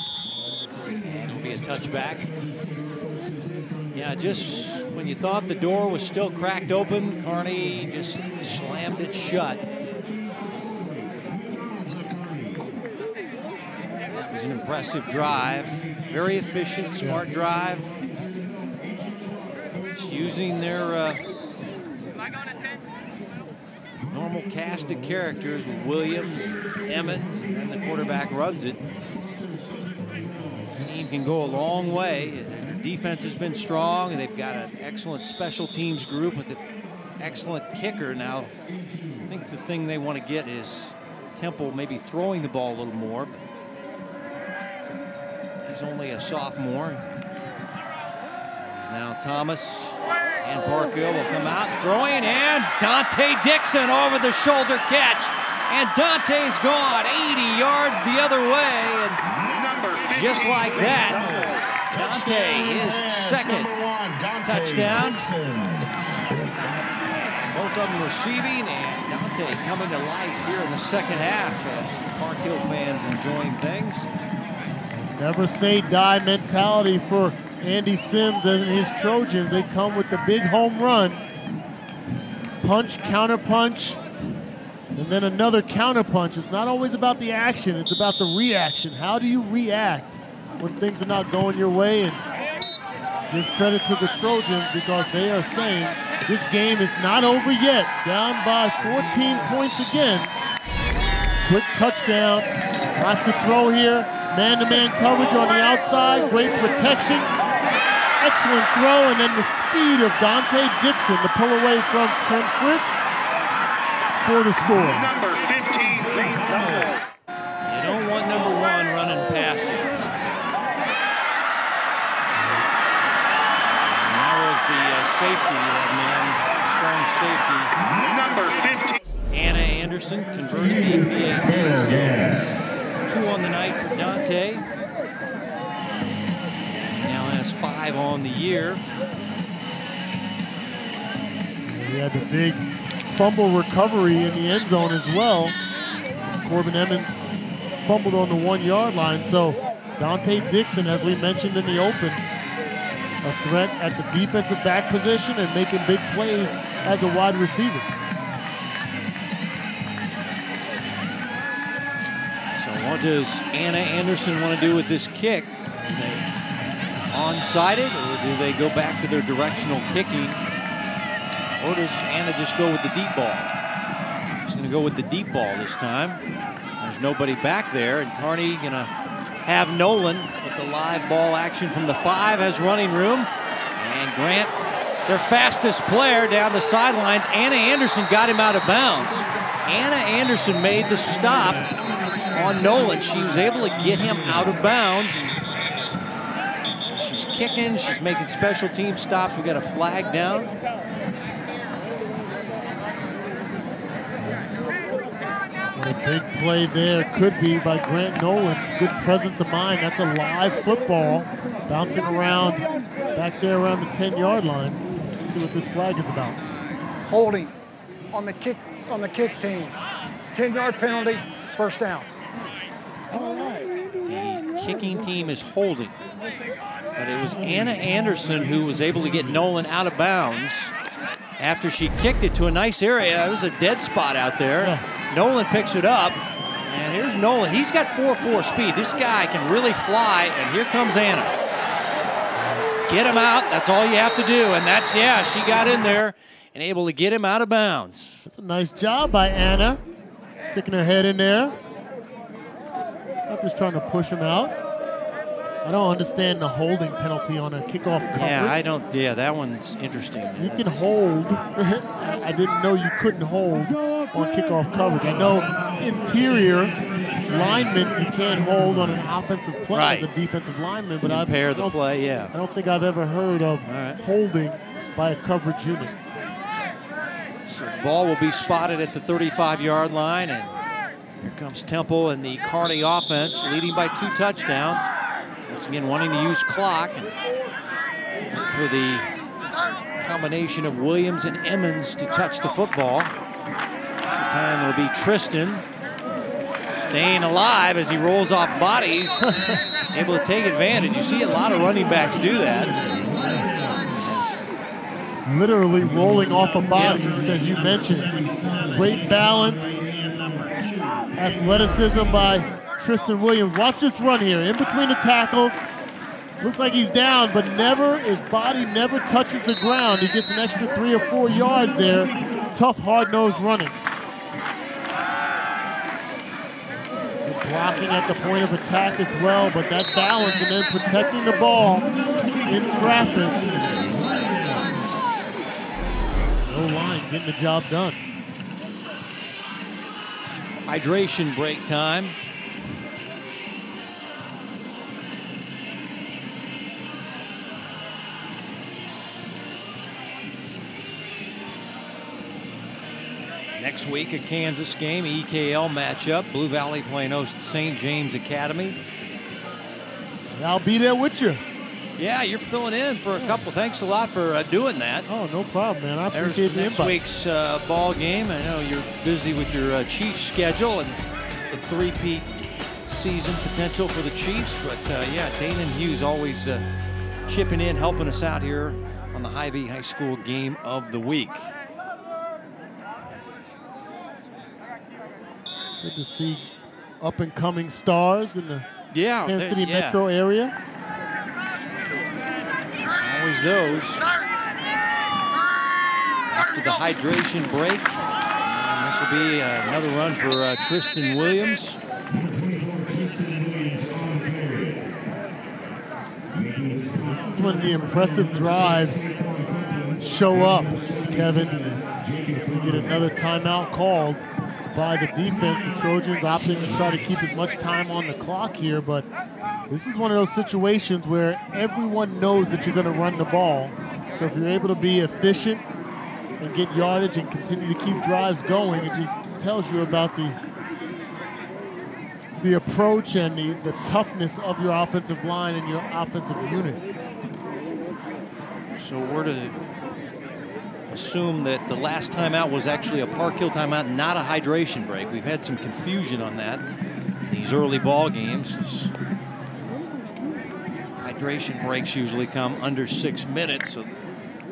And it'll be a touchback. Yeah, just when you thought the door was still cracked open, Kearney just slammed it shut. That was an impressive drive. Very efficient, smart drive. Just using their normal cast of characters with Williams, Emmons, and then the quarterback runs it. This team can go a long way. Defense has been strong, and they've got an excellent special teams group with an excellent kicker. Now, I think the thing they want to get is Temple maybe throwing the ball a little more. But he's only a sophomore. Now Thomas and Park Hill will come out throwing, and Dante Dixon over the shoulder catch. And Dante's gone 80 yards the other way, and just like that, Dante, his second touchdown. Both of them receiving, and Dante coming to life here in the second half as the Park Hill fans enjoying things. Never say die mentality for Andy Sims and his Trojans. They come with the big home run. Punch, counter punch, and then another counter punch. It's not always about the action, it's about the reaction. How do you react when things are not going your way? And give credit to the Trojans because they are saying this game is not over yet. Down by 14 points again. Quick touchdown. Watch the throw here. Man-to-man coverage on the outside. Great protection. Excellent throw, and then the speed of Dante Dixon to pull away from Trent Fritz for the score. Number 15, St. Thomas. You don't want number 1 running past you. And that was the safety, that man, strong safety. Number 15. Anna Anderson converted the PAT. So 2 on the night for Dante. Now has 5 on the year. He had the big fumble recovery in the end zone as well. Corbin Emmons fumbled on the 1-yard line. So Dante Dixon, as we mentioned in the open, a threat at the defensive back position and making big plays as a wide receiver. So what does Anna Anderson want to do with this kick? Do they onside it, or do they go back to their directional kicking? Or does Anna just go with the deep ball? She's going to go with the deep ball this time. There's nobody back there, and Kearney going to have Nolan with the live ball action from the 5, has running room. And Grant, their fastest player down the sidelines. Anna Anderson got him out of bounds. Anna Anderson made the stop on Nolan. She was able to get him out of bounds. And she's kicking, she's making special team stops. We got a flag down. A big play there could be by Grant Nolan. Good presence of mind. That's a live football bouncing around back there around the 10-yard line. Let's see what this flag is about. Holding on the kick team. 10-yard penalty, first down. The kicking team is holding. But it was Anna Anderson who was able to get Nolan out of bounds after she kicked it to a nice area. It was a dead spot out there. Yeah. Nolan picks it up, and here's Nolan. He's got 4.4 speed. This guy can really fly, and here comes Anna. Get him out. That's all you have to do, and that's, yeah, she got in there and able to get him out of bounds. That's a nice job by Anna, sticking her head in there. Not just trying to push him out. I don't understand the holding penalty on a kickoff coverage. Yeah, I don't. Yeah, that one's interesting. You can hold. I didn't know you couldn't hold on kickoff coverage. I know interior linemen you can't hold on an offensive play as a defensive lineman, but I don't think I've ever heard of holding by a coverage unit. So the ball will be spotted at the 35-yard line, and here comes Temple and the Kearney offense leading by 2 touchdowns. Once again, wanting to use clock and look for the combination of Williams and Emmons to touch the football. This time it'll be Tristan staying alive as he rolls off bodies, able to take advantage. You see a lot of running backs do that. Literally rolling off of bodies, as you mentioned. Great balance, athleticism by Tristan Williams. Watch this run here, in between the tackles. Looks like he's down, but his body never touches the ground. He gets an extra 3 or 4 yards there. Tough, hard-nosed running. Good blocking at the point of attack as well, but that balance and then protecting the ball in traffic. No line, getting the job done. Hydration break time. Next week, a Kansas game, EKL matchup. Blue Valley playing host to St. James Academy. I'll be there with you. Yeah, you're filling in for a couple. Thanks a lot for doing that. Oh, no problem, man. I There's appreciate the next invite. week's ball game. I know you're busy with your Chiefs schedule and the three-peat season potential for the Chiefs. But yeah, Dana and Hughes always chipping in, helping us out here on the Hy-Vee High School Game of the Week. Good to see up-and-coming stars in the Kansas City metro area. Always those. After the hydration break, and this will be another run for Tristan Williams. This is when the impressive drives show up, Kevin. As we get another timeout called by the defense. The Trojans opting to try to keep as much time on the clock here, but this is one of those situations where everyone knows that you're going to run the ball. So if you're able to be efficient and get yardage and continue to keep drives going, it just tells you about the approach and the toughness of your offensive line and your offensive unit. So we're to assume that the last timeout was actually a Park Hill timeout, not a hydration break. We've had some confusion on that in these early ball games. Hydration breaks usually come under 6 minutes. So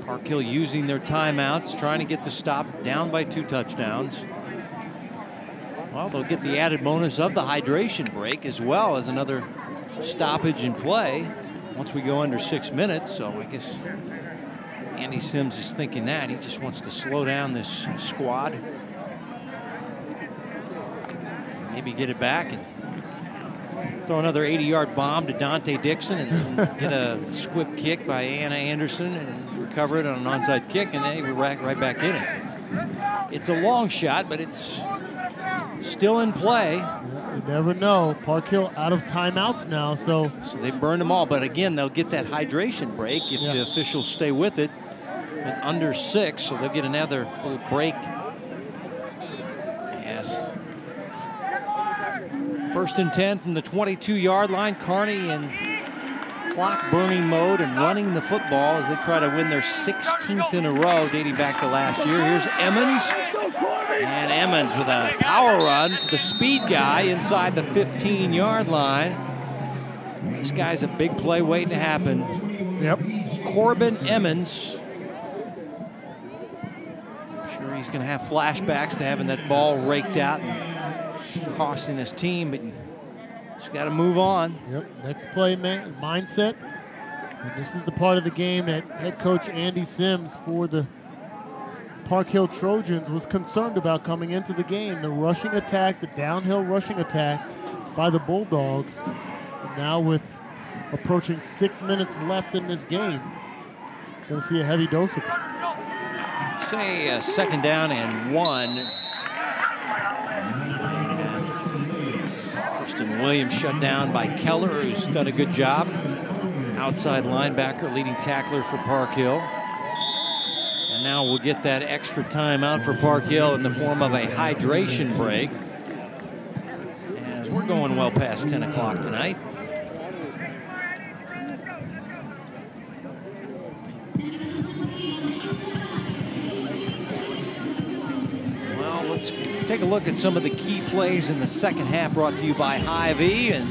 Park Hill using their timeouts, trying to get the stop, down by 2 touchdowns. Well, they'll get the added bonus of the hydration break as well as another stoppage in play once we go under 6 minutes. So I guess Andy Sims is thinking that. He just wants to slow down this squad. Maybe get it back and throw another 80-yard bomb to Dante Dixon and then get a squib kick by Anna Anderson and recover it on an onside kick, and then we're right back in it. It's a long shot, but it's still in play. Yeah, you never know. Park Hill out of timeouts now, so they burned them all. But again, they'll get that hydration break if the officials stay with it. With under 6, so they'll get another little break. Yes. 1st and 10 from the 22-yard line. Kearney in clock burning mode and running the football as they try to win their 16th in a row dating back to last year. Here's Emmons. And Emmons with a power run for the speed guy inside the 15-yard line. This guy's a big play waiting to happen. Yep. Corbin Emmons. Sure, he's going to have flashbacks to having that ball raked out and costing his team, but just got to move on. Yep, next play mindset. And this is the part of the game that head coach Andy Sims for the Park Hill Trojans was concerned about coming into the game. The rushing attack, the downhill rushing attack by the Bulldogs. And now with approaching 6 minutes left in this game, going to see a heavy dose of it. Say 2nd down and 1. Tristan Williams shut down by Keller, who's done a good job. Outside linebacker, leading tackler for Park Hill. And now we'll get that extra timeout for Park Hill in the form of a hydration break. As we're going well past 10 o'clock tonight. Let's take a look at some of the key plays in the second half, brought to you by Hy-Vee and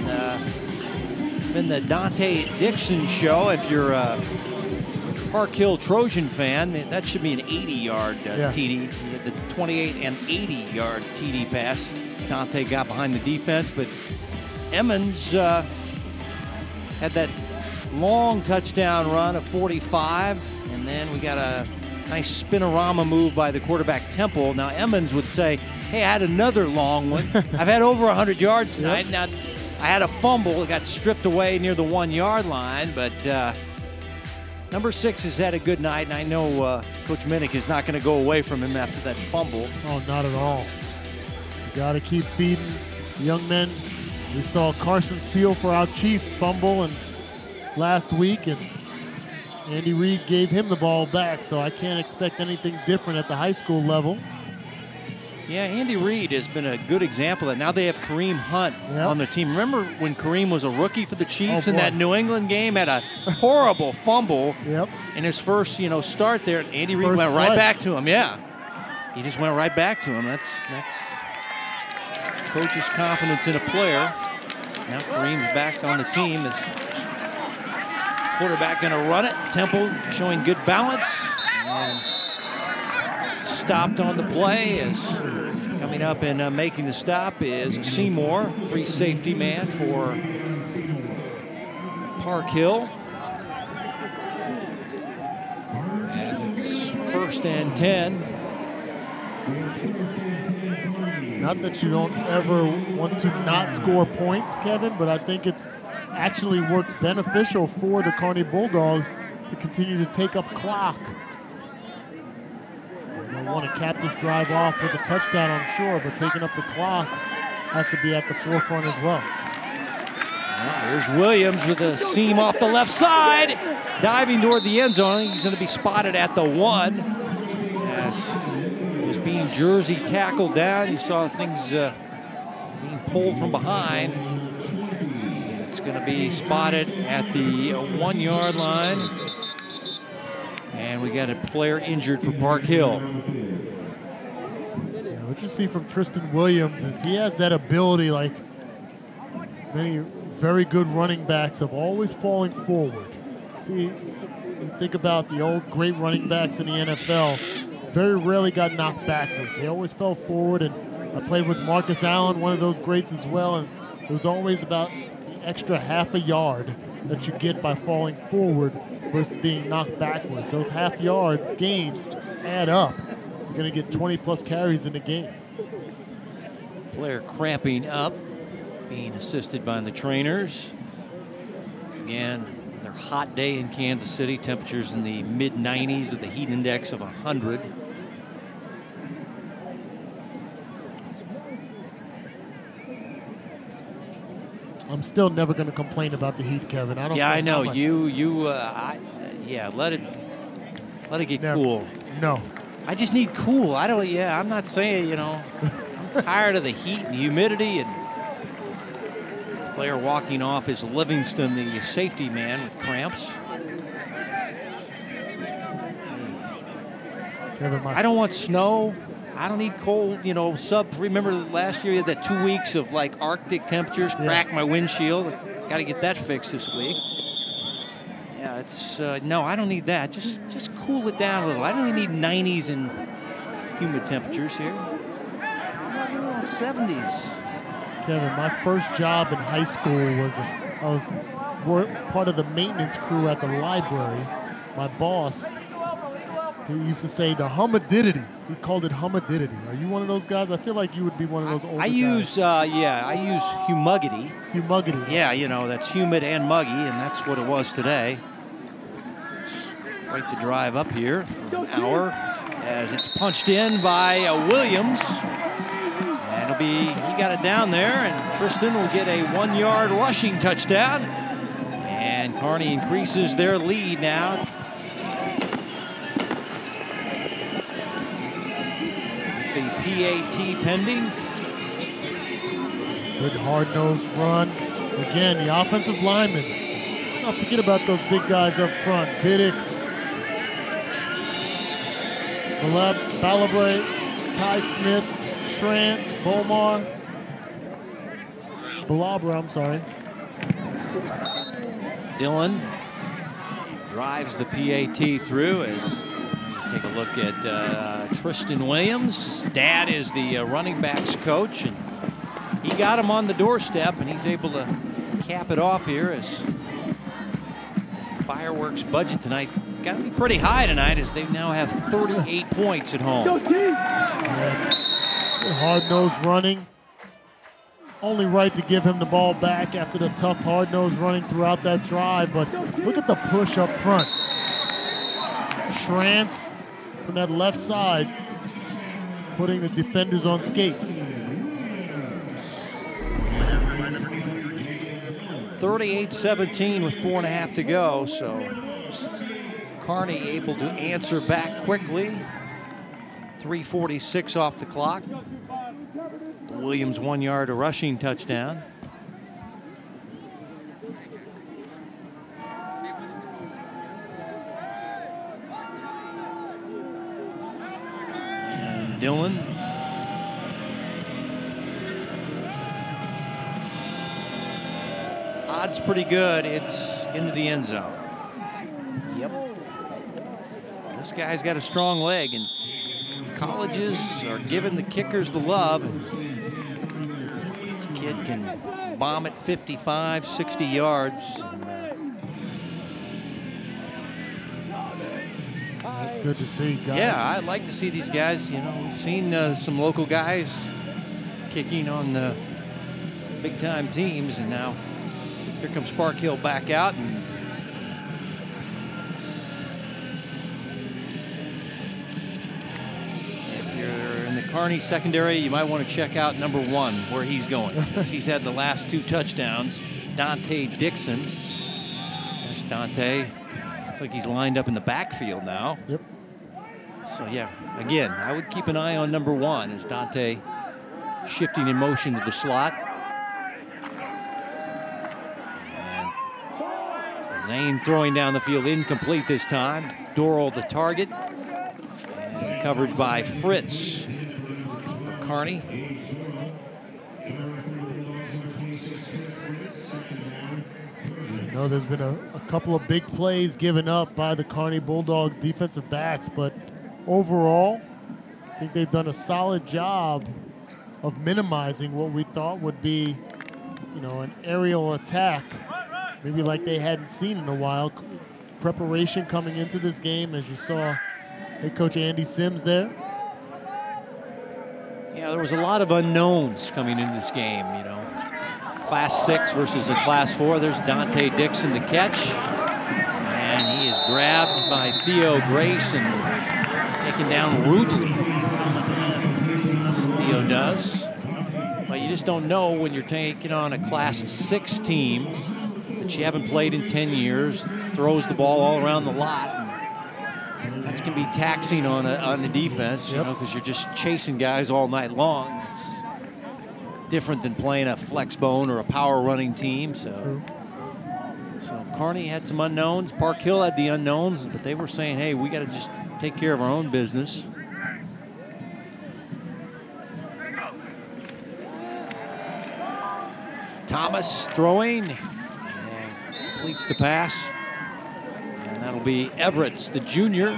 been the Dante Dixon show. If you're a Park Hill Trojan fan, that should be an 80-yard TD. The 28 and 80-yard TD pass Dante got behind the defense, but Emmons had that long touchdown run of 45, and then we got a nice spinorama move by the quarterback Temple. Now Emmons would say, hey, I had another long one. I've had over 100 yards tonight. Now I had a fumble. It got stripped away near the 1-yard line, but number 6 has had a good night, and I know Coach Minnick is not going to go away from him after that fumble. Oh, not at all. You got to keep feeding the young men. We saw Carson Steele for our Chiefs fumble and last week, and Andy Reid gave him the ball back, so I can't expect anything different at the high school level. Yeah, Andy Reid has been a good example of that. Now they have Kareem Hunt on the team. Remember when Kareem was a rookie for the Chiefs in that New England game, had a horrible fumble in his first, start there. Andy Reid went right back to him. Yeah, he just went right back to him. That's coach's confidence in a player. Now Kareem's back on the team. Is quarterback going to run it? Temple showing good balance. And stopped on the play is coming up and making the stop is Seymour, free safety man for Park Hill. As it's 1st and 10. Not that you don't ever want to not score points, Kevin, but I think it's actually works beneficial for the Kearney Bulldogs to continue to take up clock. They want to cap this drive off with a touchdown, I'm sure, but taking up the clock has to be at the forefront as well. Here's Williams with a seam off the left side, diving toward the end zone. He's going to be spotted at the 1. As he was being jersey tackled down, you saw things being pulled from behind. It's going to be spotted at the 1-yard line. And we got a player injured for Park Hill. What you see from Tristan Williams is he has that ability, like many very good running backs, of always falling forward. See, you think about the old great running backs in the NFL, very rarely got knocked backwards. They always fell forward, and I played with Marcus Allen, one of those greats as well, and it was always about the extra half a yard that you get by falling forward versus being knocked backwards. Those half-yard gains add up. You're going to get 20-plus carries in the game. Player cramping up, being assisted by the trainers. Once again, another hot day in Kansas City. Temperatures in the mid-90s with a heat index of 100. I'm still never going to complain about the heat, Kevin. I don't. Yeah, I know yeah, let it get cool. No, I just need cool. I don't. Yeah, I'm not saying I'm tired of the heat and humidity. And player walking off is Livingston, the safety man, with cramps. Kevin, I don't want snow. I don't need cold, sub. Remember last year you had that 2 weeks of like Arctic temperatures, cracked my windshield. Got to get that fixed this week. Yeah, it's no, I don't need that. Just cool it down a little. I don't even need 90s and humid temperatures here. 70s. Kevin, my first job in high school was I was part of the maintenance crew at the library. My boss, he used to say the humidity. He called it humidity. Are you one of those guys? I feel like you would be one of those older guys. I use humugity. Humugity. Yeah, that's humid and muggy, and that's what it was today. Quite the drive up here for an hour as it's punched in by Williams. And he got it down there, and Tristan will get a 1-yard rushing touchdown. And Kearney increases their lead now. The PAT pending. Good hard-nosed run. Again, the offensive linemen. Let's not forget about those big guys up front. Biddix, Balabre, Ty Smith, Trance, Bomar, Balabra, I'm sorry. Dillon drives the PAT through as take a look at Tristan Williams. His dad is the running backs coach, and he got him on the doorstep, and he's able to cap it off here as fireworks budget tonight. Got to be pretty high tonight as they now have 38 points at home. Hard-nosed running. Only right to give him the ball back after the tough hard-nosed running throughout that drive, but look at the push up front. Trance from that left side, putting the defenders on skates. 38-17 with 4.5 to go, so Kearney able to answer back quickly. 3:46 off the clock. Williams 1 yard, a rushing touchdown. And Dillon. Odds pretty good. It's into the end zone. Yep. This guy's got a strong leg, and colleges are giving the kickers the love. This kid can bomb it 55, 60 yards. That's good to see, guys. Yeah, I'd like to see these guys. You know, seen some local guys kicking on big-time teams, and now here comes Park Hill back out. And if you're in the Kearney secondary, you might want to check out number 1, where he's going. He's had the last 2 touchdowns. Dante Dixon. There's Dante. Looks like he's lined up in the backfield now. Yep. So, yeah, again, I would keep an eye on number 1 as Dante shifting in motion to the slot. Zane throwing down the field, incomplete this time. Dorrell the target. And covered by Fritz for Kearney. You know, there's been a couple of big plays given up by the Kearney Bulldogs defensive backs, but overall, I think they've done a solid job of minimizing what we thought would be, you know, an aerial attack, maybe like they hadn't seen in a while. Preparation coming into this game, as you saw head coach Andy Sims there. Yeah, there was a lot of unknowns coming into this game, you know. Class 6 versus a Class 4. There's Dante Dixon, the catch. And he is grabbed by Theo Grace and taken down rudely. Theo does. But you just don't know when you're taking on a Class 6 team that you haven't played in 10 years, throws the ball all around the lot. That's going to be taxing on the defense, you know, because you're just chasing guys all night long. It's different than playing a flex bone or a power running team. So Kearney had some unknowns. Park Hill had the unknowns, but they were saying, hey, we got to just take care of our own business. Thomas throwing, and completes the pass. And that'll be Everett's, the junior.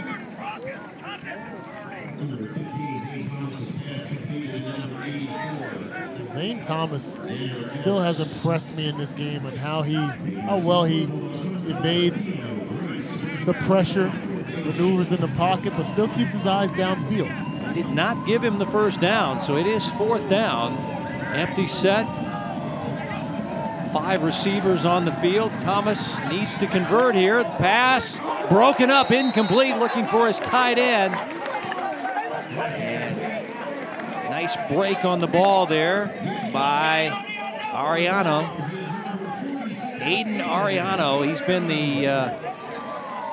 Zane Thomas still has impressed me in this game and how well he evades the pressure, maneuvers in the pocket, but still keeps his eyes downfield. They did not give him the first down, so it is 4th down. Empty set. 5 receivers on the field. Thomas needs to convert here. The pass broken up, incomplete, looking for his tight end. And nice break on the ball there by Ariano. Aiden Ariano, he's been the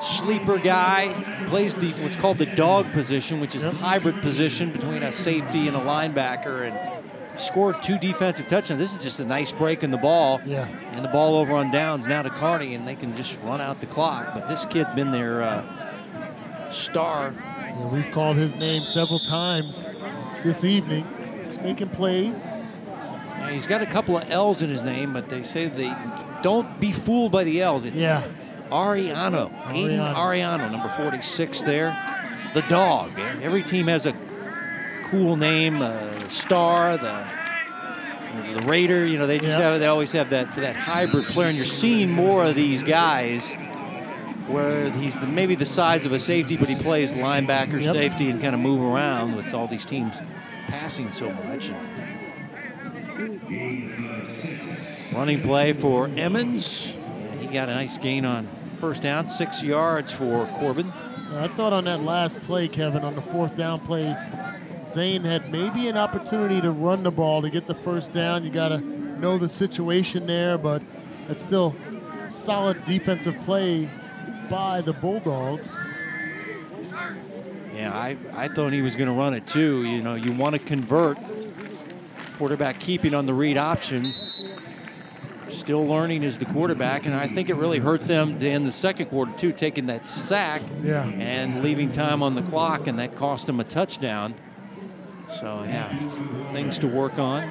sleeper guy. Plays what's called the dog position, which is a hybrid position between a safety and a linebacker, and scored 2 defensive touchdowns. This is just a nice break in the ball. Yeah. And the ball over on downs now to Kearney, and they can just run out the clock. But this kid been their star. Yeah, we've called his name several times this evening. He's making plays. Yeah, he's got a couple of L's in his name, but they say they don't be fooled by the L's. It's Ariano. Aiden Ariano, number 46 there. The dog. Every team has a cool name, Star, the Raider. You know, they just they always have that for that hybrid player, and you're seeing more of these guys where he's maybe the size of a safety, but he plays linebacker, safety, and kind of move around with all these teams passing so much. Running play for Emmons, and he got a nice gain on first down, 6 yards for Corbin. I thought on that last play, Kevin, on the 4th down play, Zane had maybe an opportunity to run the ball to get the first down. You got to know the situation there, but it's still solid defensive play by the Bulldogs. Yeah, I thought he was going to run it too. You know, you want to convert. Quarterback keeping on the read option. Still learning as the quarterback, and I think it really hurt them in the second quarter too, taking that sack and leaving time on the clock, and that cost them a touchdown. So, yeah, things to work on.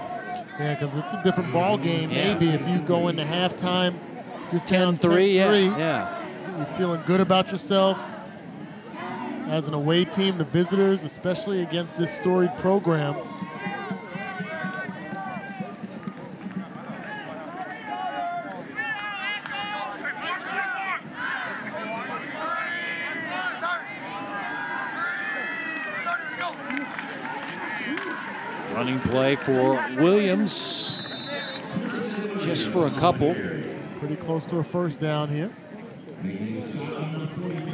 Yeah, because it's a different ball game. Maybe if you go into halftime just 10-3, yeah. You're feeling good about yourself as an away team to visitors, especially against this storied program. Running play for Williams, just for a couple. Pretty close to a first down here.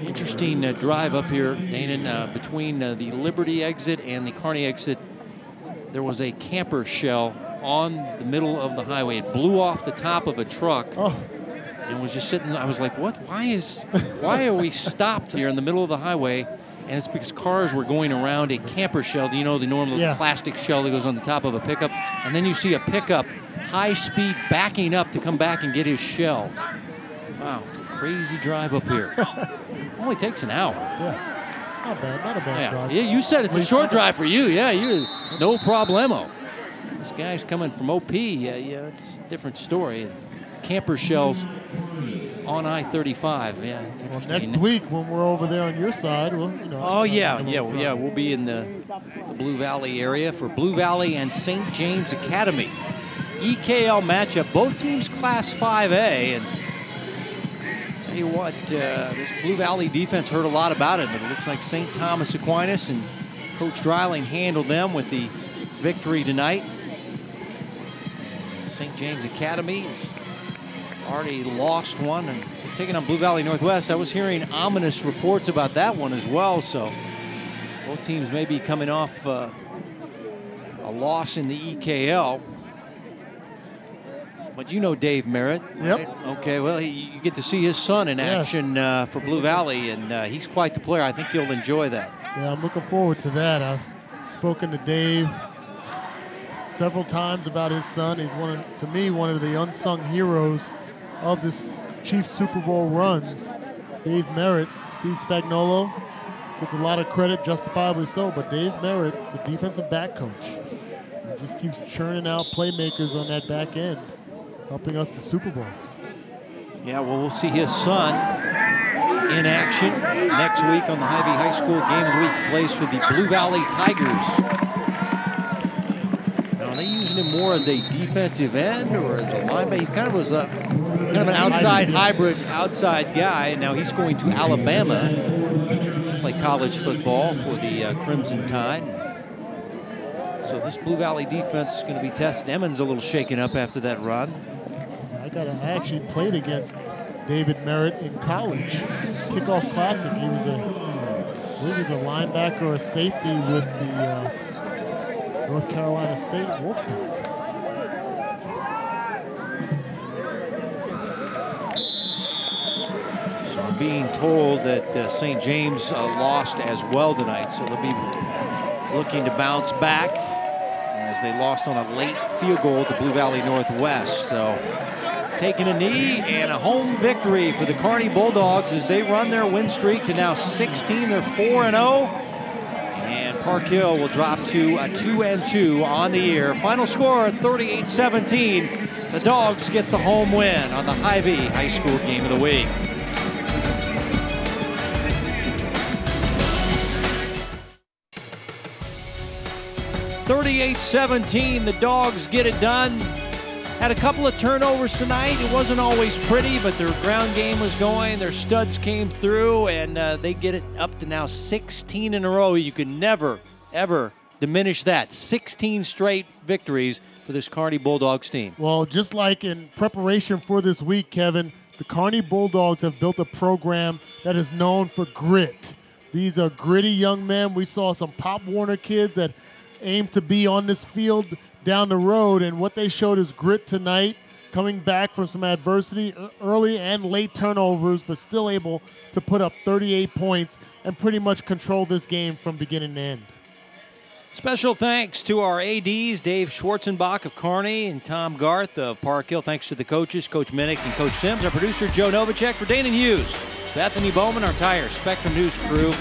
Interesting drive up here, Danon, between the Liberty exit and the Kearney exit. There was a camper shell on the middle of the highway. It blew off the top of a truck and was just sitting. I was like, what? Why are we stopped here in the middle of the highway? And it's because cars were going around a camper shell. You know, the normal plastic shell that goes on the top of a pickup. And then you see a pickup, high speed, backing up to come back and get his shell. Wow, crazy drive up here. Only takes an hour. Yeah, not a bad drive. Yeah, you said it's a short drive for you. Yeah, no problemo. This guy's coming from OP. Yeah, it's a different story. Camper shells on I-35. Yeah. Well, next week when we're over there on your side, we'll, you know. Oh yeah. We'll be in the Blue Valley area for Blue Valley and St. James Academy EKL matchup. Both teams Class 5A, and tell you what, this Blue Valley defense heard a lot about it, but it looks like St. Thomas Aquinas and Coach Dreiling handled them with the victory tonight. St. James Academy has already lost one and taking on Blue Valley Northwest. I was hearing ominous reports about that one as well, so both teams may be coming off a loss in the EKL. But you know Dave Merritt, right? Yep. Okay, well, you get to see his son in action for Blue Valley, and he's quite the player. I think you'll enjoy that. Yeah, I'm looking forward to that. I've spoken to Dave several times about his son. He's to me, one of the unsung heroes of this Chiefs Super Bowl runs. Dave Merritt, Steve Spagnuolo gets a lot of credit, justifiably so, but Dave Merritt, the defensive back coach, he just keeps churning out playmakers on that back end, helping us to Super Bowls. Yeah, well, we'll see his son in action next week on the Hy-Vee High School Game of the Week. He plays for the Blue Valley Tigers. Now, are they using him more as a defensive end or as a linebacker? He kind of was kind of an outside hybrid, outside guy, and now he's going to Alabama to play college football for the Crimson Tide. So this Blue Valley defense is going to be tested. Emmons a little shaken up after that run. I actually played against David Merritt in college, Kickoff Classic. He was a linebacker or a safety with the North Carolina State Wolfpack. So I'm being told that St. James lost as well tonight, so they'll be looking to bounce back as they lost on a late field goal to Blue Valley Northwest. So taking a knee and a home victory for the Kearney Bulldogs as they run their win streak to now 16. They're 4-0. And Park Hill will drop to a 2-2 on the year. Final score 38-17. The Dogs get the home win on the Hy-Vee High School Game of the Week. (38-17), the Dogs get it done. Had a couple of turnovers tonight. It wasn't always pretty, but their ground game was going. Their studs came through, and they get it up to now 16 in a row. You can never, ever diminish that. 16 straight victories for this Kearney Bulldogs team. Well, just like in preparation for this week, Kevin, the Kearney Bulldogs have built a program that is known for grit. These are gritty young men. We saw some Pop Warner kids that aim to be on this field down the road, and what they showed is grit tonight. coming back from some adversity, early and late turnovers, but still able to put up 38 points and pretty much control this game from beginning to end. Special thanks to our ADs, Dave Schwarzenbach of Kearney and Tom Garth of Park Hill. Thanks to the coaches, Coach Minnick and Coach Sims. Our producer, Joe Novacek. For Dana Hughes, Bethany Bowman, our entire Spectrum News crew.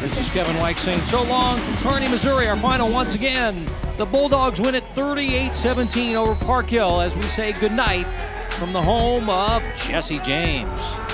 This is Kevin White saying so long from Kearney, Missouri. Our final once again. The Bulldogs win at 38-17 over Park Hill as we say goodnight from the home of Jesse James.